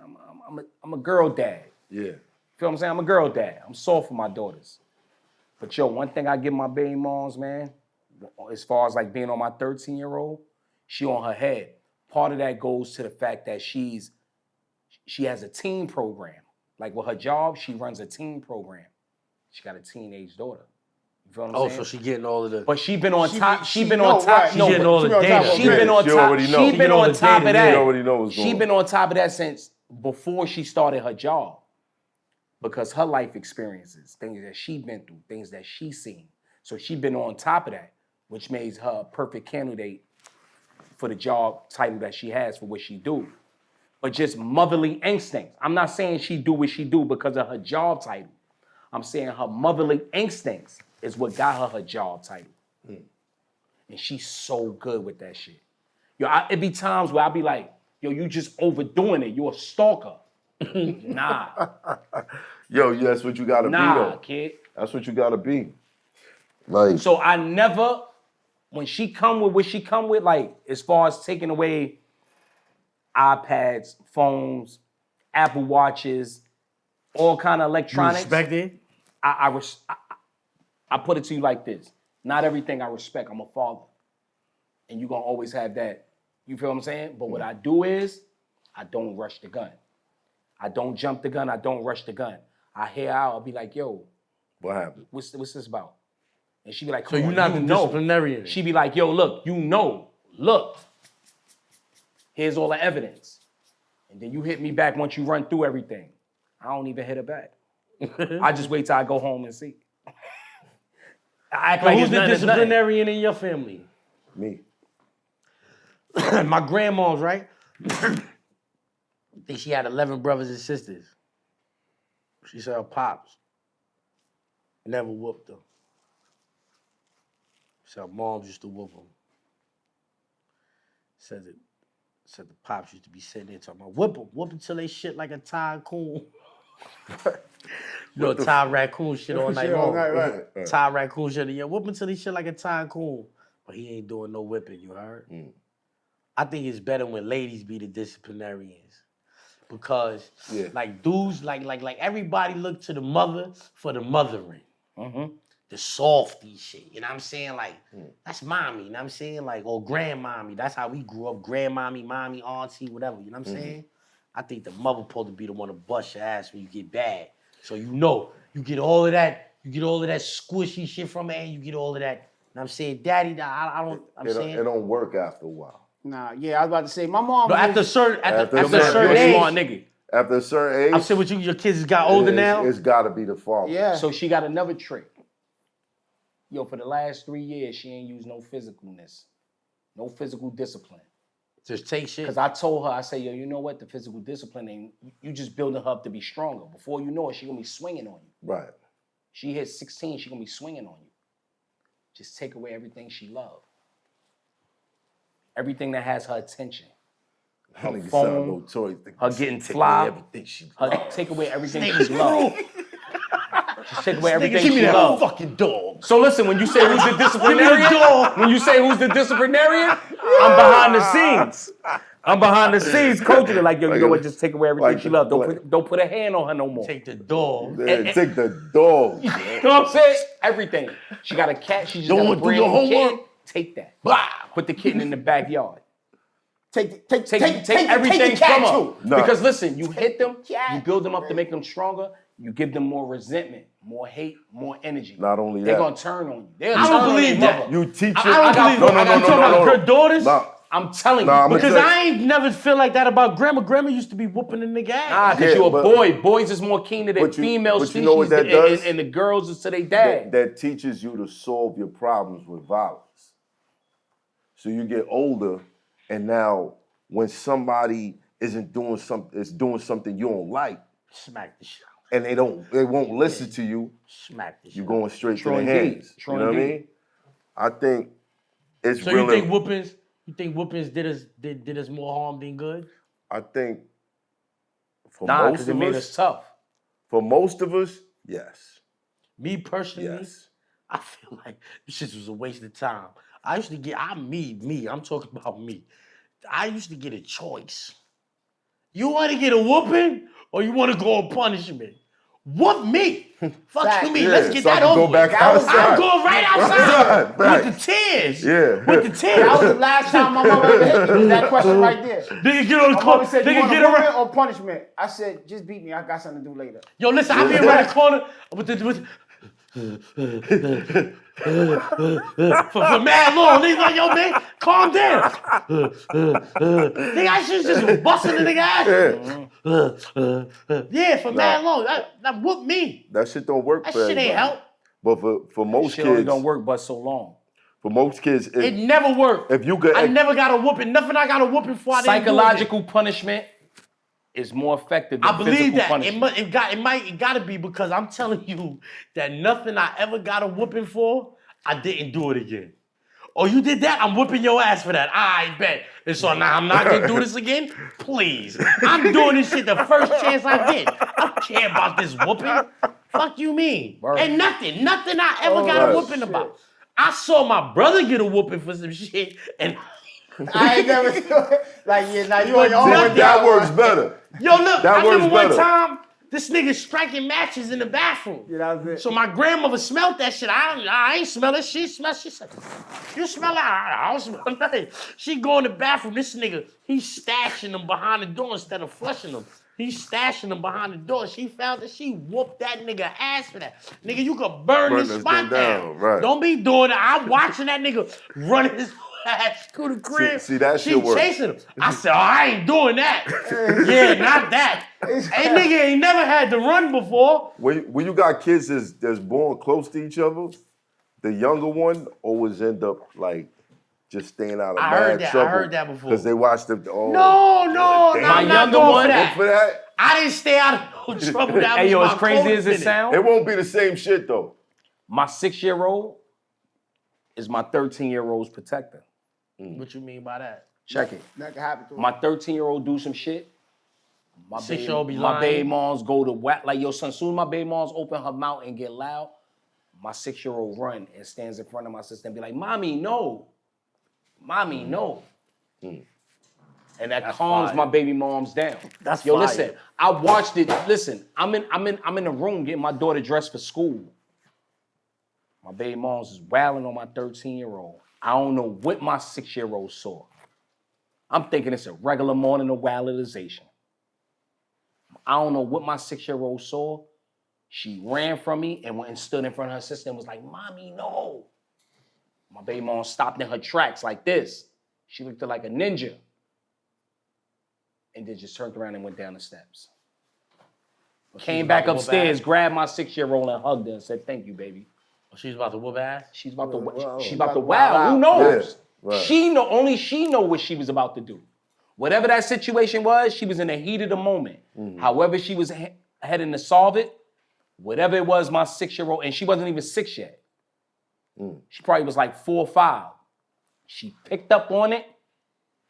I'm a girl dad. Yeah. Feel what I'm saying? I'm a girl dad. I'm soft for my daughters. But yo, one thing I give my baby moms, man, as far as like being on my 13-year-old, she on her head. Part of that goes to the fact that she has a teen program. Like with her job, she runs a teen program. She got a teenage daughter. You feel what I'm saying? So she getting all of the. But she been on top. She been on top. She getting all the data. She been on top. She been on top of that. She already knows what's going on. She been on top of that since before she started her job. Because her life experiences, things that she been through, things that she seen. So she been on top of that, which makes her a perfect candidate for the job title that she has for what she do. But just motherly instincts. I'm not saying she do what she do because of her job title. I'm saying her motherly instincts is what got her job title. And she's so good with that shit. Yo, it be times where I be like, yo, you just overdoing it. You're a stalker. Nah. Yo, that's what you gotta be, though. Nah, kid. That's what you gotta be. Like, So I never, when she come with what she come with, like as far as taking away iPads, phones, Apple Watches, all kind of electronics. You respect it? I put it to you like this. Not everything I respect. I'm a father. And you're gonna always have that. You feel what I'm saying? But what I do is, I don't rush the gun. I don't jump the gun. I don't rush the gun. I hear out. I'll be like, yo, what happened? what's this about? And she be like, So you're not the disciplinarian. She be like, yo, look, look. Here's all the evidence. And then you hit me back once you run through everything. I don't even hit her back. I just wait till I go home and see. I act like who's it's the nothing, disciplinarian in your family? Me. My grandma's, right? I think she had 11 brothers and sisters. She said her pops never whooped them. She said her moms used to whoop them. Said the pops used to be sitting there talking about whoop them till they shit like a tycoon. You know, Ty Raccoon shit all night long. Right. Ty Raccoon shit, yeah, whoop until he shit like a tycoon. But he ain't doing no whipping, you heard? I think it's better when ladies be the disciplinarians. Because like dudes, like everybody look to the mother for the mothering. The softy shit. You know what I'm saying? Like, that's mommy, you know what I'm saying? Like, or grandmommy. That's how we grew up. Grandmommy, mommy, auntie, whatever. You know what I'm saying? I think the mother supposed to be the one to bust your ass when you get bad. So you get all of that squishy shit from her and you get all of that. You know what I'm saying? Daddy, it don't work after a while. Nah, yeah, I was about to say, my mom. No, after a certain age. After a certain age. I'm saying with your kids got older now. It's gotta be the father. Yeah. So she got another trick. Yo, for the last 3 years, she ain't used no physicalness, no physical discipline. Just take shit. Because I told her, I said, yo, you know what? The physical discipline ain't, you just building her up to be stronger. Before you know it, she gonna be swinging on you. Right. She hits 16, she gonna be swinging on you. Just take away everything she loved. Everything that has her attention. Her phone, her getting fly, take away everything she loved. Just take away everything give me she that loved. fucking dog. So listen, when you say who's the disciplinarian, I'm behind the scenes. I'm behind the scenes coaching her like, yo, you know what? Just take away everything she loved. Don't put a hand on her no more. Take the dog. Take the dog. You know what I'm saying? Everything. She got a cat. She just got a brand new kitten. Take that. Blah. Put the kitten in the backyard. Take everything from her. No. Because listen, you hit them, you build them up to make them stronger. You give them more resentment, more hate, more energy. Not only that. They're gonna turn on you. I don't believe that. You teach I don't believe that. I'm talking about her daughters. I'm telling you. Because I ain't never feel like that about grandma. Grandma used to be whooping in the ass. Nah, because you're a boy. Boys is more keen to their female species, you know what that does? And the girls is to their dad. That teaches you to solve your problems with violence. So you get older, and now when somebody is doing something you don't like, smack the shit out. And they won't listen to you. Smack the shit. You're going straight to the hands. You know what I mean? I think it's so really. You think whoopings did us more harm than good? I think for because it made us tough. For most of us, yes. Me personally, yes. I feel like this shit was a waste of time. I used to get, I'm talking about me. I used to get a choice. You want to get a whooping or you want to go on punishment? Whoop me. Fuck you mean? Yeah, Let's get so I that can over go with. back outside. I'm going right outside with the tears. Yeah. With the tears. That was the last time my mama ever hit me. Was that question right there? Nigga, get on the My corner. mama said, "You Nigga, want get a whooping around. or punishment?" I said, "Just beat me. I got something to do later." Yo, listen, I be around the corner with for mad long. Nigga like, yo, man, calm down. Nigga, I should just busting the nigga ass. Yeah, for mad long. That whoop me. That shit don't work That for shit ain't everybody. help. But for most Shit only kids, gonna work but so long. for most kids, It never worked. if you could, I never got a whooping. Nothing I got a whooping for. Psychological punishment is more effective than I believe physical that punishment. it gotta be because I'm telling you that nothing I ever got a whooping for, I didn't do it again. Oh, you did that? I'm whooping your ass for that. I bet. And so now I'm not gonna do this again? Please. I'm doing this shit the first chance I get. I don't care about this whooping. Fuck you mean? Word. And nothing I ever got a whooping about. I saw my brother get a whooping for some shit, and I ain't never like, yeah, now you on your see, own. that works better. yo, look, That I remember works one better. time, this nigga striking matches in the bathroom. Yeah, that was it. So my grandmother smelled that shit. I ain't smell it. She smelled. She said, "You smell it? I don't smell nothing." She go in the bathroom. This nigga, he's stashing them behind the door instead of flushing them. He's stashing them behind the door. She found that. She whooped that nigga ass for that. Nigga, you could burn this this spot thing down, right. Don't be doing it. I'm watching that nigga running his ass to the crib. See, that she shit work. chasing him. I said, "Oh, I ain't doing that." Yeah, not that. Hey, nigga ain't never had to run before. When you got kids that's born close to each other, the younger one always end up like just staying out of I mad heard that. trouble. I heard that before. Because they watch them. Oh, No, damn. I'm not younger going one- for that. For that, I didn't stay out of no trouble. That Hey, was yo, my as crazy as it co-defendant. sounds, it won't be the same shit though. my 6-year-old is my 13-year-old's protector. What you mean by that? Check it. That can happen to him. My 13-year-old do some shit. My 6-year-old be my lying. baby moms go to whack. Like, yo, son, soon as my baby moms open her mouth and get loud, my 6-year-old run and stands in front of my sister and be like, "Mommy, no. Mommy, no." And that calms fire. my baby moms down. That's yo, fire. listen, I watched it. Listen, I'm in the room getting my daughter dressed for school. My baby moms is wailing on my 13-year-old. I don't know what my 6-year-old saw. I'm thinking it's a regular morning of wildization. I don't know what my 6-year-old saw. She ran from me and went and stood in front of her sister and was like, "Mommy, no." My baby mom stopped in her tracks like this. She looked like a ninja. And then just turned around and went down the steps. Came back about to whoop upstairs, ass? grabbed my 6-year-old and hugged her and said, "Thank you, baby." She's about to whoop ass? She's about to Whoa. she's about to Wow. wow. Who knows? Yeah, right. Only she know what she was about to do. Whatever that situation was, she was in the heat of the moment. However she was heading to solve it, whatever it was, my 6-year-old, and she wasn't even 6 yet. She probably was like 4 or 5. She picked up on it.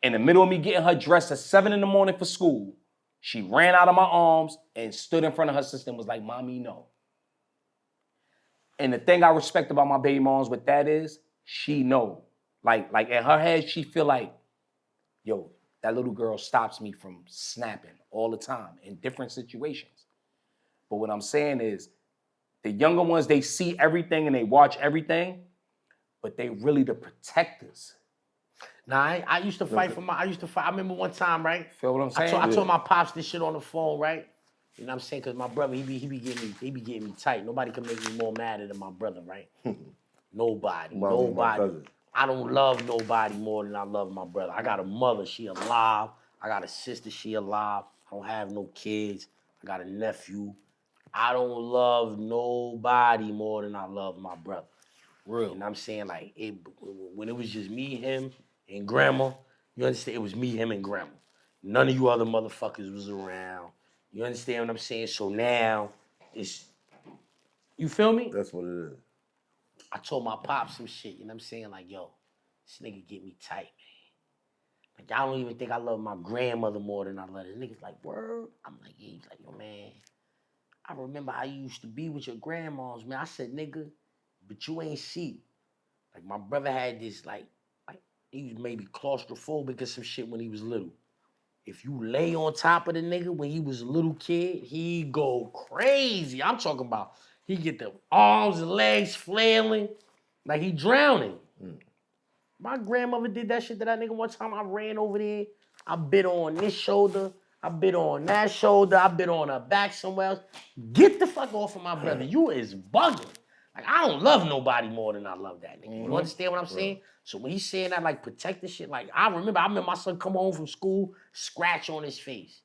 In the middle of me getting her dressed at 7 in the morning for school, she ran out of my arms and stood in front of her sister and was like, "Mommy, no." And the thing I respect about my baby moms with that is, she know. Like in her head, she feel like, yo, that little girl stops me from snapping all the time in different situations. But what I'm saying is, the younger ones, they see everything and they watch everything, but they really the protectors. Nah, I used to fight I remember one time, right? Feel what I'm saying? I told my pops this shit on the phone, right? You know what I'm saying? Because my brother, he be getting me tight. Nobody can make me more madder than my brother, right? Nobody. My cousin. I don't love nobody more than I love my brother. I got a mother, she alive. I got a sister, she alive. I don't have no kids. I got a nephew. I don't love nobody more than I love my brother. Real. You know what I'm saying? Like, when it was just me, him, and grandma, you understand? It was me, him, and grandma. None of you other motherfuckers was around. You understand what I'm saying? So now, it's, you feel me? That's what it is. I told my pop some shit, you know what I'm saying? Like, yo, this nigga get me tight, man. Like, I don't even think I love my grandmother more than I love this. Nigga's like, word? I'm like, yeah. He's like, yo, man, I remember how you used to be with your grandmas, man. I said, nigga, but you ain't see. Like, my brother had this, like, he was maybe claustrophobic or some shit when he was little. if you lay on top of the nigga when he was a little kid, he go crazy. I'm talking about he get the arms and legs flailing like he drowning. My grandmother did that shit to that nigga one time. I ran over there. I bit on this shoulder. I bit on that shoulder. I bit on her back somewhere else. Get the fuck off of my brother. You is bugging. Like, I don't love nobody more than I love that nigga. You understand what I'm saying? So when he's saying that, like, protect the shit, like, I remember my son come home from school, scratch on his face.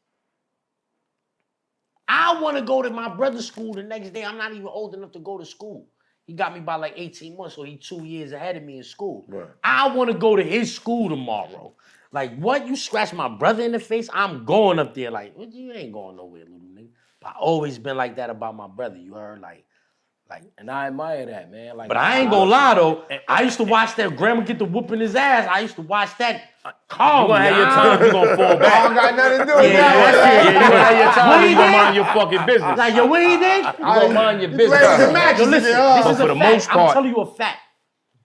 I want to go to my brother's school the next day. I'm not even old enough to go to school. He got me by like 18 months, so he 2 years ahead of me in school. Right. I want to go to his school tomorrow. Like, what? You scratch my brother in the face? I'm going up there like, well, you ain't going nowhere, little nigga. But I always been like that about my brother, you heard? Like, and I admire that, man. Like, but I ain't gonna lie, though. I used to watch that grandma get the whooping his ass. I used to watch that. Calm, you gonna have your time, you gonna fall back. I don't got nothing to do with that. You gonna have your time, you gonna mind your fucking business. Like, yo, what he did? You gonna mind your business. Yo, listen, this is a fact. I'm telling you a fact.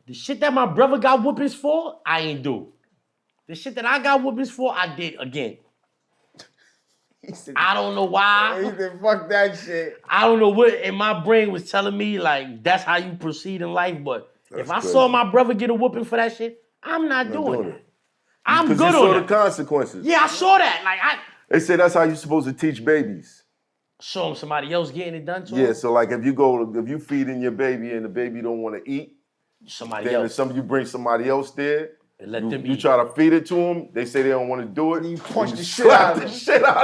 The shit that my brother got whoopings for, I ain't do. The shit that I got whoopings for, I did again. I don't know why. He said, fuck that shit. I don't know what in my brain was telling me, like, that's how you proceed in life. But if I saw my brother get a whooping for that shit, I'm not doing it. I'm good on it. Because you saw the consequences. Yeah, I saw that. Like, they say that's how you're supposed to teach babies. Show them somebody else getting it done to them? Yeah, so like if you feeding your baby and the baby don't want to eat, somebody else. You bring somebody else there, and let them you try to feed it to them, they say they don't want to do it. And you punch the shit out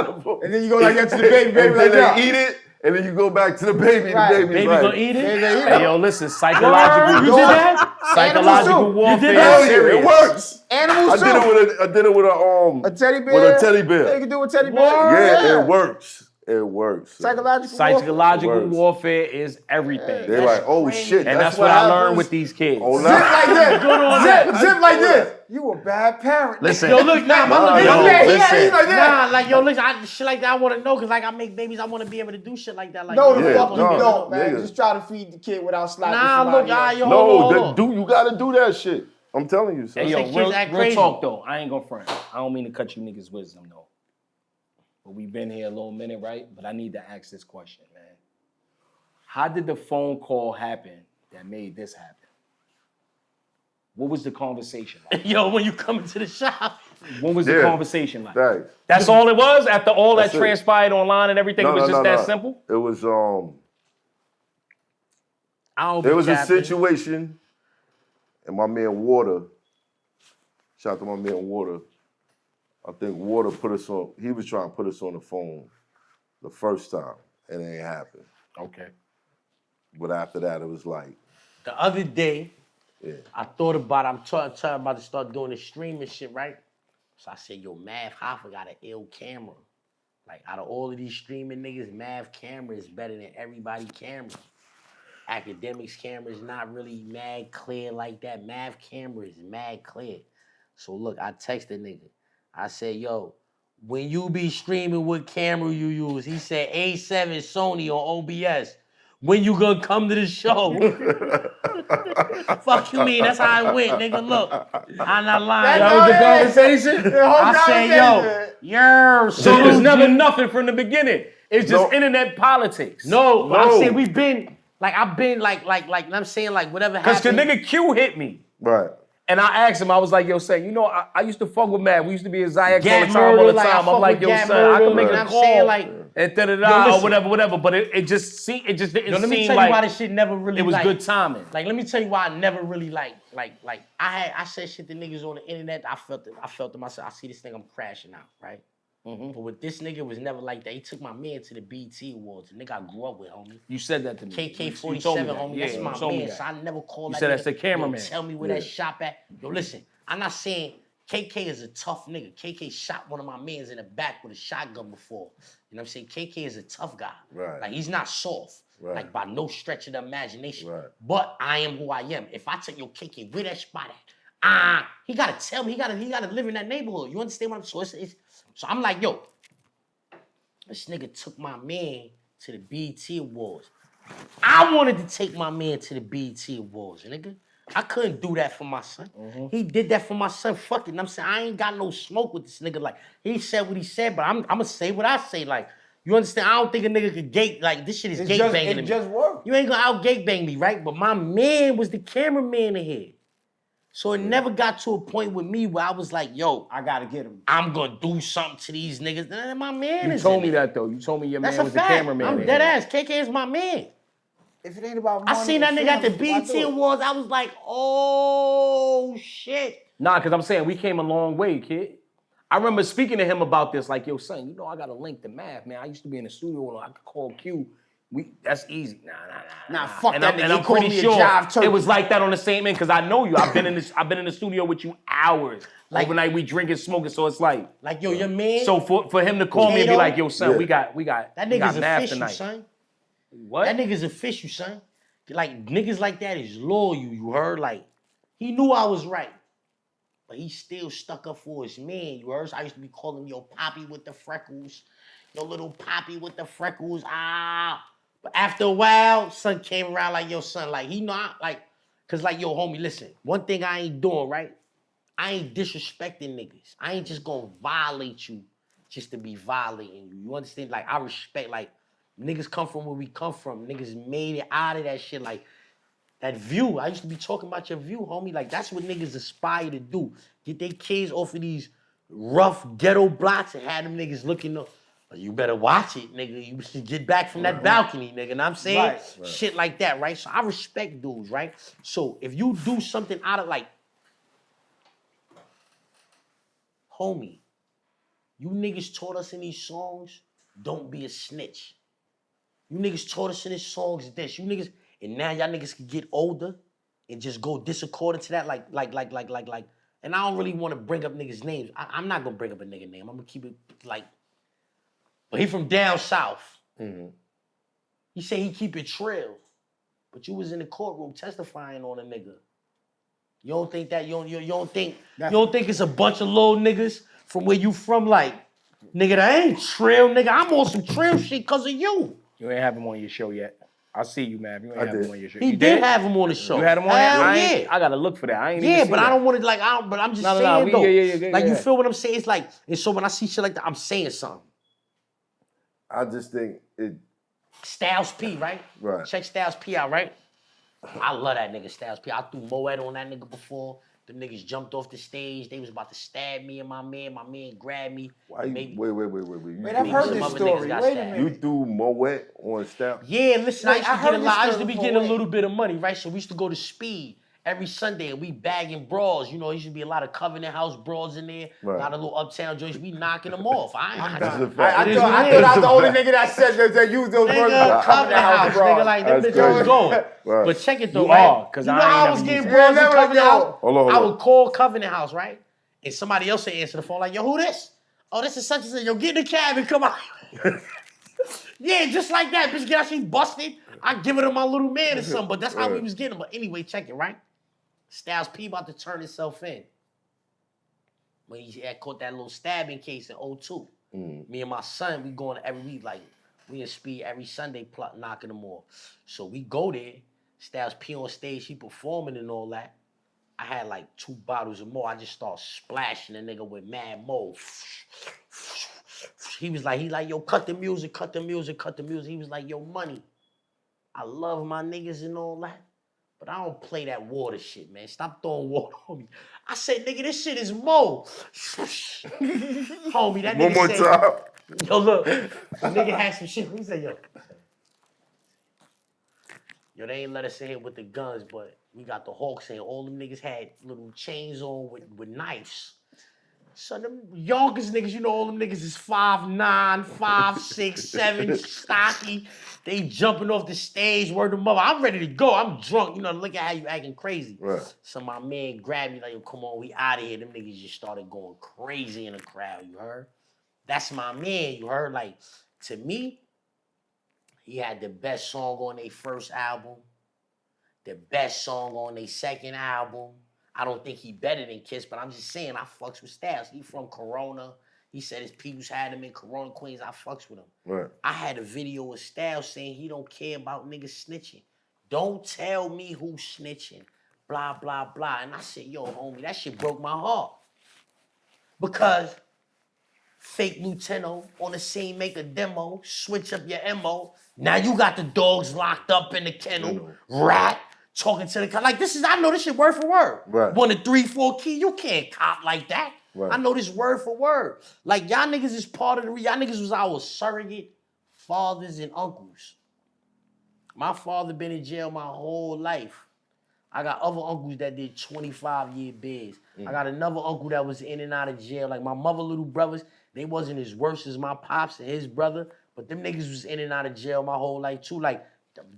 of them. And then you go like that to the baby and like that. They eat it, and then you go back to the baby. Right. The baby's like, gonna eat it? Hey, yo, listen, psychological. You did that? Psychological warfare. It works. Animal soup. I did it with a teddy bear. With a teddy bear. Yeah, you can do a teddy bear. Yeah, it works. It works. Psychological warfare is everything. They're like, oh shit. And that's what I learned with these kids. Oh, zip like this. Zip like this. You a bad parent. Listen. Yo, look, nah, listen. Shit like that I want to know because like I make babies, I want to be able to do shit like that. Like, no, the fuck you don't, man. Just try to feed the kid without slapping somebody. You gotta do that shit. I'm telling you, son. Hey, yo, real talk though. I ain't gonna front. I don't mean to cut you niggas' wisdom though. But we've been here a little minute, right? But I need to ask this question, man. How did the phone call happen that made this happen? What was the conversation like? Yo, when you come into the shop. What was the conversation like? Thanks. That's all it was? After all that transpired online and everything, it was just that simple? It was there was a situation, and my man Water, shout out to my man Water, I think Water he was trying to put us on the phone the first time, and it ain't happened. Okay. But after that, it was like. The other day, I thought about I'm talking about to start doing the streaming shit, right? So I said, yo, Mav Hoffa got an ill camera. Like, out of all of these streaming niggas, Mav camera is better than everybody camera. Academics camera is not really mad clear like that. Mav camera is mad clear. So look, I texted nigga. I said, yo, when you be streaming, what camera you use? He said, A7 Sony on OBS. When you gonna come to the show? Fuck you mean? That's how it went, nigga. Look, I'm not lying. That was the conversation? I said, yo, so it was never nothing from the beginning. It's just internet politics. No, I'm saying we've been, like, I've been, like, I'm saying, like, whatever happened. Because the nigga Q hit me. Right. And I asked him, I was like, yo, son, you know, I used to fuck with Matt. We used to be in Zayak all the time. I'm like, yo, son, I can make a call. And da-da-da, or whatever. But it just didn't seem like... Let me tell you why this shit never really... It was good timing. Like, let me tell you why I never really, I said shit to niggas on the internet. I felt it myself. I see this thing, I'm crashing out, right? Mm-hmm. But with this nigga, was never like that. He took my man to the BT Awards. The nigga I grew up with, homie. You said that to me. KK-47, homie. Yeah, that's my man. So I never called that nigga. You said that's the cameraman. Tell me where that shop at. Yo, listen, I'm not saying KK is a tough nigga. KK shot one of my mans in the back with a shotgun before. You know what I'm saying? KK is a tough guy. Right. Like, he's not soft. Right. Like, by no stretch of the imagination. Right. But I am who I am. If I tell your KK, where that spot at? He gotta tell me. He gotta live in that neighborhood. You understand what I'm saying? So I'm like, yo, this nigga took my man to the BET Awards. I wanted to take my man to the BET Awards, nigga. I couldn't do that for my son. He did that for my son. Fuck it. And I'm saying I ain't got no smoke with this nigga. Like he said what he said, but I'm gonna say what I say. Like you understand? I don't think a nigga could gate like this shit is gate banging me. It just worked. You ain't gonna out gate bang me, right? But my man was the cameraman in here. So it never got to a point with me where I was like, yo, I gotta get him. I'm gonna do something to these niggas. Nah, my man is You told in me it. that though. You told me your That's man a was the fact. cameraman. I'm dead ass. KK is my man. If it ain't about money, I seen that nigga at the BET Awards. I was like, oh shit. Nah, because I'm saying we came a long way, kid. I remember speaking to him about this, like, yo, son, you know I got a link to math, man. I used to be in the studio and I could call Q. That's easy. Nah, fuck and that I'm, nigga. and He I'm called pretty me a sure jive turkey. it was like that on the same end, because I know you. I've been in the studio with you hours. Like- Overnight we drinking, smoking, so it's like Like, yo, your man. so for him to call me and be like, yo, son, we got that we got nigga's math official, tonight. son. What? That nigga's official, son. Like, niggas like that is loyal, you heard? Like, he knew I was right. But he still stuck up for his man, you heard? So I used to be calling him, yo, Poppy with the freckles. Yo, little Poppy with the freckles. Ah. But after a while, son came around like, yo, son, like, he not, like, cause like, yo, homie, listen, one thing I ain't doing, right? I ain't disrespecting niggas. I ain't just gonna violate you just to be violating you. You understand? Like, I respect, like, niggas come from where we come from. Niggas made it out of that shit. Like, that view. I used to be talking about your view, homie. Like, that's what niggas aspire to do. Get their kids off of these rough ghetto blocks and have them niggas looking up. You better watch it, nigga. You should get back from that balcony, nigga. Know what I'm saying? Right. Shit like that, right? So I respect dudes, right? So if you do something out of like, homie, you niggas taught us in these songs, don't be a snitch. You niggas taught us in these songs this. You niggas, and now y'all niggas can get older and just go disaccording to that, like. And I don't really want to bring up niggas' names. I'm not gonna bring up a nigga name. I'm gonna keep it like. But he from down south. He say he keep it trill. But you was in the courtroom testifying on a nigga. You don't think that? You don't think it's a bunch of little niggas from where you from? Like, nigga, that ain't trill, nigga. I'm on some trill shit because of you. You ain't have him on your show yet. I see you, man. You ain't have him on your show. He You did have him on the show. You had him on Hell there? yeah. I gotta look for that. I ain't Yeah, even see but that. I don't want to like. But I'm just saying though. Yeah. Like, you feel what I'm saying? It's like, and so when I see shit like that, I'm saying something. I just think it. Styles P, right? Right. Check Styles P out, right? I love that nigga Styles P. I threw Moet on that nigga before. The niggas jumped off the stage. They was about to stab me and my man. My man grabbed me. Why you, Maybe- wait. Wait, I've heard some this other story. niggas got Wait a stabbed. You minute. threw Moet on staff? Yeah, listen, Wait, I heard I used this to be story getting a before. little bit of money, right? So we used to go to Speed every Sunday and we bagging brawls. You know, there used to be a lot of Covenant House brawls in there, Right. a lot of little uptown joints. We knocking them off. That's a fact. I It is what thought it is. I was the only nigga that said that used those words. Nigga, Covenant House, nigga, like them That's bitches was crazy. going. Right. But check it though, You right? are, 'cause you I know ain't how I never was getting used it. brawls in Never, Covenant yo. House? Hold on. I would call Covenant House, right? And somebody else would answer the phone like, yo, who this? Oh, this is such and such. Yo, get in the cab and come out. Yeah, just like that. Bitch, get out, she busted. I give it to my little man or something. But that's how we was getting. But anyway, check it, right? Styles P about to turn himself in. When he had caught that little stabbing case in 02. Me and my son, we going every week, like, we in Speed every Sunday knocking them off. So we go there. Styles P on stage, he performing and all that. I had like 2 bottles of more. I just start splashing the nigga with mad mo. He was like, yo, cut the music. He was like, yo, Money, I love my niggas and all that, but I don't play that water shit, man. Stop throwing water on me. I said, nigga, this shit is mo. Homie, that nigga One more said, time. yo, look, the nigga had some shit. He said, yo, they ain't let us in here with the guns, but we got the Hawks in. All them niggas had little chains on with knives. So them Yonkers niggas, you know, all them niggas is 5'9", 5'6", 7", stocky. They jumping off the stage, word of mother. I'm ready to go. I'm drunk. You know, look at how you acting crazy. Right. So my man grabbed me like, yo, come on, we out of here. Them niggas just started going crazy in the crowd, you heard? That's my man, you heard? Like, to me, he had the best song on their first album, the best song on their second album. I don't think he better than Kiss, but I'm just saying I fucks with Styles. He from Corona. He said his peoples had him in Corona, Queens. I fucks with him. Right. I had a video of Styles saying he don't care about niggas snitching. Don't tell me who's snitching. blah, blah, blah. And I said, yo, homie, that shit broke my heart. Because fake Lieutenant on the scene, make a demo, switch up your MO. Now you got the dogs locked up in the kennel, rat, talking to the like this is, I know this shit word for word. Right. 1 to 3, 4 key, you can't cop like that. Right. I know this word for word. Like y'all niggas is part of y'all niggas was our surrogate fathers and uncles. My father been in jail my whole life. I got other uncles that did 25-year bids. I got another uncle that was in and out of jail. Like my mother little brothers, they wasn't as worse as my pops and his brother, but them niggas was in and out of jail my whole life too. Like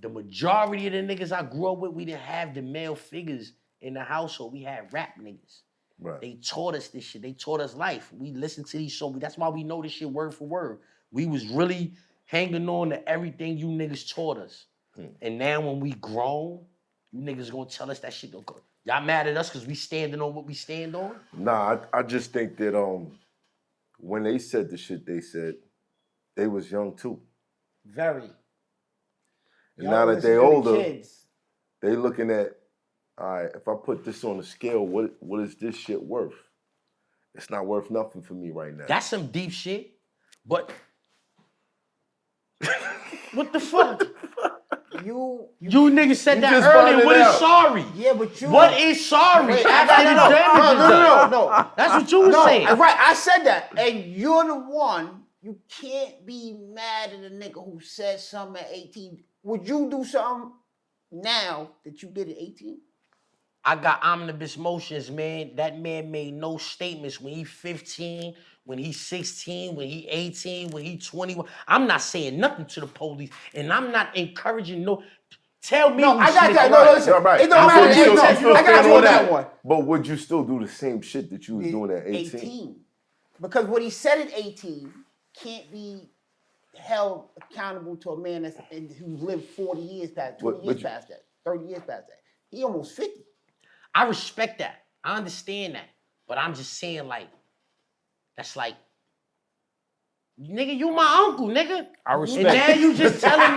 the majority of the niggas I grew up with, we didn't have the male figures in the household. We had rap niggas. Right. They taught us this shit. They taught us life. We listened to these songs. That's why we know this shit word for word. We was really hanging on to everything you niggas taught us. And now when we grown, you niggas gonna tell us that shit don't go. Y'all mad at us because we standing on what we stand on? Nah, I just think that when they said the shit they said, they was young too. Very. And now that they older, they looking at, all right, if I put this on a scale, what is this shit worth? It's not worth nothing for me right now. That's some deep shit. But what the fuck? You niggas said you that just earlier. found What it is out. sorry? Yeah, but you. What is sorry? Wait, After the damage is done. No. That's what you were saying. Right, I said that. And you're the one, you can't be mad at a nigga who said something at 18. Would you do something now that you did at 18? I got omnibus motions, man. That man made no statements when he 15, when he 16, when he 18, when he 21. I'm not saying nothing to the police, and I'm not encouraging no. Tell me. No, I got that. No, listen. Right. It don't matter. I got you on that one. But would you still do the same shit that you was doing at 18? 18. Because what he said at 18 can't be held accountable to a man who's lived 40 years past, 20 years past that, 30 years past that. He almost 50. I respect that. I understand that. But I'm just saying, like, that's like, nigga, you my uncle, nigga. I respect. And now you just telling me.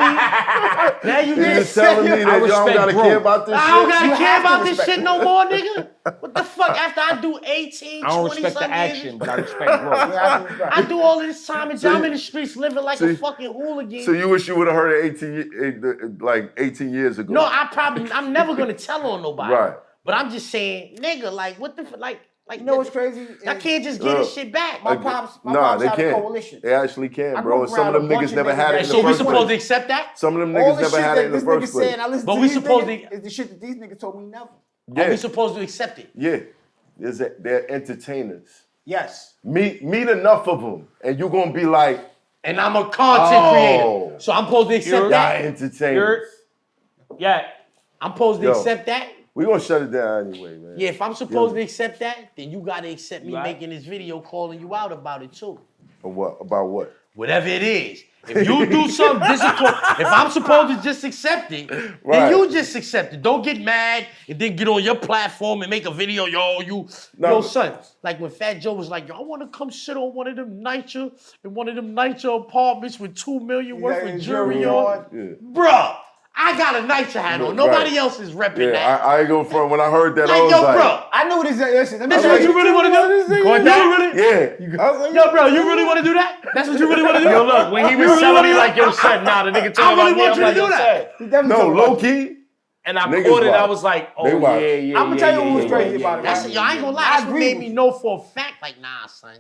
Now you just telling me that y'all don't gotta care about this shit. I don't gotta care about this shit no more, nigga. What the fuck? After I do 18, 20 I don't respect the action, but I respect growth. I do all of this time and I'm in the streets living like a fucking hooligan. So you wish you would have heard it 18 years ago? No, I'm never gonna tell on nobody. Right. But I'm just saying, nigga, like, what the like, you know what's crazy? I can't just get this shit back. My pops had a coalition. They actually can, bro. And some of them niggas never had it in the So we first supposed place. to accept that? Some of them niggas never had it in the first place. But we supposed to. Is the shit that these niggas told me never. Are we supposed to accept it? Yeah. They're entertainers. Yes. Meet enough of them, and you're gonna be like, and I'm a content creator, so I'm supposed to accept that. Entertainers. Yeah. I'm supposed to accept that. We're gonna shut it down anyway, man. Yeah, if I'm supposed to accept that, then you gotta accept me making this video calling you out about it too. Or what? About what? Whatever it is. If you do something disappointing, if I'm supposed to just accept it, then you just accept it. Don't get mad and then get on your platform and make a video, yo, son. Like when Fat Joe was like, yo, I want to come sit on one of them NYCHA apartments with $2 million worth of jewelry on. Yeah. Bruh, I got a NYCHA hat on. Nobody else is repping that. I ain't go front. When I heard that, like, I was yo, like, bro. I know this. Listen, This is what you really want to do? Yeah. Yo, bro, you really want to do that? That's what you really want to do? Yo, look, when he was telling me like, yo, son, nah, the nigga told me I really want you to do that. No, low key. And I caught it, I was like, oh, yeah. I'm gonna tell you what was crazy about it. That's yo, I ain't gonna lie. That's what made me know for a fact, like, nah, son.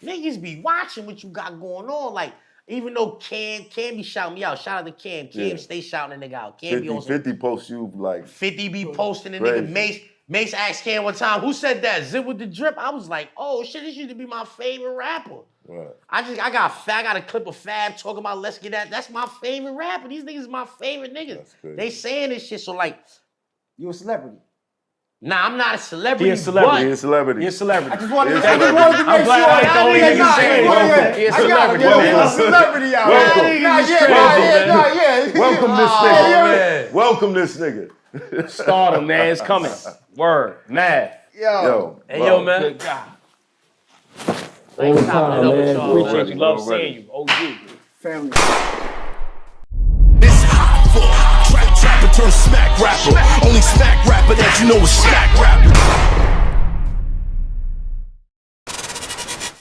Niggas be watching what you got going on. Like, even though Cam be shouting me out. Shout out to Cam. Cam stay shouting a nigga out. Cam 50 posts you like. 50 be posting a nigga. Mace asked Cam one time, who said that? Zipwitthedrip. I was like, oh shit, this used to be my favorite rapper. Right. I got a clip of Fab talking about let's get that. That's my favorite rapper. These niggas my favorite niggas. They saying this shit. So like, you a celebrity. Nah, I'm not a celebrity. He a celebrity. He a celebrity. You're a celebrity. I just wanted to make I'm sure. glad I ain't the only nigga saying it. He's a celebrity. A celebrity out here. Welcome this nigga. Stardom, man. It's coming. Word. Math. Yo. Hey, yo, man. Good God. Thanks for chopping it up with y'all. Appreciate you. Love seeing you. OG. Family. It's hot for trapper turn smack rapper. Only smack rapper that you know it's smack rapping.